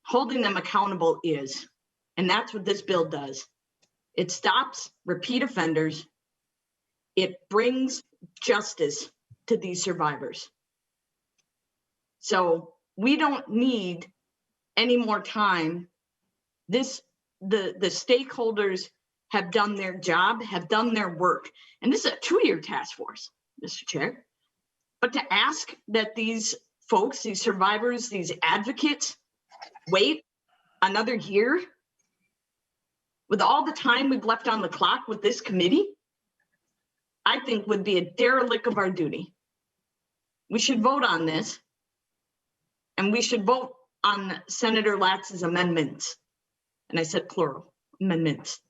Holding them accountable is, and that's what this bill does. It stops repeat offenders. It brings justice to these survivors. So we don't need any more time. The stakeholders have done their job, have done their work. And this is a 2-year task force, Mr. Chair. But to ask that these folks, these survivors, these advocates, wait another year with all the time we've left on the clock with this committee, I think would be a derelict of our duty. We should vote on this, and we should vote on Senator Latz's amendments. And I said plural, amendments.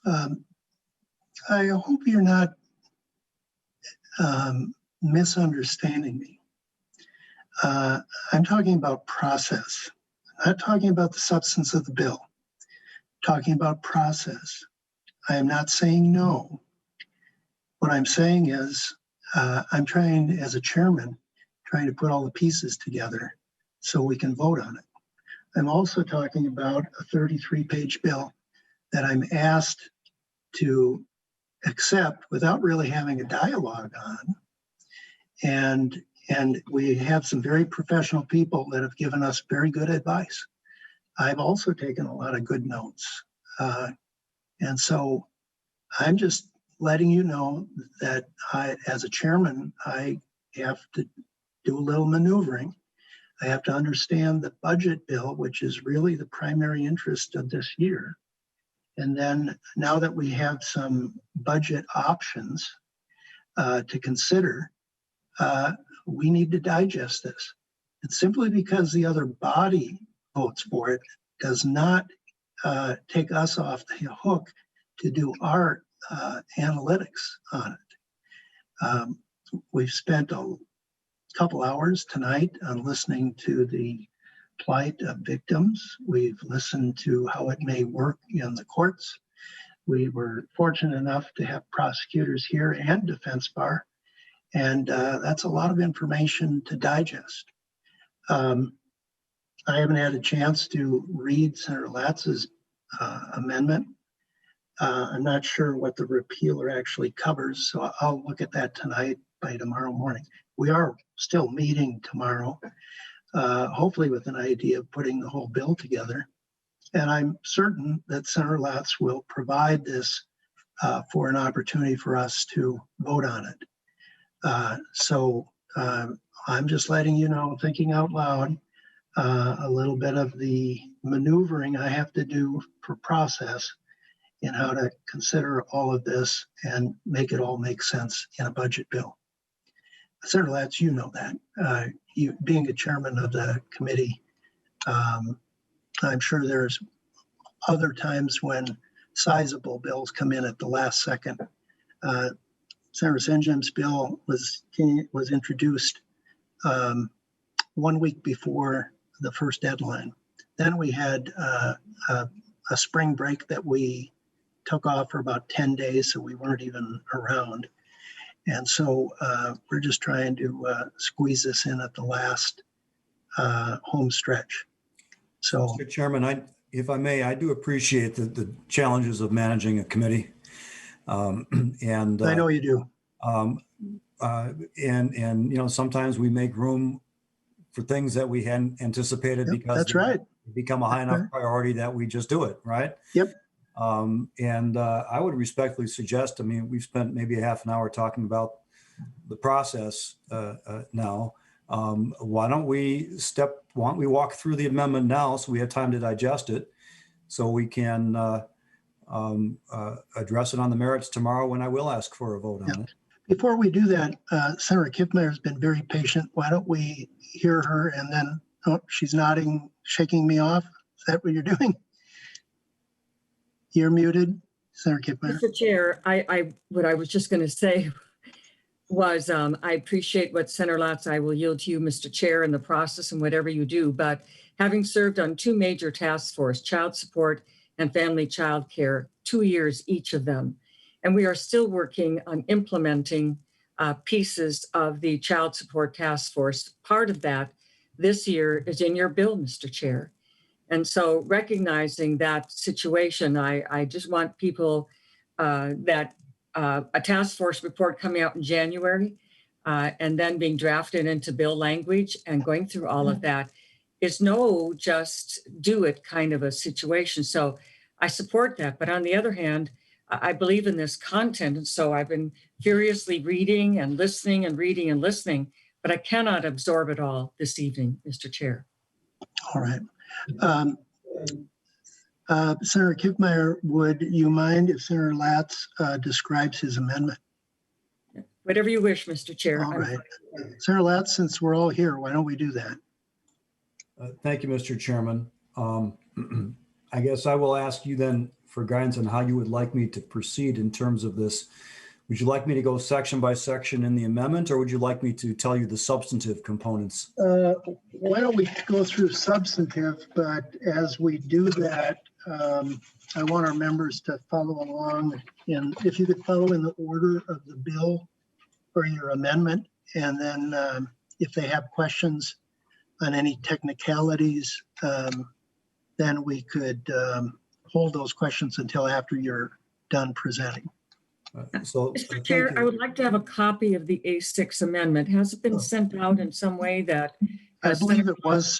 I hope you're not misunderstanding me. I'm talking about process. I'm not talking about the substance of the bill. I'm talking about process. I am not saying no. What I'm saying is I'm trying, as a chairman, trying to put all the pieces together so we can vote on it. I'm also talking about a 33-page bill that I'm asked to accept without really having a dialogue on. And we have some very professional people that have given us very good advice. I've also taken a lot of good notes. And so I'm just letting you know that I, as a chairman, I have to do a little maneuvering. I have to understand the budget bill, which is really the primary interest of this year. And then now that we have some budget options to consider, we need to digest this. And simply because the other body votes for it does not take us off the hook to do our analytics on it. We've spent a couple hours tonight on listening to the plight of victims. We've listened to how it may work in the courts. We were fortunate enough to have prosecutors here and defense bar, and that's a lot of information to digest. I haven't had a chance to read Senator Latz's amendment. I'm not sure what the repealer actually covers, so I'll look at that tonight by tomorrow morning. We are still meeting tomorrow, hopefully with an idea of putting the whole bill together. And I'm certain that Senator Latz will provide this for an opportunity for us to vote on it. So I'm just letting you know, thinking out loud, a little bit of the maneuvering I have to do for process in how to consider all of this and make it all make sense in a budget bill. Senator Latz, you know that. You being a chairman of the committee, I'm sure there's other times when sizable bills come in at the last second. Senator St. James' bill was introduced 1 week before the first deadline. Then we had a spring break that we took off for about 10 days, so we weren't even around. And so we're just trying to squeeze this in at the last home stretch. So, Mr. Chairman, if I may, I do appreciate the challenges of managing a committee. And I know you do. And you know, sometimes we make room for things that we hadn't anticipated because that's right. Become a high enough priority that we just do it, right? Yep. And I would respectfully suggest, I mean, we've spent maybe a half an hour talking about the process now. Why don't we walk through the amendment now so we have time to digest it, so we can address it on the merits tomorrow when I will ask for a vote on it. Before we do that, Senator Kiffmeyer has been very patient. Why don't we hear her and then, oh, she's nodding, shaking me off. Is that what you're doing? You're muted, Senator Kiffmeyer. Mr. Chair, what I was just going to say was I appreciate what Senator Latz, I will yield to you, Mr. Chair, in the process and whatever you do, but having served on 2 major task force, child support and family child care, 2 years each of them, and we are still working on implementing pieces of the child support task force. Part of that this year is in your bill, Mr. Chair. And so recognizing that situation, I just want people that a task force report coming out in January and then being drafted into bill language and going through all of that is no just do it kind of a situation. So I support that. But on the other hand, I believe in this content. And so I've been furiously reading and listening and reading and listening, but I cannot absorb it all this evening, Mr. Chair. All right. Senator Kiffmeyer, would you mind if Senator Latz describes his amendment? Whatever you wish, Mr. Chair. All right. Senator Latz, since we're all here, why don't we do that? Thank you, Mr. Chairman. I guess I will ask you then for guidance on how you would like me to proceed in terms of this. Would you like me to go section by section in the amendment, or would you like me to tell you the substantive components? Why don't we go through substantive, but as we do that, I want our members to follow along, and if you could follow in the order of the bill or your amendment, and then if they have questions on any technicalities, then we could hold those questions until after you're done presenting. Mr. Chair, I would like to have a copy of the A6 amendment. Has it been sent out in some way that? I believe it was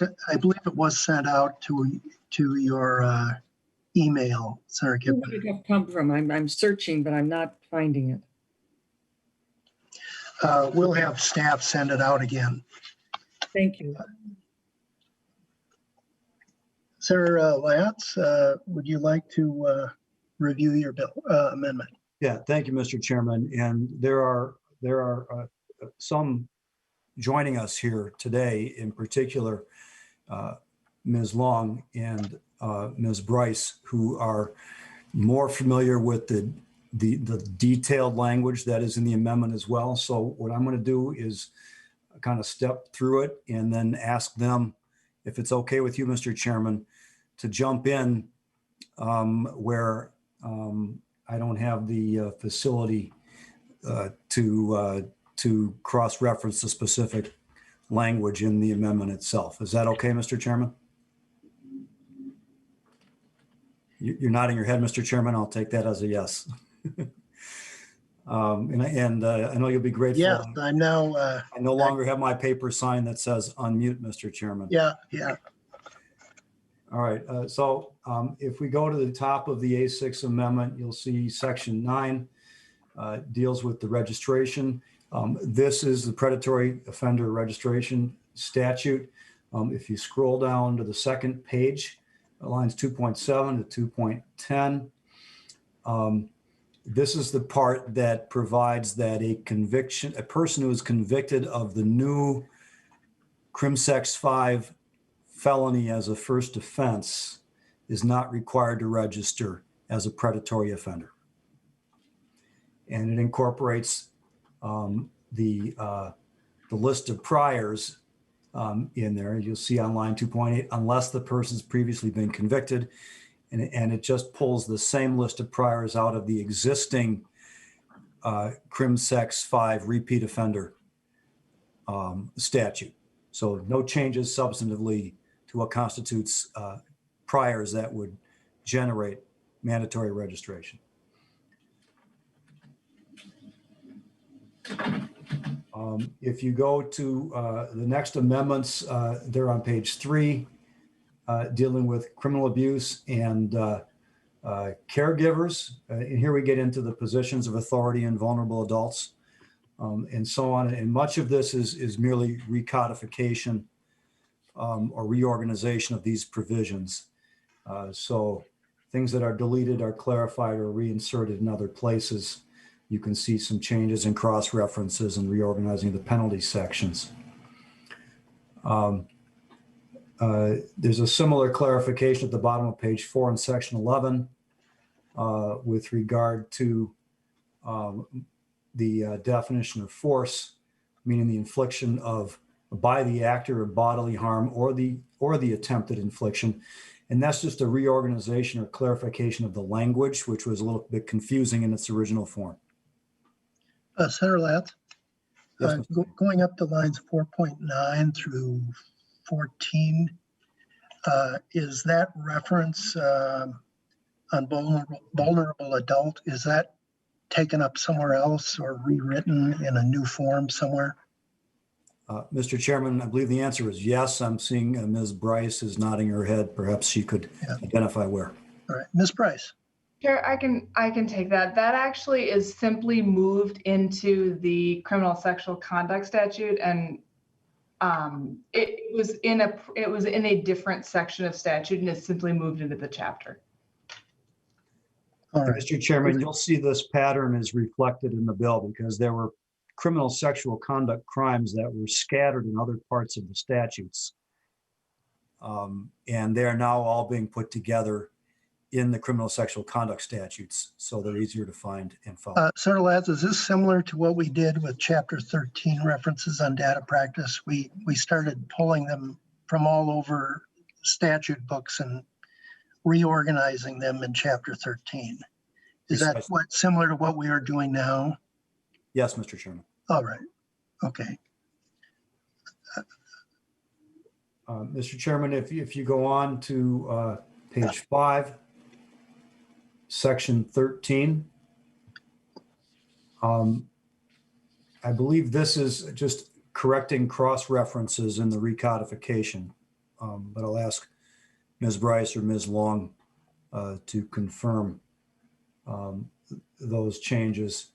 sent out to your email, Senator Kiffmeyer. Where did it have come from? I'm searching, but I'm not finding it. We'll have staff send it out again. Thank you. Senator Latz, would you like to review your bill amendment? Yeah, thank you, Mr. Chairman. And there are some joining us here today, in particular, Ms. Long and Ms. Bryce, who are more familiar with the detailed language that is in the amendment as well. So what I'm going to do is kind of step through it and then ask them, if it's okay with you, Mr. Chairman, to jump in where I don't have the facility to cross-reference the specific language in the amendment itself. Is that okay, Mr. Chairman? You're nodding your head, Mr. Chairman. I'll take that as a yes. And I know you'll be grateful. Yeah, I'm now. I no longer have my paper sign that says unmute, Mr. Chairman. Yeah. All right. So if we go to the top of the A6 amendment, you'll see section 9 deals with the registration. This is the predatory offender registration statute. If you scroll down to the second page, lines 2.7 to 2.10, this is the part that provides that a person who is convicted of the new CrimSex 5 felony as a first offense is not required to register as a predatory offender. And it incorporates the list of priors in there. You'll see on line 2.8, unless the person's previously been convicted, and it just pulls the same list of priors out of the existing CrimSex 5 repeat offender statute. So no changes substantively to what constitutes priors that would generate mandatory registration. If you go to the next amendments, they're on page 3, dealing with criminal abuse and caregivers. And here we get into the positions of authority in vulnerable adults and so on. And much of this is merely recodification or reorganization of these provisions. So things that are deleted are clarified or reinserted in other places. you can see some changes in cross references and reorganizing the penalty sections. There's a similar clarification at the bottom of page 4 in section 11 with regard to the definition of force, meaning the infliction of by the actor of bodily harm or the attempted infliction. And that's just a reorganization or clarification of the language, which was a little bit confusing in its original form. Senator Latz, Yes, going up to lines 4.9 through 14, is that reference on vulnerable adult, is that taken up somewhere else or rewritten in a new form somewhere? Mr. Chairman, I believe the answer is yes. I'm seeing Ms. Bryce is nodding her head. Perhaps she could identify where. All right, Ms. Bryce. Chair, I can take that. That actually is simply moved into the criminal sexual conduct statute, and it was in a different section of statute, and it's simply moved into the chapter. All right. Mr. Chairman, you'll see this pattern is reflected in the bill because there were criminal sexual conduct crimes that were scattered in other parts of the statutes. And they are now all being put together in the criminal sexual conduct statutes, so they're easier to find and follow. Senator Latz, is this similar to what we did with Chapter 13 references on data practice? We started pulling them from all over statute books and reorganizing them in Chapter 13. Is that similar to what we are doing now? Yes, Mr. Chairman. All right. Okay. Mr. Chairman, if you go on to page 5, section 13, I believe this is just correcting cross references in the recodification, but I'll ask Ms. Bryce or Ms. Long to confirm those changes.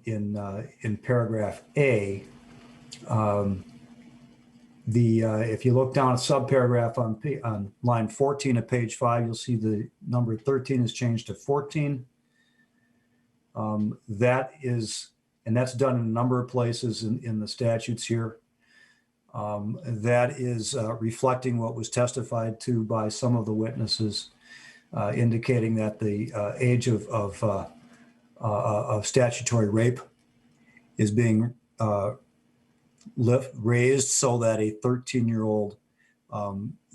In paragraph A, if you look down a subparagraph on line 14 of page 5, you'll see the number 13 is changed to 14. That's done in a number of places in the statutes here. That is reflecting what was testified to by some of the witnesses, indicating that the age of statutory rape is being raised so that a 13-year-old,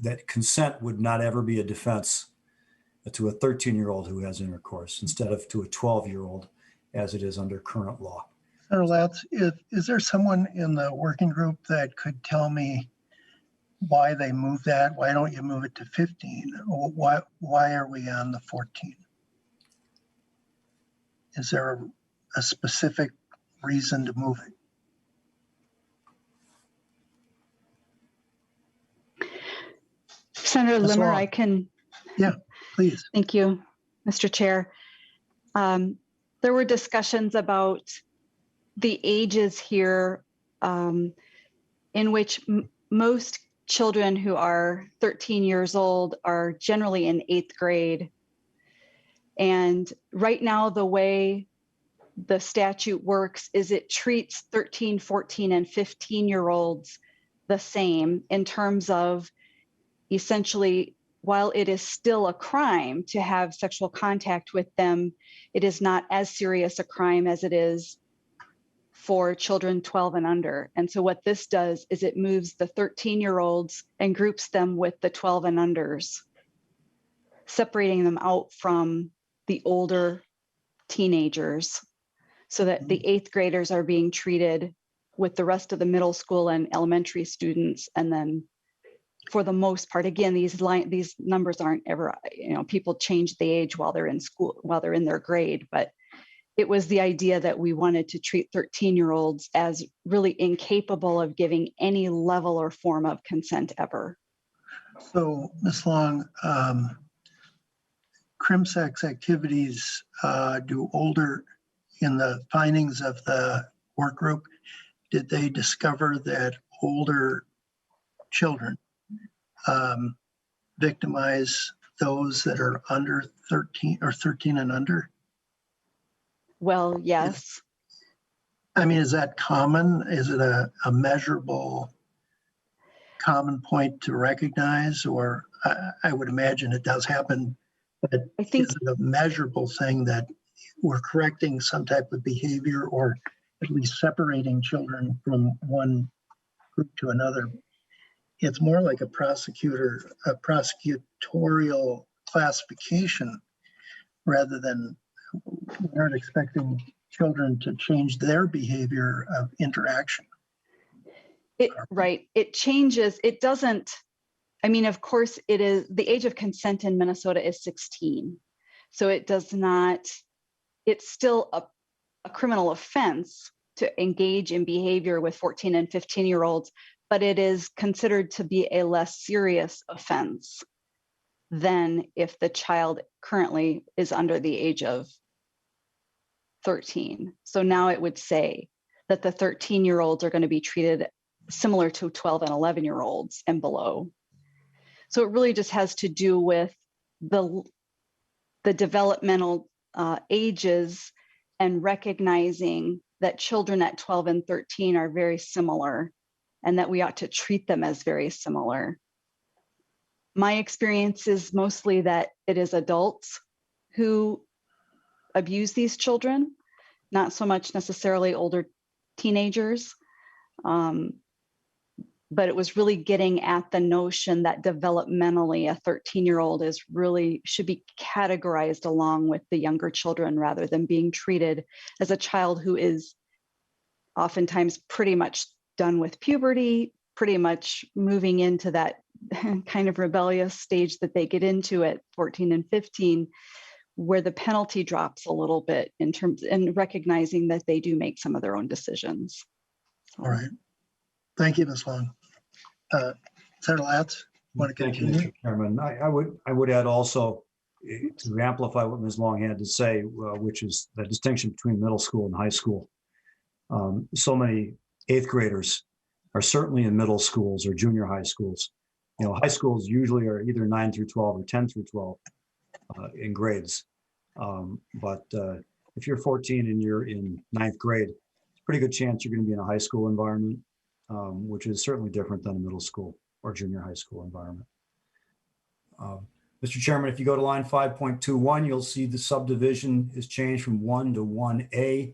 that consent would not ever be a defense to a 13-year-old who has intercourse instead of to a 12-year-old as it is under current law. Senator Latz, is there someone in the working group that could tell me why they moved that? Why don't you move it to 15? Why are we on the 14? Is there a specific reason to move it? Senator Limmer, I can. Yeah, please. Thank you, Mr. Chair. There were discussions about the ages here in which most children who are 13 years old are generally in 8th grade. And right now, the way the statute works is it treats 13, 14, and 15-year-olds the same in terms of essentially, while it is still a crime to have sexual contact with them, it is not as serious a crime as it is for children 12 and under. And so what this does is it moves the 13-year-olds and groups them with the 12 and unders, separating them out from the older teenagers so that the 8th graders are being treated with the rest of the middle school and elementary students. And then for the most part, again, these numbers aren't ever, people change the age while they're in school, while they're in their grade, but it was the idea that we wanted to treat 13-year-olds as really incapable of giving any level or form of consent ever. So, Ms. Long, CrimSex activities do older, in the findings of the work group, did they discover that older children victimize those that are under 13 or 13 and under? Well, yes. I mean, is that common? Is it a measurable common point to recognize? Or I would imagine it does happen, but I think is it a measurable thing that we're correcting some type of behavior or at least separating children from one group to another? It's more like a prosecutorial classification rather than we aren't expecting children to change their behavior of interaction. Right. It changes. It doesn't. I mean, of course, it is the age of consent in Minnesota is 16. So it does not, it's still a criminal offense to engage in behavior with 14 and 15-year-olds, but it is considered to be a less serious offense than if the child currently is under the age of 13. So now it would say that the 13-year-olds are going to be treated similar to 12 and 11-year-olds and below. So it really just has to do with the developmental ages and recognizing that children at 12 and 13 are very similar and that we ought to treat them as very similar. My experience is mostly that it is adults who abuse these children, not so much necessarily older teenagers. But it was really getting at the notion that developmentally a 13-year-old is really should be categorized along with the younger children rather than being treated as a child who is oftentimes pretty much done with puberty, pretty much moving into that kind of rebellious stage that they get into at 14 and 15, where the penalty drops a little bit in terms and recognizing that they do make some of their own decisions. All right. Thank you, Ms. Long. Senator Latz, want to continue? Thank you, Mr. Chairman. I would add also to amplify what Ms. Long had to say, which is the distinction between middle school and high school. So many eighth graders are certainly in middle schools or junior high schools. You know, high schools usually are either 9 through 12 or 10 through 12 in grades. But if you're 14 and you're in ninth grade, it's a pretty good chance you're going to be in a high school environment. Which is certainly different than a middle school or junior high school environment. Mr. Chairman, if you go to line 5.21, you'll see the subdivision is changed from 1 to 1A.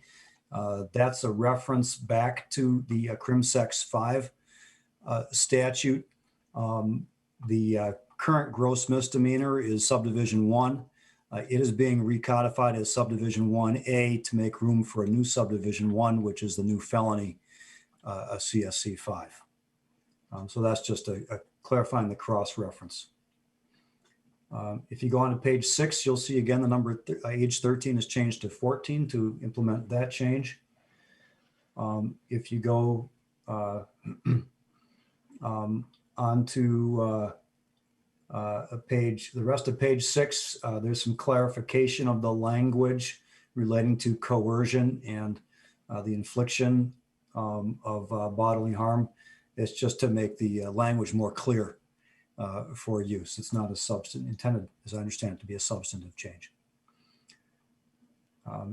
That's a reference back to the CrimSex 5 statute. The current gross misdemeanor is subdivision 1. It is being recodified as subdivision 1A to make room for a new subdivision 1, which is the new felony, a CSC 5. So that's just a clarifying the cross reference. If you go on to page 6, you'll see again the number age 13 is changed to 14 to implement that change. If you go onto the rest of page 6, there's some clarification of the language relating to coercion and the infliction of bodily harm. It's just to make the language more clear for use. It's not a substantive intended, as I understand it, to be a substantive change.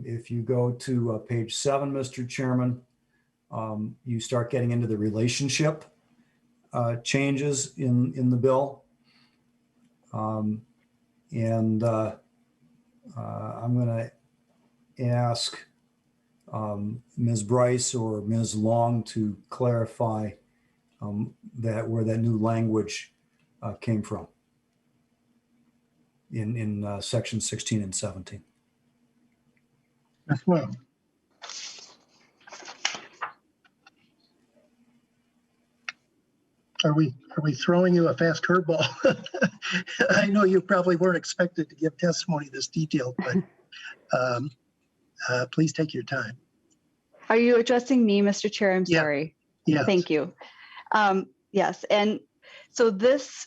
If you go to page 7, Mr. Chairman, you start getting into the relationship changes in the bill. I'm going to ask Ms. Bryce or Ms. Long to clarify that where that new language came from in section 16 and 17. Ms. Long. Are we throwing you a fast curveball? I know you probably weren't expected to give testimony this detailed, but please take your time. Are you addressing me, Mr. Chair? I'm sorry. Yes. Thank you. Yes, and so this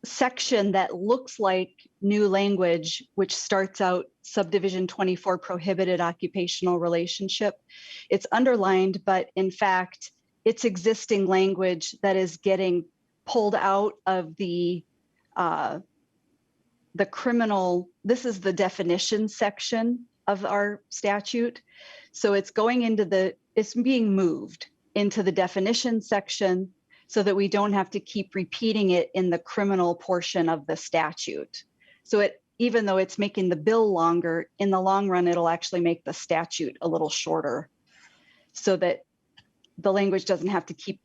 section that looks like new language, which starts out subdivision 24, prohibited occupational relationship, it's underlined, but in fact, it's existing language that is getting pulled out of the criminal. This is the definition section of our statute. So it's going into it's being moved into the definition section so that we don't have to keep repeating it in the criminal portion of the statute. So even though it's making the bill longer, in the long run, it'll actually make the statute a little shorter so that the language doesn't have to keep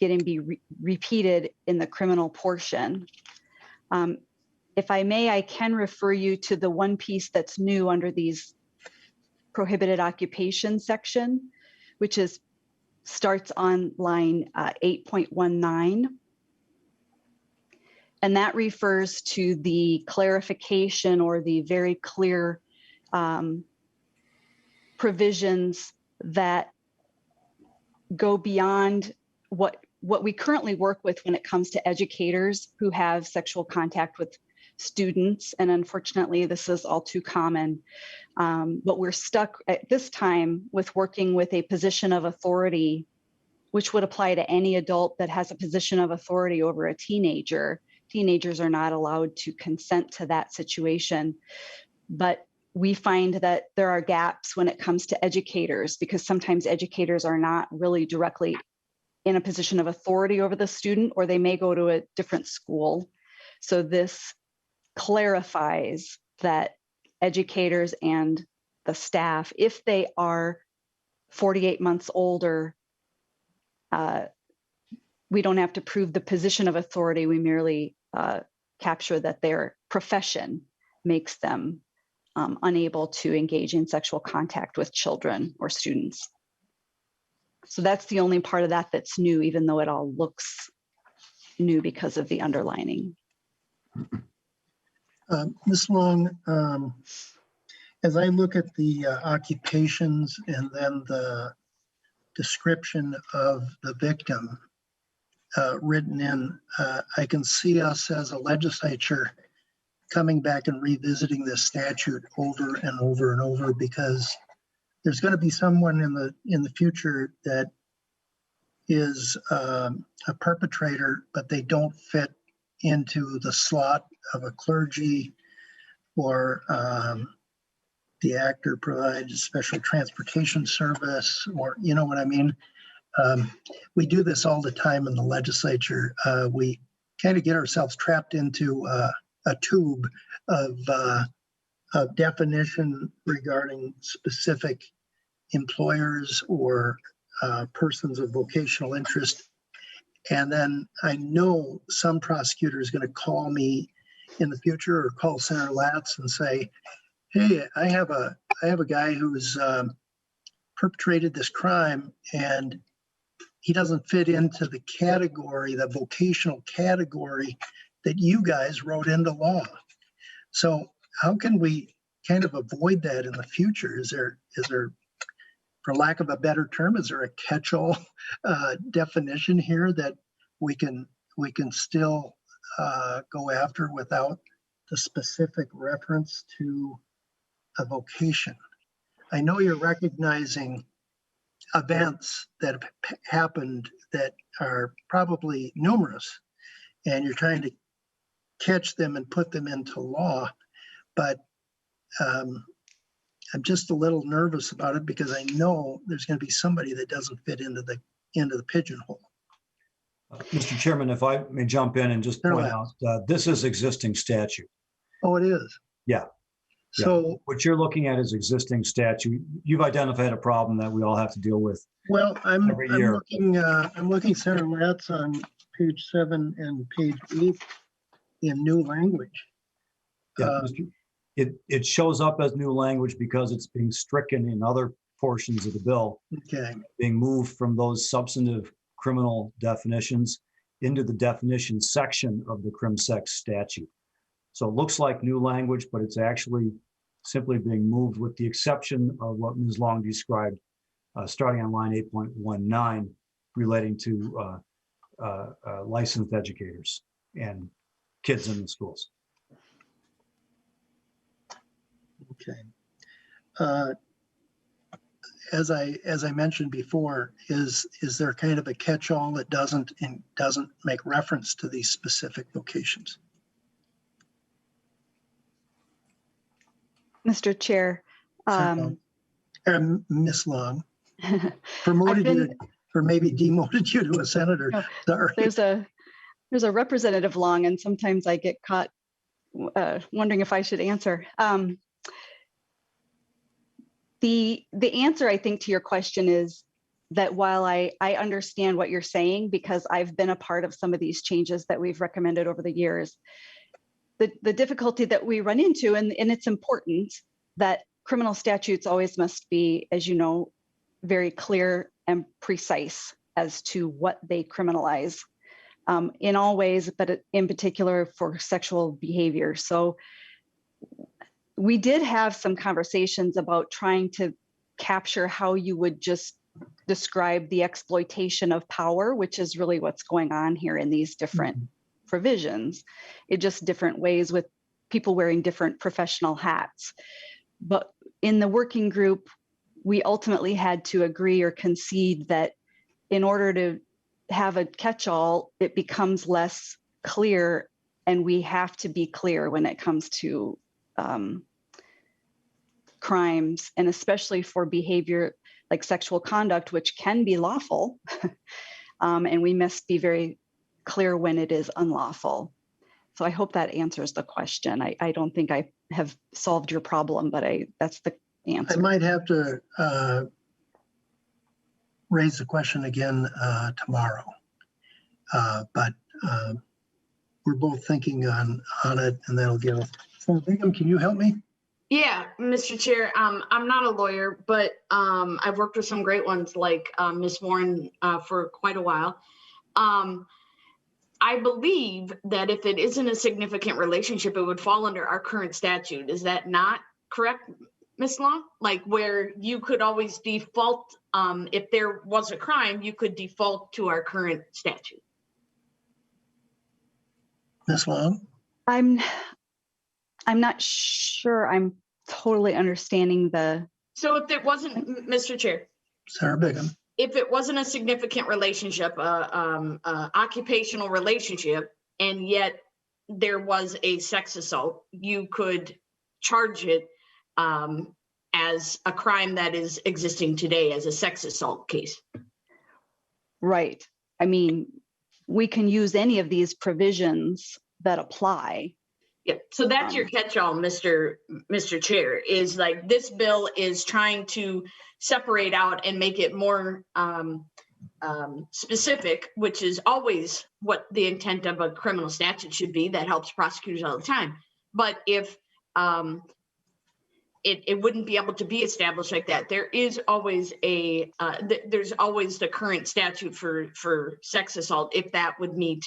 repeated in the criminal portion. If I may, I can refer you to the one piece that's new under these prohibited occupation section, which starts on line 8.19. And that refers to the clarification or the very clear provisions that go beyond what we currently work with when it comes to educators who have sexual contact with students. And unfortunately, this is all too common. But we're stuck at this time with working with a position of authority, which would apply to any adult that has a position of authority over a teenager. Teenagers are not allowed to consent to that situation. But we find that there are gaps when it comes to educators, because sometimes educators are not really directly in a position of authority over the student, or they may go to a different school. So this clarifies that educators and the staff, if they are 48 months older, we don't have to prove the position of authority. We merely capture that their profession makes them unable to engage in sexual contact with children or students. So that's the only part of that that's new, even though it all looks new because of the underlining. Ms. Long, as I look at the occupations and then the description of the victim written in, I can see us as a legislature coming back and revisiting this statute over and over and over, because there's going to be someone in the future that is a perpetrator, but they don't fit into the slot of a clergy, or the actor provides special transportation service, or you know what I mean. We do this all the time in the legislature. We kind of get ourselves trapped into a tube of definition regarding specific employers or persons of vocational interest. And then I know some prosecutor is going to call me in the future, or call Senator Latz and say, hey, I have a guy who's perpetrated this crime, and he doesn't fit into the category, the vocational category that you guys wrote into law. So how can we kind of avoid that in the future? Is there, for lack of a better term, is there a catch-all definition here that we can still go after without the specific reference to a vocation? I know you're recognizing events that have happened that are probably numerous, and you're trying to catch them and put them into law, but I'm just a little nervous about it, because I know there's going to be somebody that doesn't fit into the pigeonhole. Mr. Chairman, if I may jump in and just point out, this is existing statute. Oh, it is? Yeah. So what you're looking at is existing statute. You've identified a problem that we all have to deal with. Well, I'm looking, Senator Latz, on page 7 and page 8 in new language. Yeah, it shows up as new language because it's being stricken in other portions of the bill. Okay. Being moved from those substantive criminal definitions into the definition section of the CrimSec statute. So it looks like new language, but it's actually simply being moved, with the exception of what Ms. Long described, starting on line 8.19, relating to licensed educators and kids in the schools. Okay. As I mentioned before, is there kind of a catch-all that doesn't make reference to these specific vocations? Mr. Chair, Miss Long, promoted you, or maybe demoted you to a senator. No, Sorry. there's a Representative Long, and sometimes I get caught wondering if I should answer. The answer, I think, to your question is that while I understand what you're saying, because I've been a part of some of these changes that we've recommended over the years, the difficulty that we run into, and it's important that criminal statutes always must be, as you know, very clear and precise as to what they criminalize in all ways, but in particular for sexual behavior. So we did have some conversations about trying to capture how you would just describe the exploitation of power, which is really what's going on here in these different provisions, in just different ways with people wearing different professional hats. But in the working group, we ultimately had to agree or concede that in order to have a catch-all, it becomes less clear, and we have to be clear when it comes to crimes, and especially for behavior like sexual conduct, which can be lawful, and we must be very clear when it is unlawful. So I hope that answers the question. I don't think I have solved your problem, but that's the answer. I might have to raise the question again tomorrow, but we're both thinking on it, and that'll give us. Senator Bingham, can you help me? Yeah, Mr. Chair, I'm not a lawyer, but I've worked with some great ones like Ms. Warren for quite a while. I believe that if it isn't a significant relationship, it would fall under our current statute. Is that not correct, Ms. Long? Like where you could always default, if there was a crime, you could default to our current statute. Ms. Long? I'm not sure I'm totally understanding the. So if it wasn't, Mr. Chair. Sarah Bingham. If it wasn't a significant relationship, occupational relationship, and yet there was a sex assault, you could charge it as a crime that is existing today as a sex assault case. Right. I mean, we can use any of these provisions that apply. Yeah, so that's your catch-all, Mr. Chair, is like this bill is trying to separate out and make it more specific, which is always what the intent of a criminal statute should be. That helps prosecutors all the time. But if it wouldn't be able to be established like that, there is always there's always the current statute for sex assault if that would meet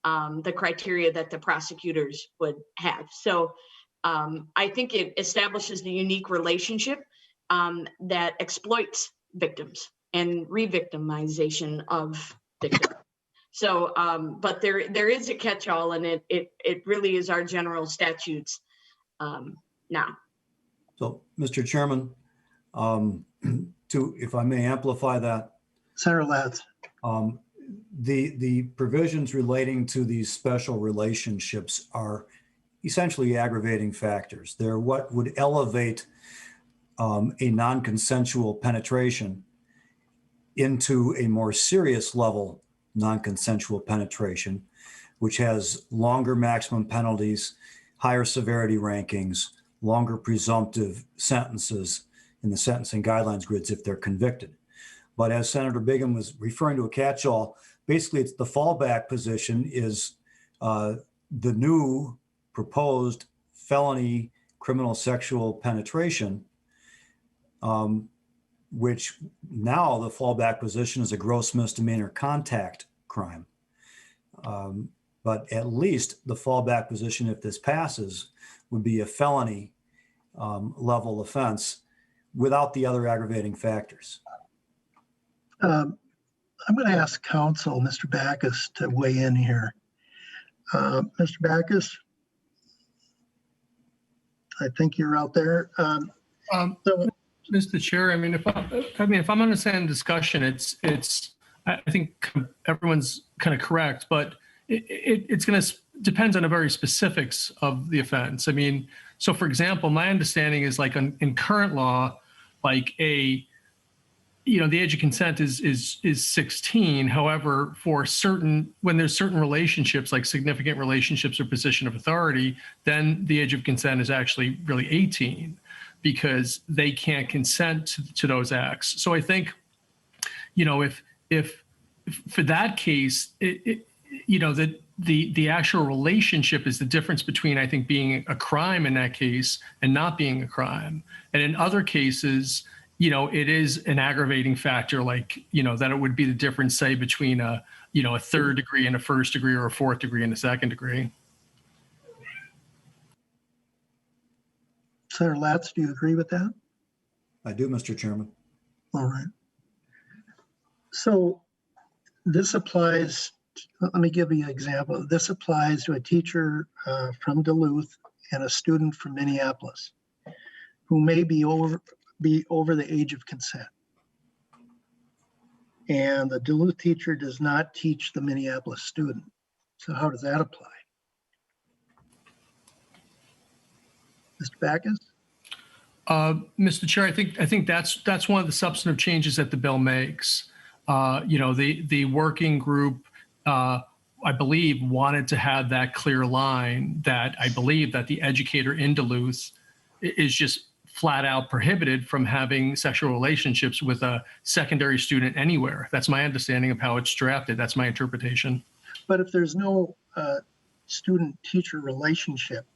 the criteria that the prosecutors would have. So I think it establishes the unique relationship that exploits victims and re-victimization of victims. So, but there is a catch-all, and it really is our general statutes now. So, Mr. Chairman, if I may amplify that. Senator Latz. The provisions relating to these special relationships are essentially aggravating factors. They're what would elevate a non-consensual penetration into a more serious level non-consensual penetration, which has longer maximum penalties, higher severity rankings, longer presumptive sentences in the sentencing guidelines grids if they're convicted. But as Senator Bingham was referring to a catch-all, basically it's the fallback position is the new proposed felony criminal sexual penetration, which now the fallback position is a gross misdemeanor contact crime. But at least the fallback position, if this passes, would be a felony level offense without the other aggravating factors. I'm going to ask counsel, Mr. Backus, to weigh in here. Mr. Backus, I think you're out there. Mr. Chair, I mean, if I'm understanding discussion, I think everyone's kind of correct, but it's going to depends on the very specifics of the offense. I mean, so for example, my understanding is like in current law, like the age of consent is 16. However, when there's certain relationships, like significant relationships or position of authority, then the age of consent is actually really 18, because they can't consent to those acts. So I think, if for that case, the actual relationship is the difference between, I think, being a crime in that case and not being a crime. And in other cases, it is an aggravating factor, like, that it would be the difference, say, between a third degree and a first degree, or a fourth degree and a second degree. Senator Latz, do you agree with that? I do, Mr. Chairman. All right. So this applies, let me give you an example. This applies to a teacher from Duluth and a student from Minneapolis who may be over the age of consent. And the Duluth teacher does not teach the Minneapolis student. So how does that apply? Mr. Backus? Mr. Chair, I think that's one of the substantive changes that the bill makes. The working group, I believe, wanted to have that clear line that I believe that the educator in Duluth is just flat out prohibited from having sexual relationships with a secondary student anywhere. That's my understanding of how it's drafted. That's my interpretation. But if there's no student-teacher relationship,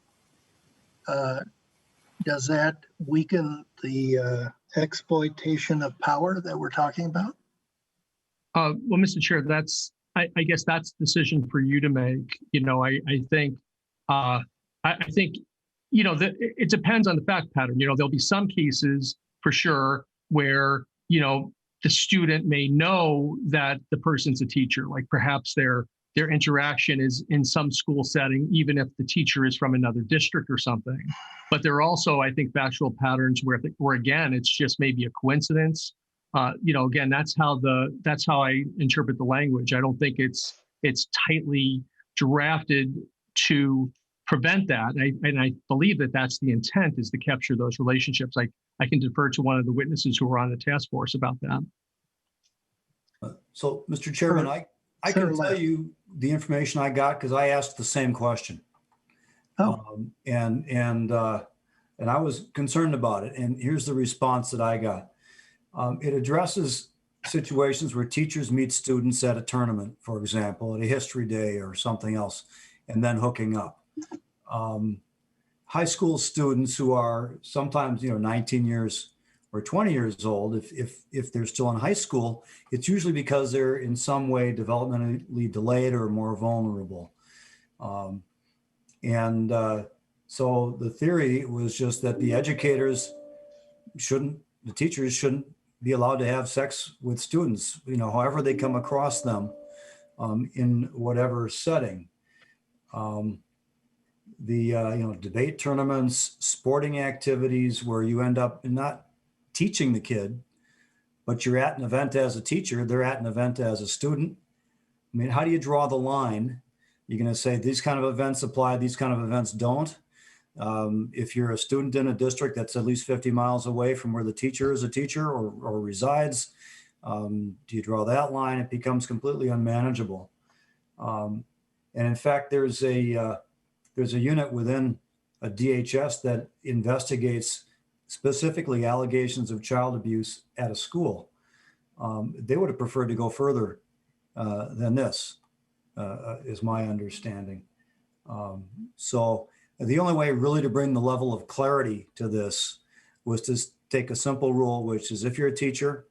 does that weaken the exploitation of power that we're talking about? Well, Mr. Chair, I guess that's a decision for you to make. I think it depends on the fact pattern. There'll be some cases for sure where, the student may know that the person's a teacher, like perhaps their interaction is in some school setting, even if the teacher is from another district or something. But there are also, I think, factual patterns where again, it's just maybe a coincidence. Again, that's how I interpret the language. I don't think it's tightly drafted to prevent that. And I believe that that's the intent, is to capture those relationships. I can defer to one of the witnesses who were on the task force about that. So, Mr. Chairman, I can tell you the information I got because I asked the same question. And I was concerned about it. And here's the response that I got. It addresses situations where teachers meet students at a tournament, for example, at a history day or something else, and then hooking up. High school students who are sometimes, 19 years or 20 years old, if they're still in high school, it's usually because they're in some way developmentally delayed or more vulnerable. So the theory was just that the teachers shouldn't be allowed to have sex with students, however they come across them in whatever setting. Debate tournaments, sporting activities where you end up not teaching the kid, but you're at an event as a teacher, they're at an event as a student. I mean, how do you draw the line? You're going to say these kind of events apply, these kind of events don't. If you're a student in a district that's at least 50 miles away from where the teacher is a teacher or resides, do you draw that line? It becomes completely unmanageable. And in fact, there's a unit within a DHS that investigates specifically allegations of child abuse at a school. They would have preferred to go further than this, is my understanding. So the only way really to bring the level of clarity to this was to take a simple rule, which is if you're a teacher,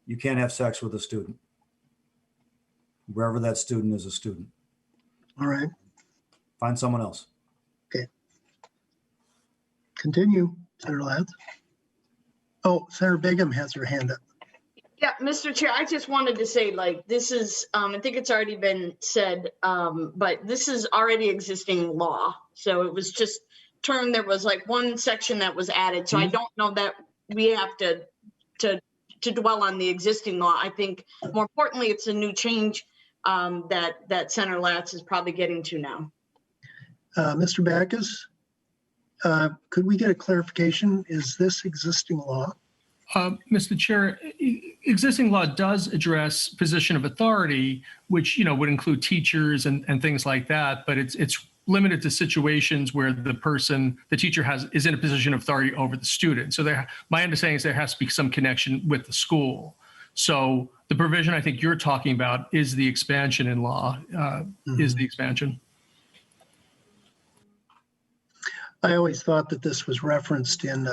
you can't have sex with a student, wherever that student is a student. All right. Find someone else. Okay. Continue, Senator Latz. Oh, Senator Bingham has her hand up. Yeah, Mr. Chair, I just wanted to say, this is, I think it's already been said, but this is already existing law. So it was just there was one section that was added. So I don't know that we have to dwell on the existing law. I think more importantly, it's a new change that Senator Latz is probably getting to now. Mr. Backus, could we get a clarification? Is this existing law? Mr. Chair, existing law does address position of authority, which, you know, would include teachers and things like that, but it's limited to situations where the teacher is in a position of authority over the student. So my understanding is there has to be some connection with the school. So the provision I think you're talking about is the expansion in law, is the expansion. I always thought that this was referenced in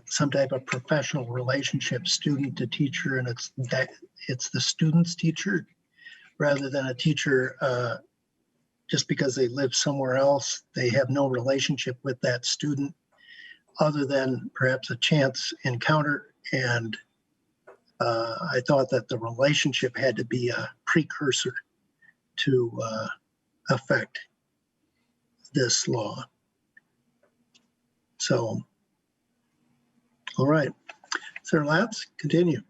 some type of professional relationship, student to teacher, and it's the student's teacher rather than a teacher. Just because they live somewhere else, they have no relationship with that student other than perhaps a chance encounter. And I thought that the relationship had to be a precursor to affect this law. So, all right. Sir Latz, continue.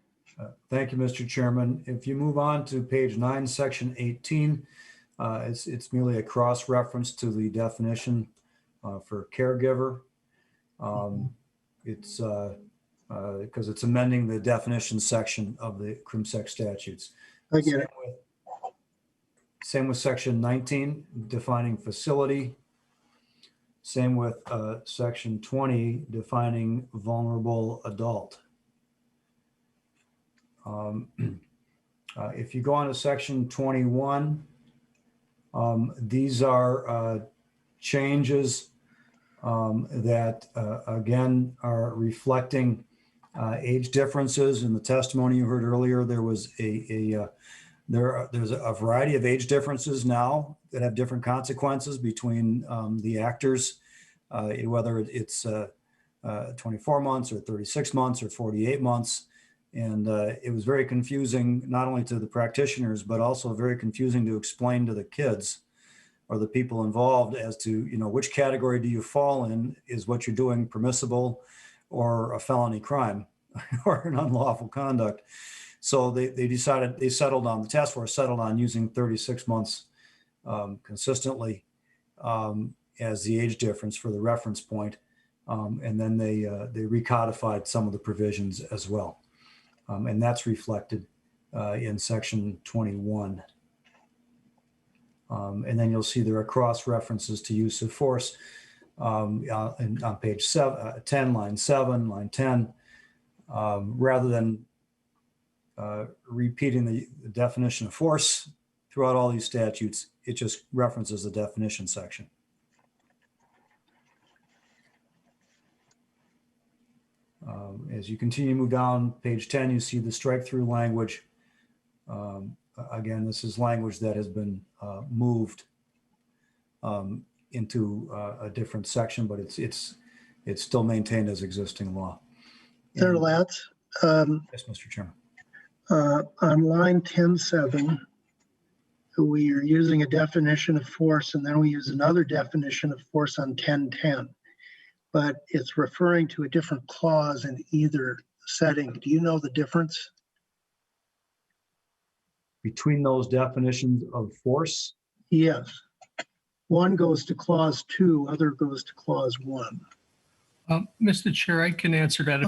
Thank you, Mr. Chairman. If you move on to page 9, section 18, it's merely a cross-reference to the definition for caregiver. It's because it's amending the definition section of the CRMSEC statutes. I get it. Same with section 19, defining facility. Same with section 20, defining vulnerable adult. If you go on to section 21, these are changes that, again, are reflecting age differences. In the testimony you heard earlier, there was there's a variety of age differences now that have different consequences between the actors, whether it's 24 months or 36 months or 48 months. And it was very confusing, not only to the practitioners, but also very confusing to explain to the kids or the people involved as to, you know, which category do you fall in? Is what you're doing permissible or a felony crime or an unlawful conduct? So they settled on, the task force settled on using 36 months consistently as the age difference for the reference point. And then they recodified some of the provisions as well. And that's reflected in section 21. And then you'll see there are cross references to use of force on page 10, line 7, line 10, rather than repeating the definition of force throughout all these statutes. It just references the definition section. As you continue to move down page 10, you see the strike through language. Again, this is language that has been moved into a different section, but it's still maintained as existing law. Senator Latz. Yes, Mr. Chairman. On line 10.7, we are using a definition of force, and then we use another definition of force on 10.10. But it's referring to a different clause in either setting. Do you know the difference? Between those definitions of force? Yes. One goes to clause 2, other goes to clause 1. Mr. Chair, I can answer that.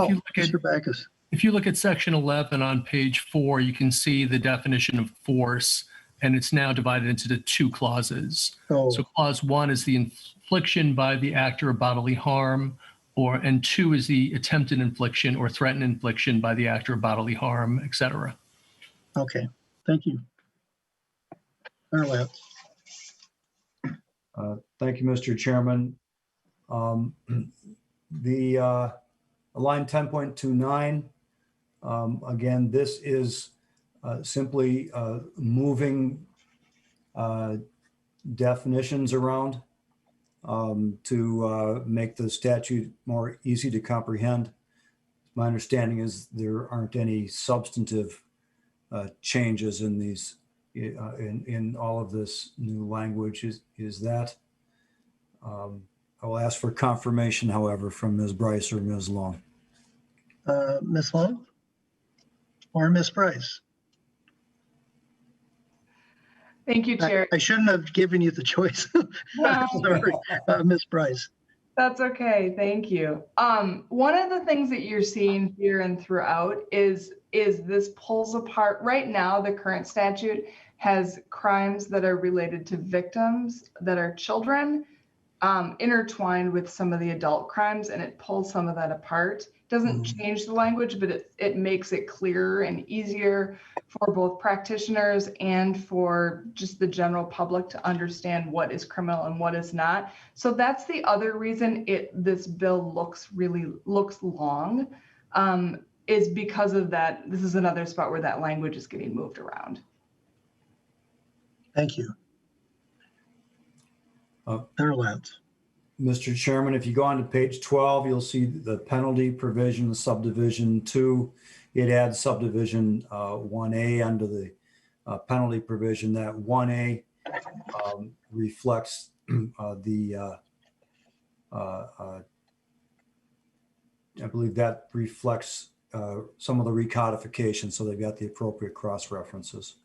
If you look at section 11 on page 4, you can see the definition of force, and it's now divided into the 2 clauses. Oh. So clause 1 is the infliction by the actor of bodily harm, and 2 is the attempted infliction or threatened infliction by the actor of bodily harm, etc. Okay, thank you. Senator Latz. Thank you, Mr. Chairman. The line 10.29, again, this is simply moving definitions around to make the statute more easy to comprehend. My understanding is there aren't any substantive changes in these in all of this new language. Is that? I will ask for confirmation, however, from Ms. Bryce or Ms. Long. Ms. Long or Ms. Bryce? Thank you, Chair. I shouldn't have given you the choice. Sorry, Ms. Bryce. That's okay. Thank you. One of the things that you're seeing here and throughout is this pulls apart. Right now, the current statute has crimes that are related to victims that are children intertwined with some of the adult crimes, and it pulls some of that apart. Doesn't change the language, but it makes it clearer and easier for both practitioners and for just the general public to understand what is criminal and what is not. So that's the other reason this bill looks long, is because of that. This is another spot where that language is getting moved around. Thank you. Senator Lance. Mr. Chairman, if you go on to page 12, you'll see the penalty provision, subdivision 2. It adds subdivision 1A under the penalty provision. That 1A reflects I believe that reflects some of the recodification, so they've got the appropriate cross references.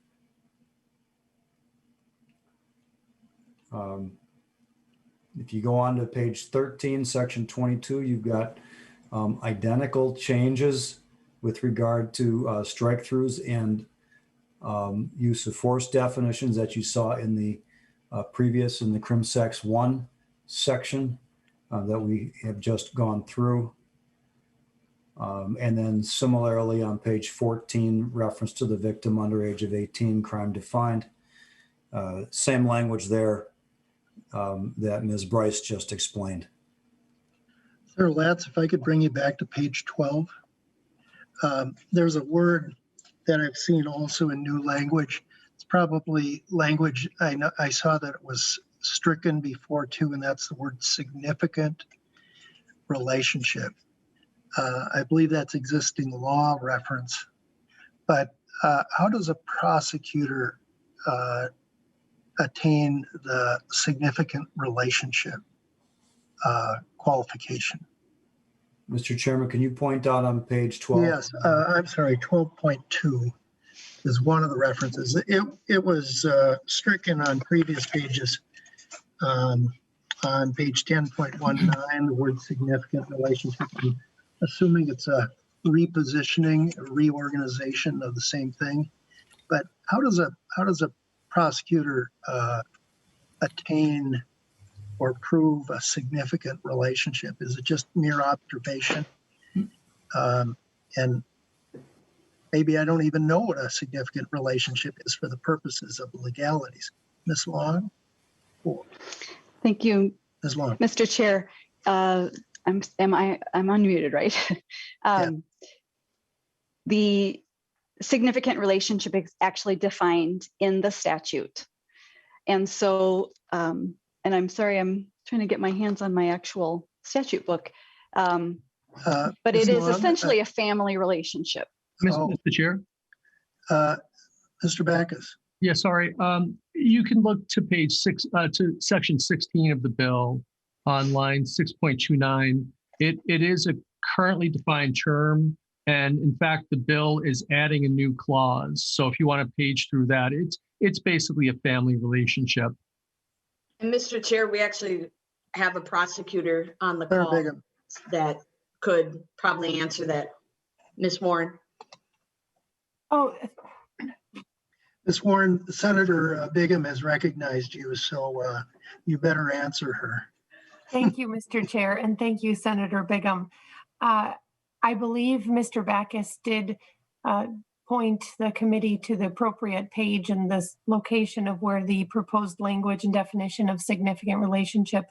If you go on to page 13, section 22, you've got identical changes with regard to strike-throughs and use of force definitions that you saw in the previous, in the CrimSex 1 section that we have just gone through. And then similarly on page 14, reference to the victim under age of 18, crime defined. Same language there that Ms. Bryce just explained. Senator Lance, if I could bring you back to page 12. There's a word that I've seen also in new language. It's probably language I saw that it was stricken before too, and that's the word significant relationship. I believe that's existing law reference, but how does a prosecutor attain the significant relationship qualification? Mr. Chairman, can you point out on page 12? Yes, I'm sorry, 12.2 is one of the references. It was stricken on previous pages. On page 10.19, the word significant relationship, I'm assuming it's a repositioning, a reorganization of the same thing. But how does a prosecutor attain or prove a significant relationship? Is it just mere observation? And maybe I don't even know what a significant relationship is for the purposes of legalities. Ms. Long? Thank you, Ms. Long. Mr. Chair. I'm unmuted, right? The significant relationship is actually defined in the statute. And so, and I'm sorry, I'm trying to get my hands on my actual statute book. But it is essentially a family relationship. Mr. Chair? Mr. Backus. Yeah, sorry. You can look to page 6, to section 16 of the bill on line 6.29. It is a currently defined term. And in fact, the bill is adding a new clause. So if you want to page through that, it's basically a family relationship. And Mr. Chair, we actually have a prosecutor on the call that could probably answer that. Ms. Warren. Oh, Ms. Warren, Senator Bigham has recognized you, so you better answer her. thank you, Mr. Chair, and thank you, Senator Bigham. I believe Mr. Backus did point the committee to the appropriate page and the location of where the proposed language and definition of significant relationship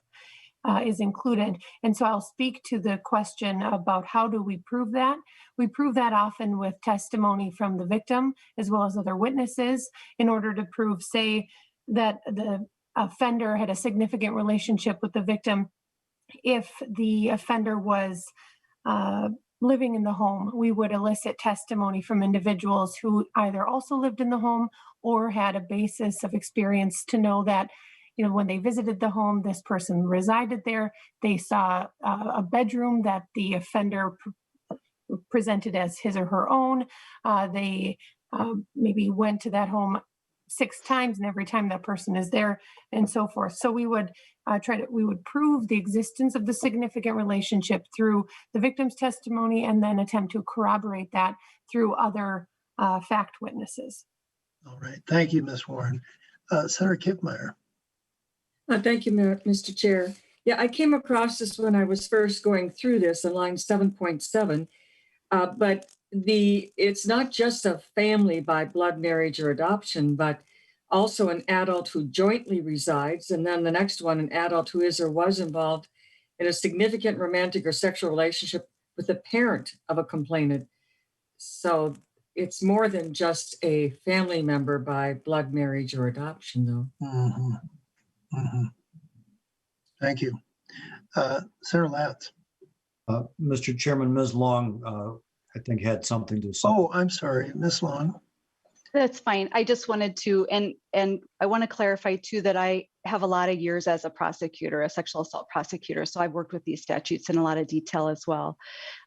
is included. And so I'll speak to the question about how do we prove that? We prove that often with testimony from the victim as well as other witnesses in order to prove, say, that the offender had a significant relationship with the victim. If the offender was living in the home, we would elicit testimony from individuals who either also lived in the home or had a basis of experience to know that, you know, when they visited the home, this person resided there. They saw a bedroom that the offender presented as his or her own. They maybe went to that home 6 times, and every time that person is there and so forth. So we would we would prove the existence of the significant relationship through the victim's testimony and then attempt to corroborate that through other fact witnesses. All right. Thank you, Ms. Warren. Senator Kiffmeyer. Thank you, Mr. Chair. Yeah, I came across this when I was first going through this on line 7.7, but it's not just a family by blood, marriage, or adoption, but also an adult who jointly resides, and then the next one, an adult who is or was involved in a significant romantic or sexual relationship with the parent of a complainant. So it's more than just a family member by blood, marriage, or adoption, though. Mm-hmm. Mm-hmm. Thank you. Sarah Latz. Mr. Chairman, Ms. Long, I think had something to say. Oh, I'm sorry, Ms. Long. That's fine. I just wanted to, and I want to clarify too, that I have a lot of years as a prosecutor, a sexual assault prosecutor. So I've worked with these statutes in a lot of detail as well.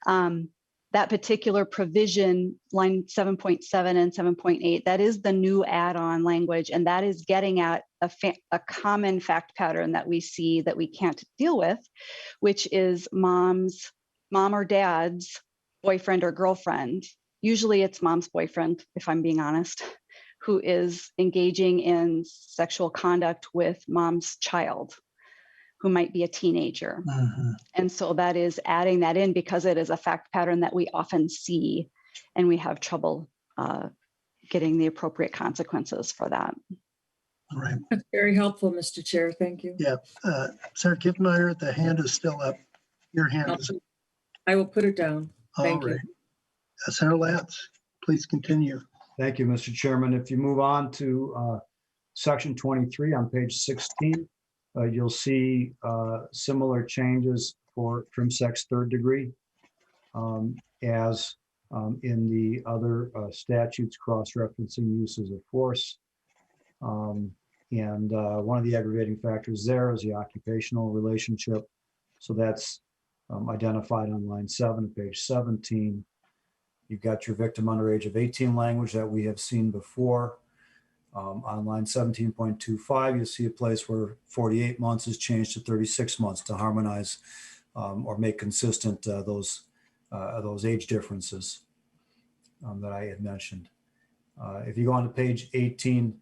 That particular provision, line 7.7 and 7.8, that is the new add-on language, and that is getting at a common fact pattern that we see that we can't deal with, which is mom or dad's boyfriend or girlfriend. Usually it's mom's boyfriend, if I'm being honest, who is engaging in sexual conduct with mom's child, who might be a teenager. Mm-hmm. And so that is adding that in because it is a fact pattern that we often see, and we have trouble getting the appropriate consequences for that. All right. That's very helpful, Mr. Chair. Thank you. Yeah. Sarah Kiffmeyer, the hand is still up. Your hand is up. I will put it down. Thank you. Senator Latz, please continue. Thank you, Mr. Chairman. If you move on to section 23 on page 16, you'll see similar changes for crim-sex third degree as in the other statutes cross-referencing uses of force. And one of the aggravating factors there is the occupational relationship. So that's identified on line 7 of page 17. You've got your victim under age of 18 language that we have seen before. On line 17.25, you'll see a place where 48 months is changed to 36 months to harmonize or make consistent those age differences that I had mentioned. If you go on to page 18,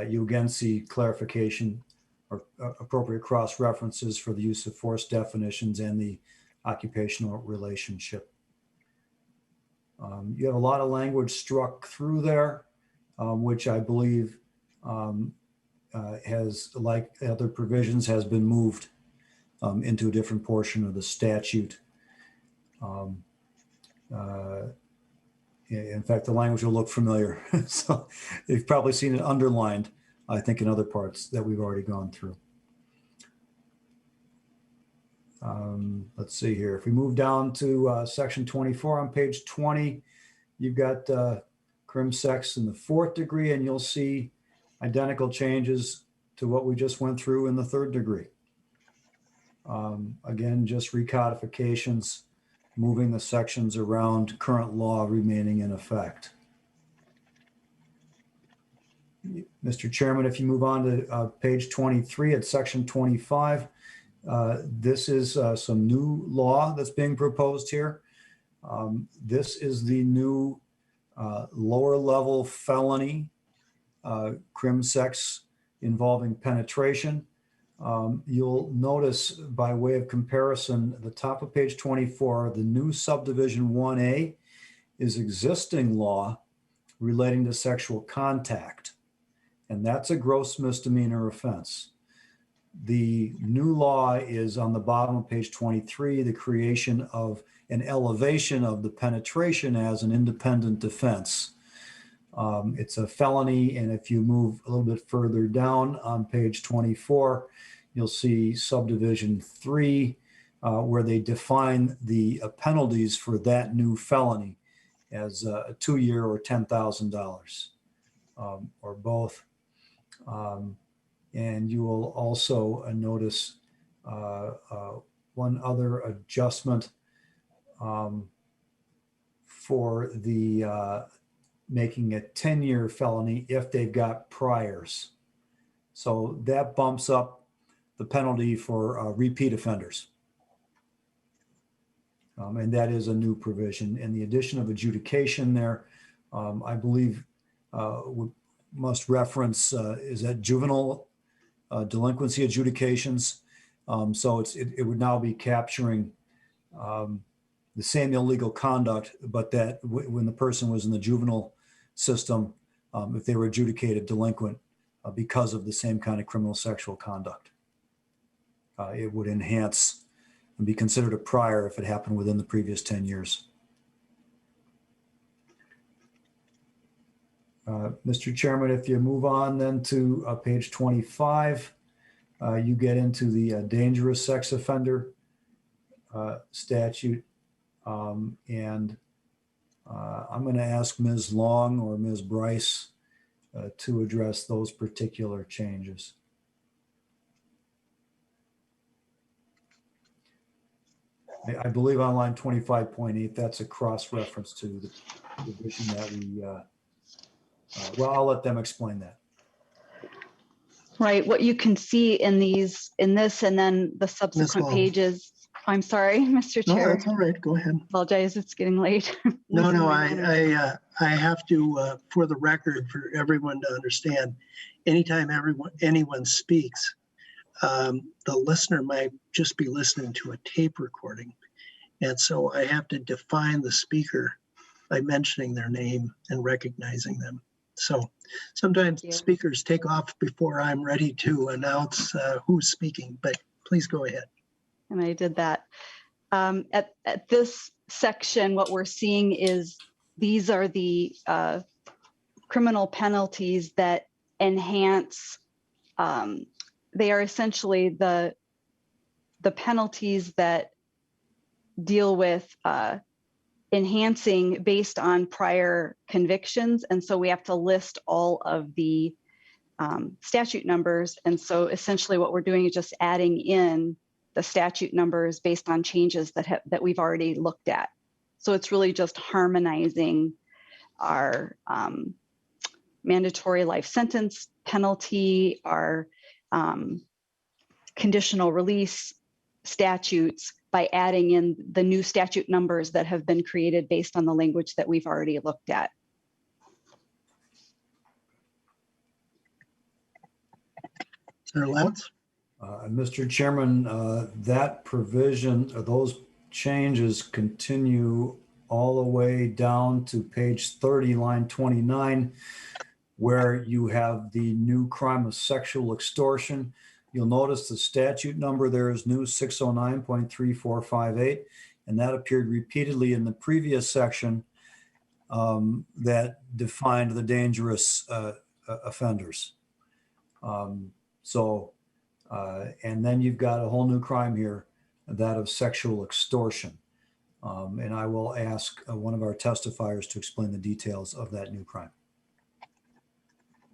you again see clarification or appropriate cross references for the use of force definitions and the occupational relationship. You have a lot of language struck through there, which I believe has, like other provisions, has been moved into a different portion of the statute. In fact, the language will look familiar. So you've probably seen it underlined, I think, in other parts that we've already gone through. Let's see here. If we move down to section 24 on page 20, you've got crim-sex in the fourth degree, and you'll see identical changes to what we just went through in the third degree. Again, just recodifications, moving the sections around current law remaining in effect. Mr. Chairman, if you move on to page 23 at section 25, this is some new law that's being proposed here. This is the new lower level felony, crim-sex involving penetration. You'll notice by way of comparison, at the top of page 24, the new subdivision 1A is existing law relating to sexual contact, and that's a gross misdemeanor offense. The new law is on the bottom of page 23, the creation of an elevation of the penetration as an independent defense. It's a felony, and if you move a little bit further down on page 24, you'll see subdivision 3, where they define the penalties for that new felony as a 2-year or $10,000, or both. And you will also notice one other adjustment for the making a 10-year felony if they've got priors. So that bumps up the penalty for repeat offenders. And that is a new provision. And the addition of adjudication there, I believe we must reference, is that juvenile delinquency adjudications. So it would now be capturing the same illegal conduct, but that when the person was in the juvenile system, if they were adjudicated delinquent because of the same kind of criminal sexual conduct. It would enhance and be considered a prior if it happened within the previous 10 years. Mr. Chairman, if you move on then to page 25, you get into the dangerous sex offender statute. I'm going to ask Ms. Long or Ms. Bryce to address those particular changes. I believe on line 25.8, that's a cross-reference to the provision that we, well, I'll let them explain that. Right, what you can see in this and then the subsequent pages. I'm sorry, Mr. Chair. No, that's all right. Go ahead. Apologize, it's getting late. No, I have to, for the record, for everyone to understand, anytime anyone speaks, the listener might just be listening to a tape recording. And so I have to define the speaker by mentioning their name and recognizing them. So sometimes speakers take off before I'm ready to announce who's speaking, but please go ahead. And I did that. At this section, what we're seeing is these are the criminal penalties that enhance, they are essentially the penalties that deal with enhancing based on prior convictions. And so we have to list all of the statute numbers. And so essentially what we're doing is just adding in the statute numbers based on changes that we've already looked at. So it's really just harmonizing our mandatory life sentence penalty, our conditional release statutes by adding in the new statute numbers that have been created based on the language that we've already looked at. Senator Lance? Mr. Chairman, that provision, those changes continue all the way down to page 30, line 29, where you have the new crime of sexual extortion. You'll notice the statute number there is new 609.3458, and that appeared repeatedly in the previous section that defined the dangerous offenders. And then you've got a whole new crime here, that of sexual extortion. And I will ask one of our testifiers to explain the details of that new crime.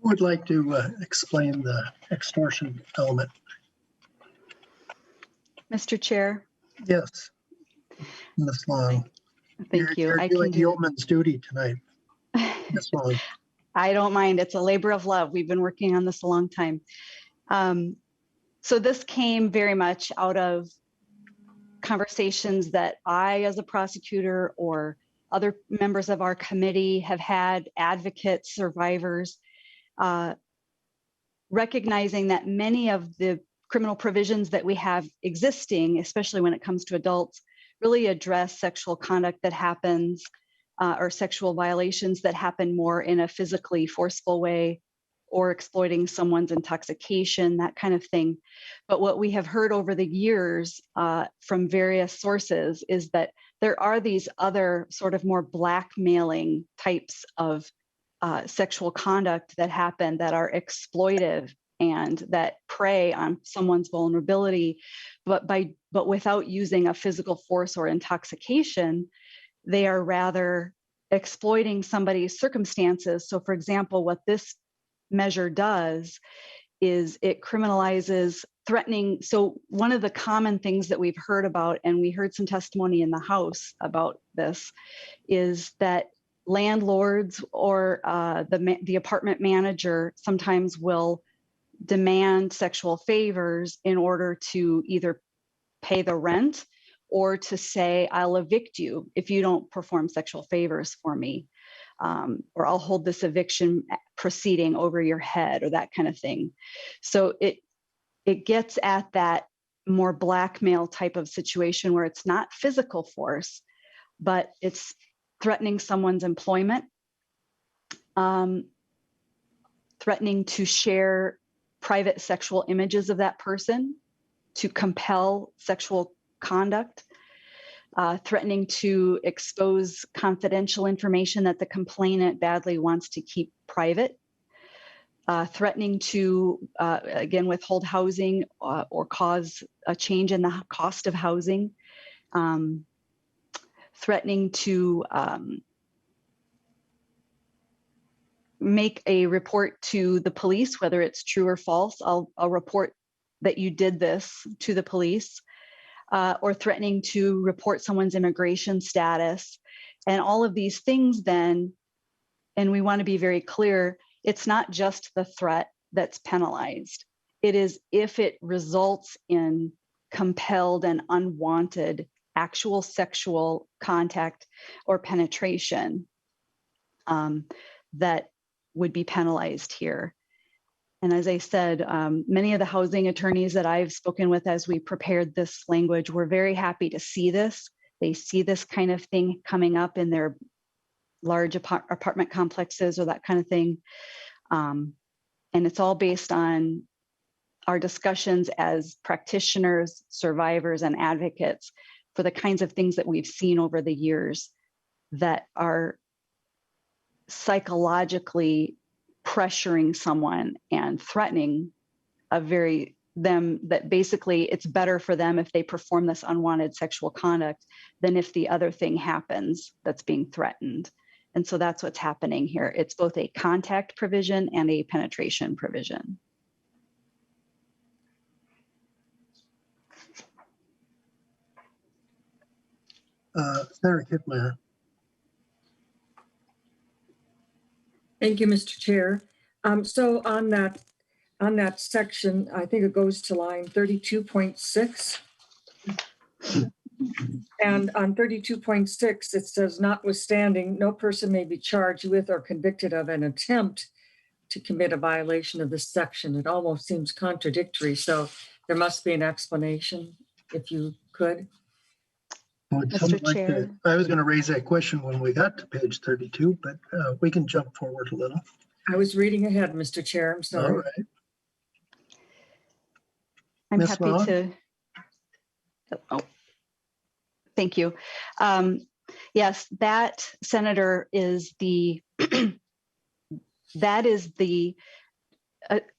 Who would like to explain the extortion element? Mr. Chair? Yes, Ms. Long. Thank you. You're doing yeoman's duty tonight, Ms. Long. I don't mind. It's a labor of love. We've been working on this a long time. So this came very much out of conversations that I, as a prosecutor, or other members of our committee have had, advocates, survivors, recognizing that many of the criminal provisions that we have existing, especially when it comes to adults, really address sexual conduct that happens or sexual violations that happen more in a physically forceful way, or exploiting someone's intoxication, that kind of thing. But what we have heard over the years from various sources is that there are these other sort of more blackmailing types of sexual conduct that happen that are exploitive and that prey on someone's vulnerability, but without using a physical force or intoxication, they are rather exploiting somebody's circumstances. So for example, what this measure does is it criminalizes threatening. So one of the common things that we've heard about, and we heard some testimony in the House about this, is that landlords or the apartment manager sometimes will demand sexual favors in order to either pay the rent or to say, I'll evict you if you don't perform sexual favors for me, or I'll hold this eviction proceeding over your head, or that kind of thing. So it gets at that more blackmail type of situation where it's not physical force, but it's threatening someone's employment, threatening to share private sexual images of that person, to compel sexual conduct, threatening to expose confidential information that the complainant badly wants to keep private, threatening to, again, withhold housing or cause a change in the cost of housing, threatening to make a report to the police, whether it's true or false. I'll report that you did this to the police, or threatening to report someone's immigration status. And all of these things then, and we want to be very clear, it's not just the threat that's penalized. It is if it results in compelled and unwanted actual sexual contact or penetration that would be penalized here. And as I said, many of the housing attorneys that I've spoken with as we prepared this language were very happy to see this. They see this kind of thing coming up in their large apartment complexes or that kind of thing. And it's all based on our discussions as practitioners, survivors, and advocates for the kinds of things that we've seen over the years that are psychologically pressuring someone and threatening that basically it's better for them if they perform this unwanted sexual conduct than if the other thing happens that's being threatened. And so that's what's happening here. It's both a contact provision and a penetration provision. Senator Kittmeyer. Thank you, Mr. Chair. So on that section, I think it goes to line 32.6. And on 32.6, it says, notwithstanding, no person may be charged with or convicted of an attempt to commit a violation of this section. It almost seems contradictory. So there must be an explanation, if you could. Mr. Chair. I was going to raise that question when we got to page 32, but we can jump forward a little. I was reading ahead, Mr. Chair. I'm sorry. All right. I'm happy to. Oh, thank you. Yes, that, Senator, is the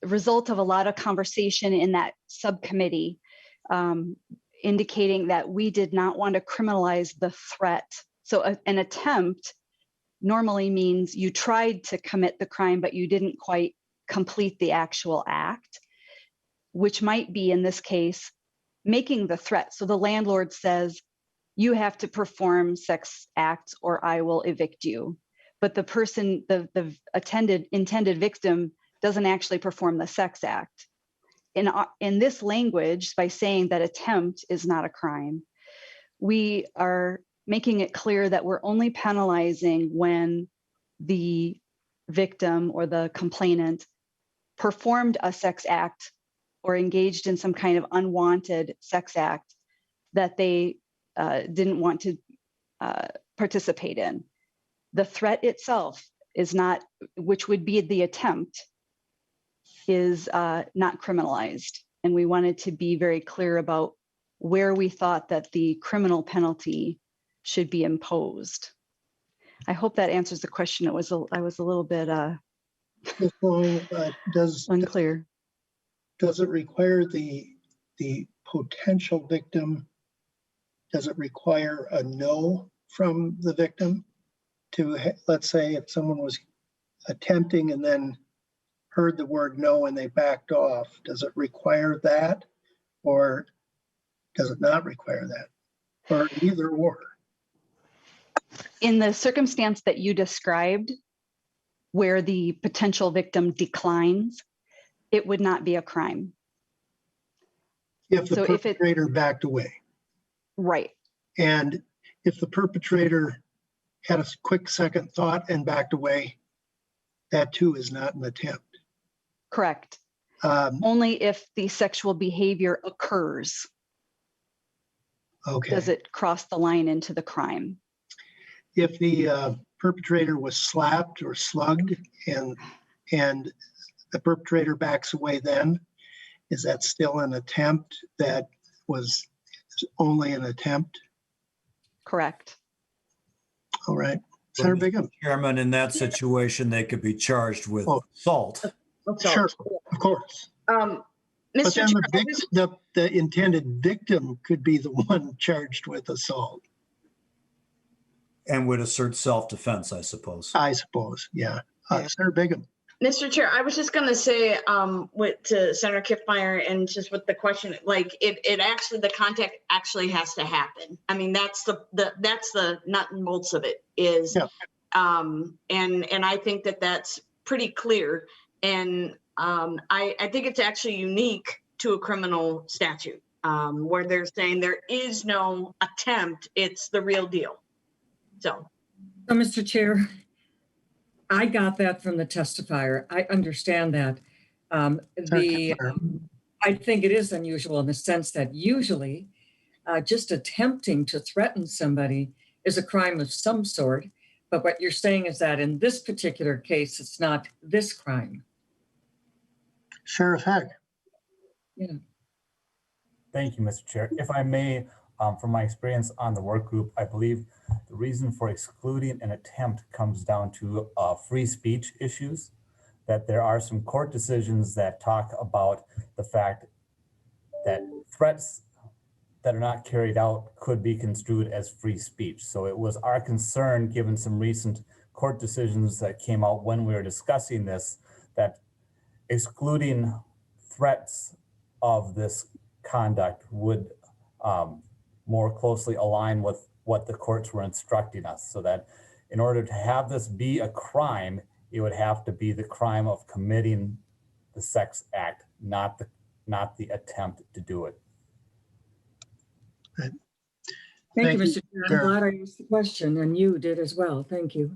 result of a lot of conversation in that subcommittee, indicating that we did not want to criminalize the threat. So an attempt normally means you tried to commit the crime, but you didn't quite complete the actual act, which might be, in this case, making the threat. So the landlord says, you have to perform sex acts or I will evict you. But the person, the intended victim doesn't actually perform the sex act. In this language, by saying that attempt is not a crime, we are making it clear that we're only penalizing when the victim or the complainant performed a sex act or engaged in some kind of unwanted sex act that they didn't want to participate in. The threat itself is not, which would be the attempt, is not criminalized. And we wanted to be very clear about where we thought that the criminal penalty should be imposed. I hope that answers the question. I was a little bit unclear. Does it require the potential victim? Does it require a no from the victim to, let's say, if someone was attempting and then heard the word no and they backed off, does it require that, or does it not require that, or either or? In the circumstance that you described, where the potential victim declines, it would not be a crime. If the So if it- perpetrator backed away. Right. And if the perpetrator had a quick second thought and backed away, that too is not an attempt. Correct. Only if the sexual behavior occurs Okay. does it cross the line into the crime. If the perpetrator was slapped or slugged and the perpetrator backs away, then is that still an attempt that was only an attempt? Correct. All right. Senator Bingham. Chairman, in that situation, they could be charged with assault. Sure, of course. But Mr. then Chair, the intended victim could be the one charged with assault. And would assert self-defense, I suppose. I suppose, yeah. Senator Bingham. Mr. Chair, I was just going to say to Senator Kiffmeyer and just with the question, like it actually, the contact actually has to happen. I mean, that's the nut and bolts of it is, yeah. And I think that that's pretty clear. And I think it's actually unique to a criminal statute where they're saying there is no attempt, it's the real deal. So, Mr. Chair, I got that from the testifier. I understand that. I think it is unusual in the sense that usually just attempting to threaten somebody is a crime of some sort. But what you're saying is that in this particular case, it's not this crime. Sheriff Heck. Yeah. Thank you, Mr. Chair. If I may, from my experience on the work group, I believe the reason for excluding an attempt comes down to free speech issues, that there are some court decisions that talk about the fact that threats that are not carried out could be construed as free speech. So it was our concern, given some recent court decisions that came out when we were discussing this, that excluding threats of this conduct would more closely align with what the courts were instructing us, so that in order to have this be a crime, it would have to be the crime of committing the sex act, not the attempt to do it. Thank you, Mr. Chair. I'm glad I asked the question, and you did as well. Thank you.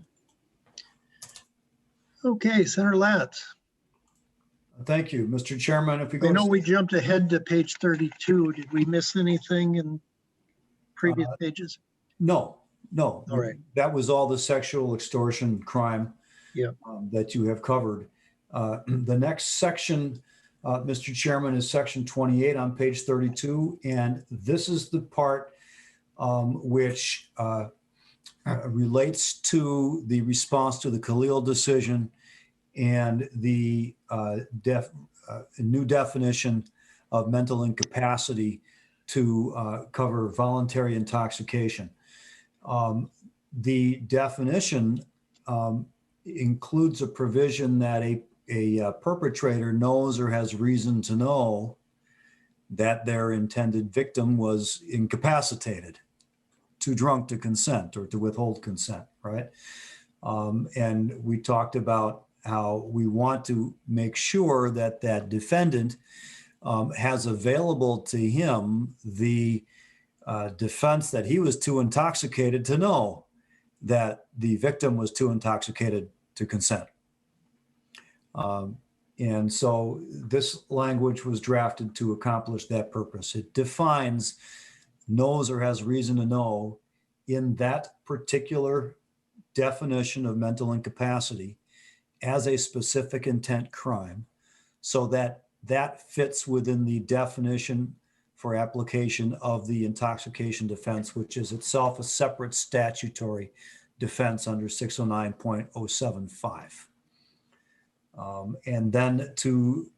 Okay, Senator Latz. Thank you, Mr. Chairman. If we go, I know we jumped ahead to page 32. Did we miss anything in previous pages? No. All right. That was all the sexual extortion crime that you have covered. The next section, Mr. Chairman, is section 28 on page 32. And this is the part which relates to the response to the Khalil decision and the new definition of mental incapacity to cover voluntary intoxication. The definition includes a provision that a perpetrator knows or has reason to know that their intended victim was incapacitated, too drunk to consent or to withhold consent, right? And we talked about how we want to make sure that that defendant has available to him the defense that he was too intoxicated to know that the victim was too intoxicated to consent. And so this language was drafted to accomplish that purpose. It defines knows or has reason to know in that particular definition of mental incapacity as a specific intent crime, so that that fits within the definition for application of the intoxication defense, which is itself a separate statutory defense under 609.075. And then to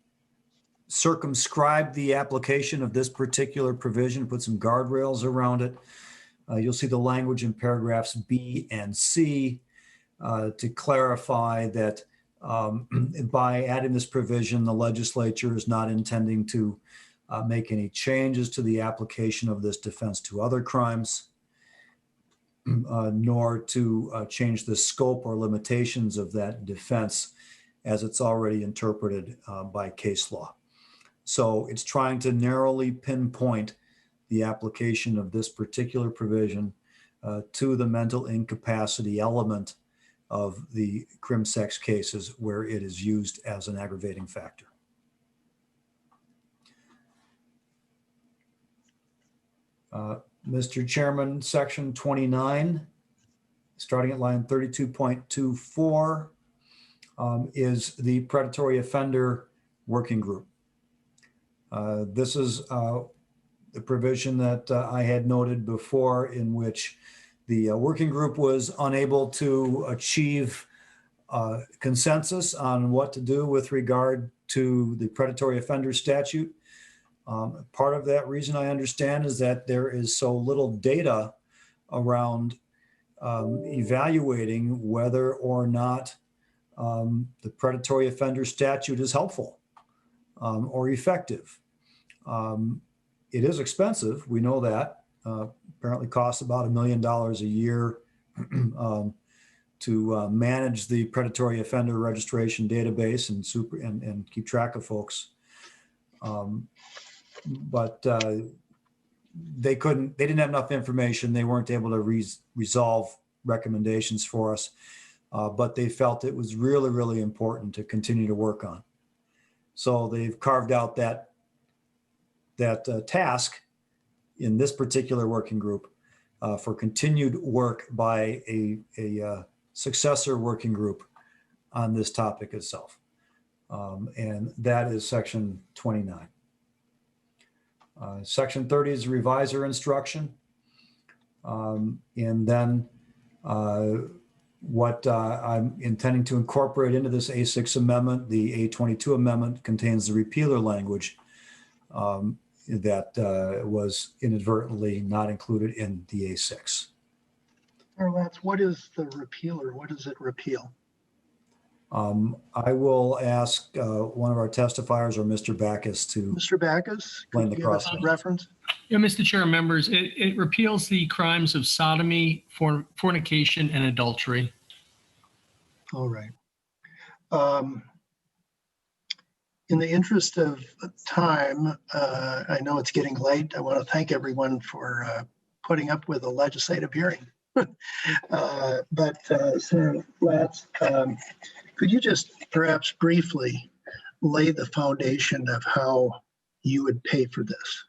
circumscribe the application of this particular provision, put some guardrails around it. You'll see the language in paragraphs B and C to clarify that by adding this provision, the legislature is not intending to make any changes to the application of this defense to other crimes. nor to change the scope or limitations of that defense as it's already interpreted by case law. So it's trying to narrowly pinpoint the application of this particular provision to the mental incapacity element of the crim sex cases where it is used as an aggravating factor. Mr. Chairman, section 29, starting at line 32.24, is the predatory offender working group. This is the provision that I had noted before, in which the working group was unable to achieve consensus on what to do with regard to the predatory offender statute. Part of that reason, I understand, is that there is so little data around evaluating whether or not the predatory offender statute is helpful or effective. It is expensive, we know that. Apparently costs about $1 million a year to manage the predatory offender registration database and keep track of folks. But they didn't have enough information. They weren't able to resolve recommendations for us, but they felt it was really, really important to continue to work on. So they've carved out that task in this particular working group for continued work by a successor working group on this topic itself. And that is section 29. Section 30 is reviser instruction. And then what I'm intending to incorporate into this A6 amendment, the A22 amendment contains the repealer language that was inadvertently not included in the A6. Lance, what is the repealer? What does it repeal? I will ask one of our testifiers or Mr. Backus to Mr. Backus, explain could the you give us process. a reference? Yeah, Mr. Chair, members, it repeals the crimes of sodomy, fornication, and adultery. All right. In the interest of time, I know it's getting late. I want to thank everyone for putting up with a legislative hearing. But Senator Latz, could you just perhaps briefly lay the foundation of how you would pay for this?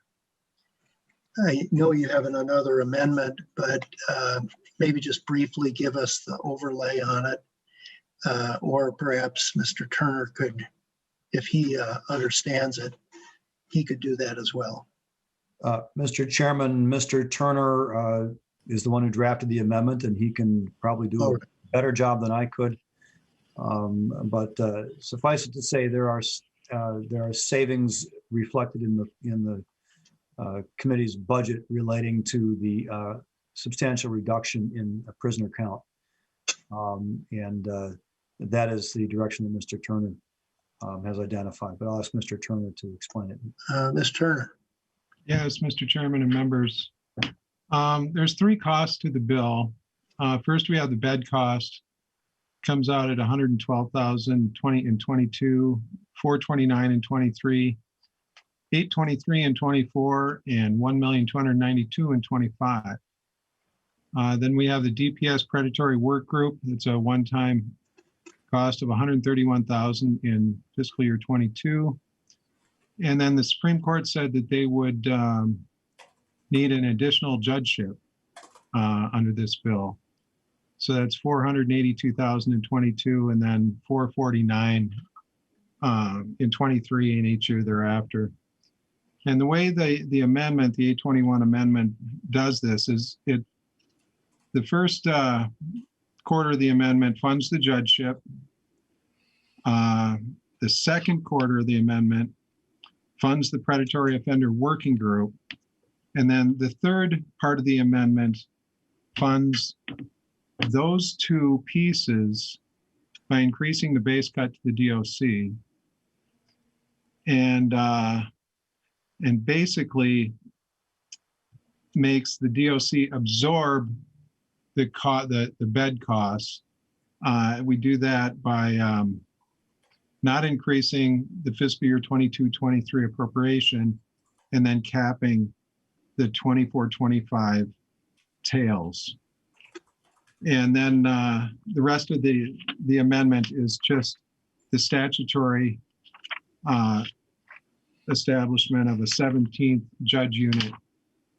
I know you have another amendment, but maybe just briefly give us the overlay on it. Or perhaps Mr. Turner could, if he understands it, he could do that as well. Mr. Chairman, Mr. Turner is the one who drafted the amendment, and he can probably do a better job than I could. But suffice it to say, there are savings reflected in the committee's budget relating to the substantial reduction in a prisoner count, and that is the direction that Mr. Turner has identified. But I'll ask Mr. Turner to explain it. Ms. Turner. Yes, Mr. Chairman and members. There's three costs to the bill. First, we have the bed cost. Comes out at $112,020 in 22, $429 in 23, $823 in 24, and $1,292,000 in 25. Then we have the DPS predatory work group. It's a one-time cost of $131,000 in fiscal year 22. And then the Supreme Court said that they would need an additional judgeship under this bill. So that's $482,000 in 22, and then $449 in 23 and each year thereafter. And the way the amendment, the 821 amendment, does this is the first quarter of the amendment funds the judgeship. The second quarter of the amendment funds the predatory offender working group. And then the third part of the amendment funds those two pieces by increasing the base cut to the DOC and basically makes the DOC absorb the bed costs. We do that by not increasing the fiscal year 22-23 appropriation and then capping the 24-25 tails. And then the rest of the amendment is just the statutory establishment of a 17th judge unit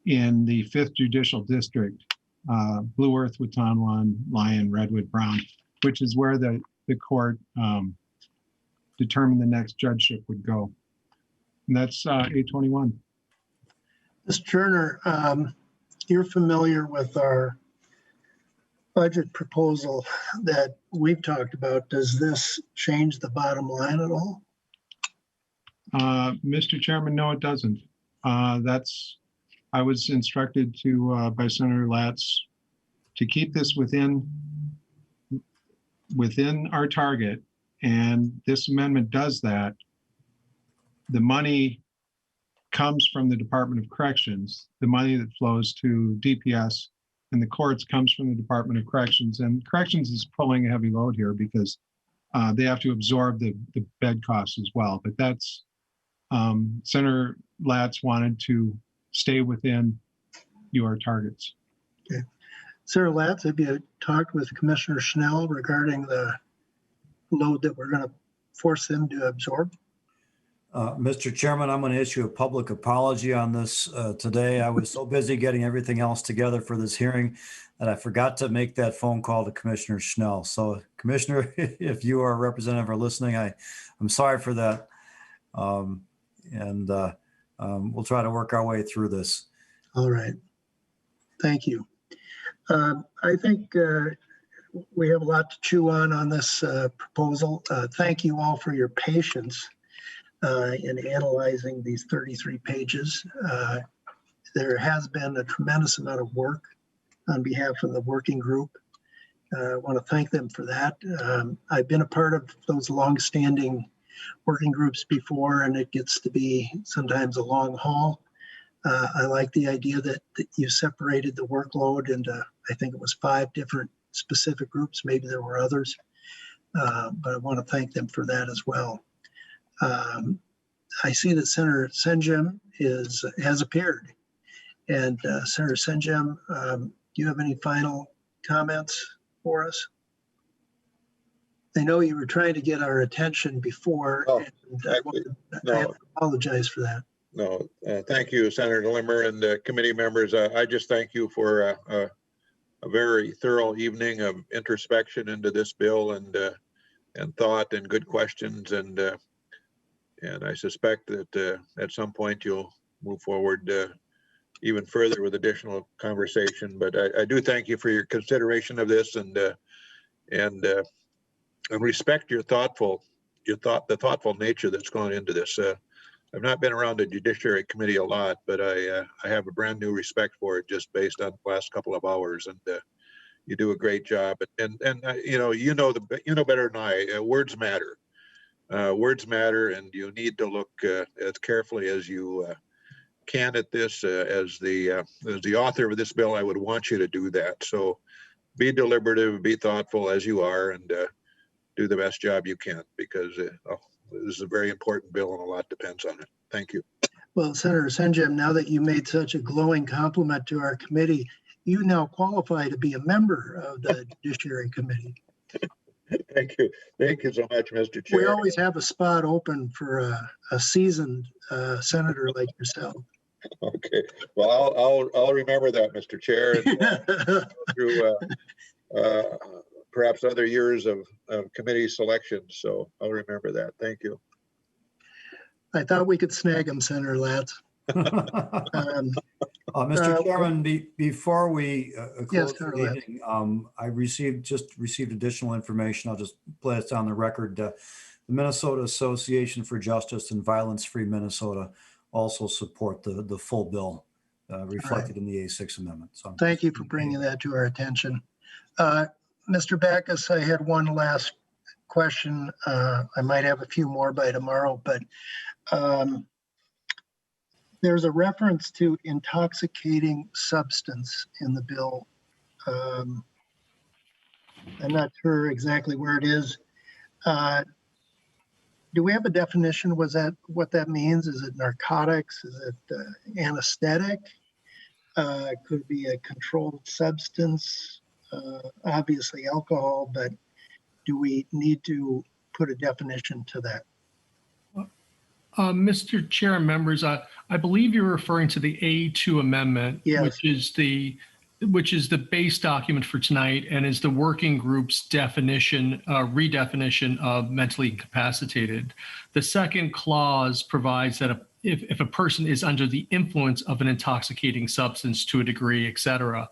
in the 5th Judicial District, Blue Earth, Watonwan, Lyon, Redwood, Brown, which is where the court determined the next judgeship would go. And that's 821. Mr. Turner, you're familiar with our budget proposal that we've talked about. Does this change the bottom line at all? Mr. Chairman, no, it doesn't. I was instructed to by Senator Latz to keep this within our target, and this amendment does that. The money comes from the Department of Corrections. The money that flows to DPS and the courts comes from the Department of Corrections, and Corrections is pulling a heavy load here because they have to absorb the bed costs as well. But that's Senator Latz wanted to stay within your targets. Okay. Senator Latz, have you talked with Commissioner Schnell regarding the load that we're going to force them to absorb? Mr. Chairman, I'm going to issue a public apology on this today. I was so busy getting everything else together for this hearing that I forgot to make that phone call to Commissioner Schnell. So, Commissioner, if you are a representative or listening, I'm sorry for that. We'll try to work our way through this. All right. Thank you. I think we have a lot to chew on this proposal. Thank you all for your patience in analyzing these 33 pages. There has been a tremendous amount of work on behalf of the working group. I want to thank them for that. I've been a part of those long-standing working groups before, and it gets to be sometimes a long haul. I like the idea that you separated the workload into, I think it was 5 different specific groups. Maybe there were others, but I want to thank them for that as well. I see that Senator Senjem has appeared. And Senator Senjem, do you have any final comments for us? I know you were trying to get our attention before, and I have to apologize for that. No, thank you, Senator Limmer and committee members. I just thank you for a very thorough evening of introspection into this bill and thought and good questions. And I suspect that at some point you'll move forward even further with additional conversation. But I do thank you for your consideration of this and respect the thoughtful nature that's gone into this. I've not been around the Judiciary Committee a lot, but I have a brand new respect for it just based on the last couple of hours, and you do a great job. And you know better than I. Words matter. Words matter, and you need to look as carefully as you can at this. As the author of this bill, I would want you to do that. So be deliberative, be thoughtful as you are, and do the best job you can, because this is a very important bill and a lot depends on it. Thank you. Well, Senator Senjem, now that you made such a glowing compliment to our committee, you now qualify to be a member of the Judiciary Committee. Thank you. Thank you so much, Mr. Chair. We always have a spot open for a seasoned senator like yourself. Okay. Well, I'll remember that, Mr. Chair, and through perhaps other years of committee selections. So I'll remember that. Thank you. I thought we could snag him, Senator Latz. Mr. Chairman, before we close Yes, the meeting, I received additional information. I'll just play this on the record. The Minnesota Association for Justice and Violence-Free Minnesota also support the full bill reflected in the A6 amendment. So thank you for bringing that to our attention. Mr. Backus, I had one last question. I might have a few more by tomorrow, but there's a reference to intoxicating substance in the bill. I'm not sure exactly where it is. Do we have a definition? Was that what that means? Is it narcotics? Is it anesthetic? Could it be a controlled substance? Obviously alcohol, but do we need to put a definition to that? Mr. Chair and members, I believe you're referring to the A2 amendment, yes, which is the base document for tonight and is the working group's definition, redefinition of mentally incapacitated. The second clause provides that if a person is under the influence of an intoxicating substance to a degree, et cetera,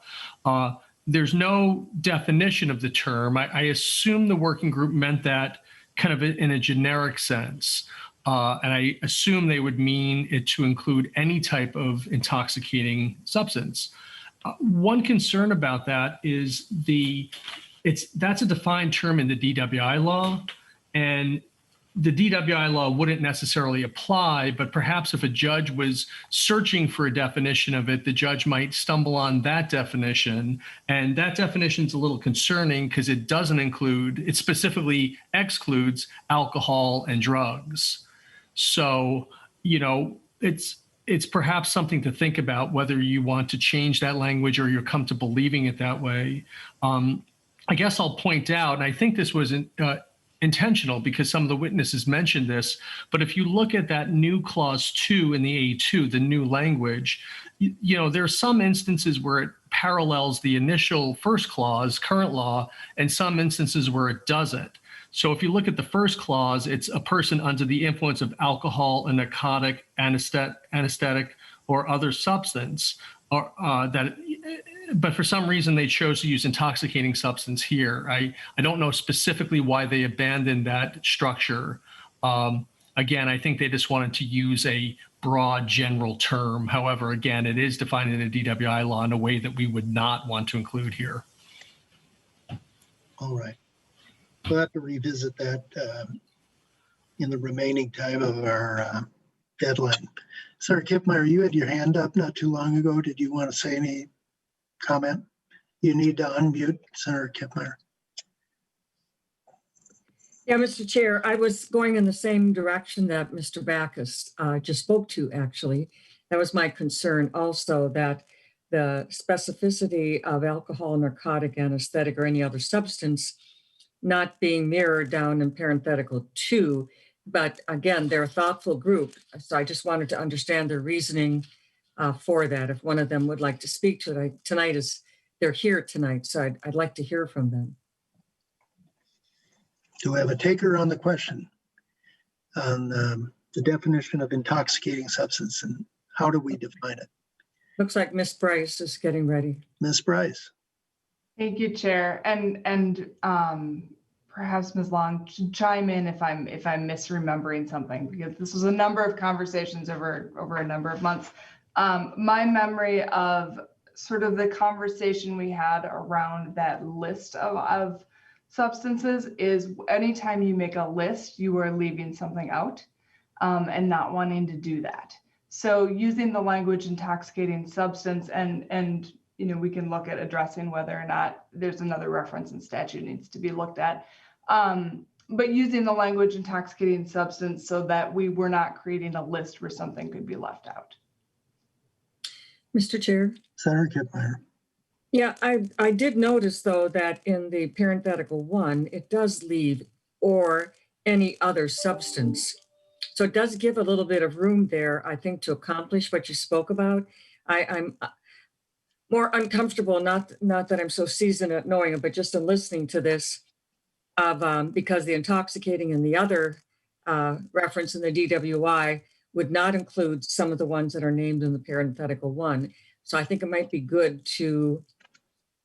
there's no definition of the term. I assume the working group meant that kind of in a generic sense. And I assume they would mean it to include any type of intoxicating substance. One concern about that is that's a defined term in the DWI law, and the DWI law wouldn't necessarily apply, but perhaps if a judge was searching for a definition of it, the judge might stumble on that definition. And that definition is a little concerning because it specifically excludes alcohol and drugs. So, it's perhaps something to think about whether you want to change that language or you're come to believing it that way. I guess I'll point out, and I think this was intentional because some of the witnesses mentioned this, but if you look at that new clause 2 in the A2, the new language, there are some instances where it parallels the initial first clause, current law, and some instances where it doesn't. So if you look at the first clause, it's a person under the influence of alcohol, a narcotic, anesthetic, or other substance, but for some reason they chose to use intoxicating substance here. I don't know specifically why they abandoned that structure. Again, I think they just wanted to use a broad general term. However, again, it is defined in the DWI law in a way that we would not want to include here. All right. We'll have to revisit that in the remaining time of our deadline. Senator Kippmeyer, you had your hand up not too long ago. Did you want to say any comment? You need to unmute, Senator Kippmeyer. Yeah, Mr. Chair, I was going in the same direction that Mr. Backus just spoke to, actually. That was my concern also, that the specificity of alcohol, narcotic, anesthetic, or any other substance not being mirrored down in parenthetical 2. But again, they're a thoughtful group. So I just wanted to understand their reasoning for that. If one of them would like to speak to it, they're here tonight, so I'd like to hear from them. Do we have a taker on the question on the definition of intoxicating substance and how do we define it? Looks like Ms. Bryce is getting ready. Ms. Bryce. Thank you, Chair. And perhaps Ms. Long chime in if I'm misremembering something, because this was a number of conversations over a number of months. My memory of sort of the conversation we had around that list of substances is anytime you make a list, you are leaving something out and not wanting to do that. So using the language intoxicating substance and we can look at addressing whether or not there's another reference in statute needs to be looked at. But using the language intoxicating substance so that we were not creating a list where something could be left out. Mr. Chair. Senator Kippmeyer. Yeah, I did notice though that in the parenthetical 1, it does leave or any other substance. So it does give a little bit of room there, I think, to accomplish what you spoke about. I'm more uncomfortable, not that I'm so seasoned at knowing it, but just in listening to this because the intoxicating and the other reference in the DWI would not include some of the ones that are named in the parenthetical 1. So I think it might be good to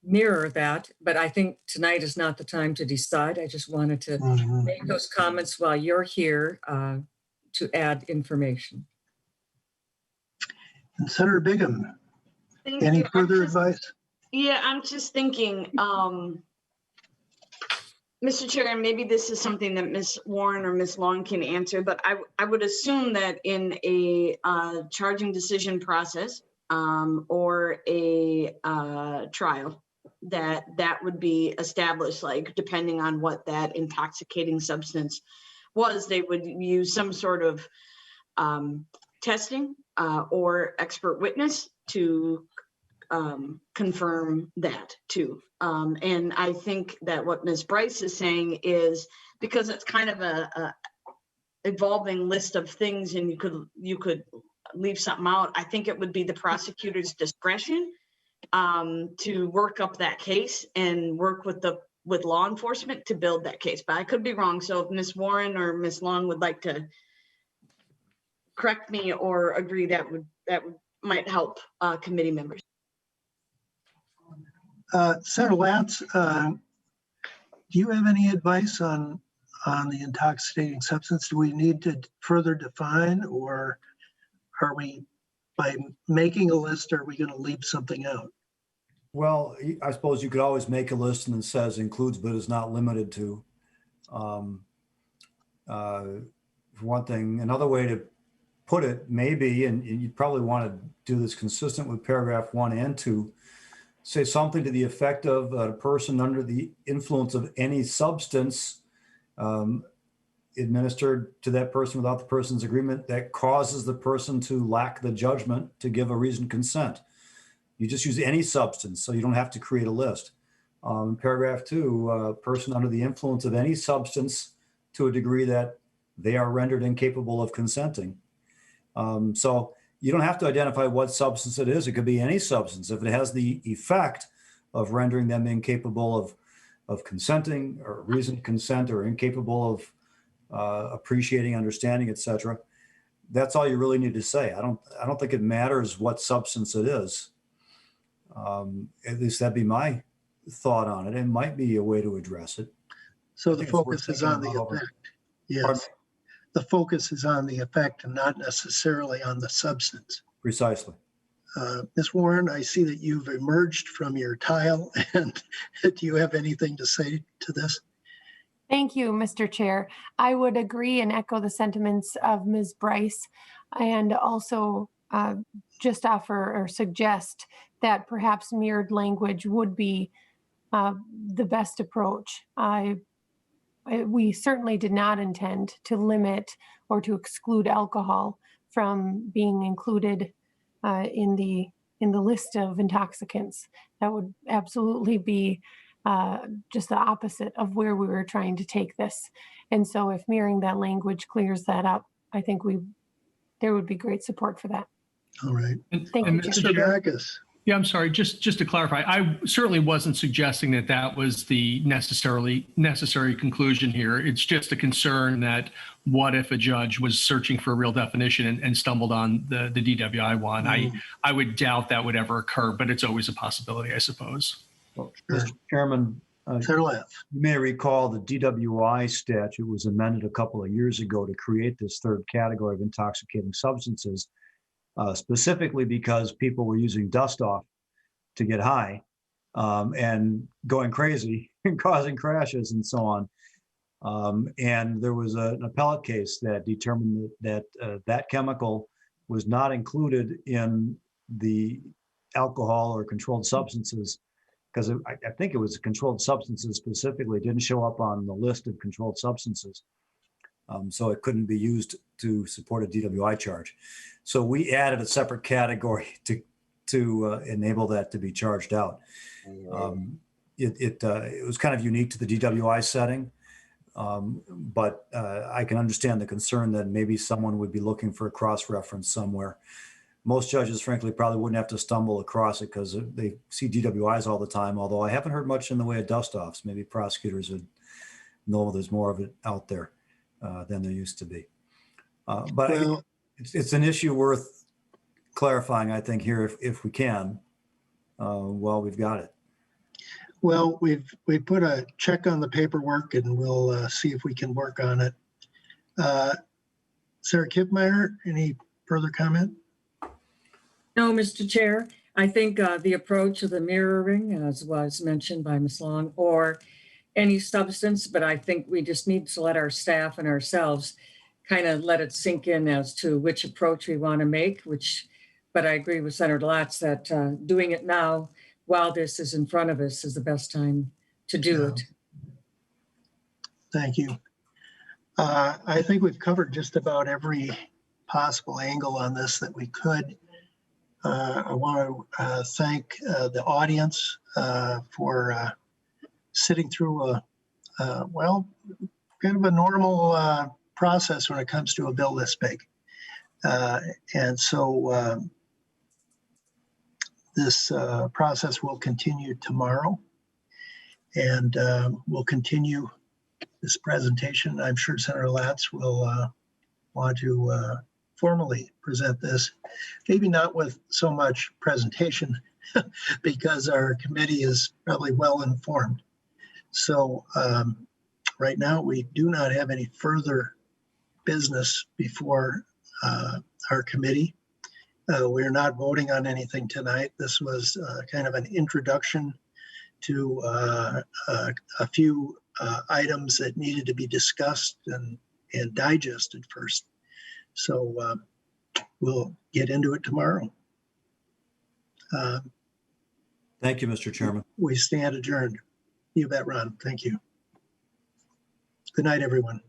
mirror that, but I think tonight is not the time to decide. I just wanted to make those comments while you're here to add information. And Senator Bingham, any further advice? Yeah, I'm just thinking, Mr. Chair, and maybe this is something that Ms. Warren or Ms. Long can answer, but I would assume that in a charging decision process or a trial that would be established, like depending on what that intoxicating substance was, they would use some sort of testing or expert witness to confirm that too. And I think that what Ms. Bryce is saying is, because it's kind of a evolving list of things and you could leave something out, I think it would be the prosecutor's discretion to work up that case and work with law enforcement to build that case. But I could be wrong. So if Ms. Warren or Ms. Long would like to correct me or agree, that might help committee members. Senator Latz, do you have any advice on the intoxicating substance? Do we need to further define, or are we, by making a list, are we going to leave something out? Well, I suppose you could always make a list and it says includes but is not limited to. For one thing, another way to put it maybe, and you'd probably want to do this consistent with paragraph 1 and 2, say something to the effect of a person under the influence of any substance administered to that person without the person's agreement that causes the person to lack the judgment to give a reasoned consent. You just use any substance, so you don't have to create a list. In paragraph 2, a person under the influence of any substance to a degree that they are rendered incapable of consenting. So you don't have to identify what substance it is. It could be any substance. If it has the effect of rendering them incapable of consenting or reasoned consent or incapable of appreciating, understanding, etc., that's all you really need to say. I don't think it matters what substance it is. At least that'd be my thought on it. It might be a way to address it. So the focus is on the effect. Yes. The focus is on the effect and not necessarily on the substance. Precisely. Ms. Warren, I see that you've emerged from your tile, and do you have anything to say to this? Thank you, Mr. Chair. I would agree and echo the sentiments of Ms. Bryce, and also just offer or suggest that perhaps mirrored language would be the best approach. We certainly did not intend to limit or to exclude alcohol from being included in the list of intoxicants. That would absolutely be just the opposite of where we were trying to take this. And so if mirroring that language clears that up, I think there would be great support for that. All right. Thank you, Mr. Backus. Yeah, I'm sorry. Just to clarify, I certainly wasn't suggesting that was the necessary conclusion here. It's just a concern that what if a judge was searching for a real definition and stumbled on the DWI one? I would doubt that would ever occur, but it's always a possibility, I suppose. Well, Mr. Chairman, you may recall the DWI statute was amended a couple of years ago to create this third category of intoxicating substances. Specifically because people were using dust off to get high and going crazy and causing crashes and so on. And there was an appellate case that determined that that chemical was not included in the alcohol or controlled substances, because I think it was controlled substances specifically, didn't show up on the list of controlled substances. So it couldn't be used to support a DWI charge. So we added a separate category to enable that to be charged out. It was kind of unique to the DWI setting, but I can understand the concern that maybe someone would be looking for a cross-reference somewhere. Most judges, frankly, probably wouldn't have to stumble across it because they see DWIs all the time, although I haven't heard much in the way of dust-offs. Maybe prosecutors would know there's more of it out there than there used to be. But it's an issue worth clarifying, I think, here if we can, while we've got it. Well, we've put a check on the paperwork and we'll see if we can work on it. Sarah Kippmeyer, any further comment? No, Mr. Chair. I think the approach of the mirroring, as was mentioned by Ms. Long, or any substance, but I think we just need to let our staff and ourselves kind of let it sink in as to which approach we want to make, but I agree with Senator Latz that doing it now while this is in front of us is the best time to do it. Thank you. I think we've covered just about every possible angle on this that we could. I want to thank the audience for sitting through well, kind of a normal process when it comes to a bill this big. And so this process will continue tomorrow, and we'll continue this presentation. I'm sure Senator Latz will want to formally present this, maybe not with so much presentation because our committee is probably well informed. So right now we do not have any further business before our committee. We're not voting on anything tonight. This was kind of an introduction to a few items that needed to be discussed and digested first. So we'll get into it tomorrow. Thank you, Mr. Chairman. We stand adjourned. You bet, Ron. Thank you. Good night, everyone.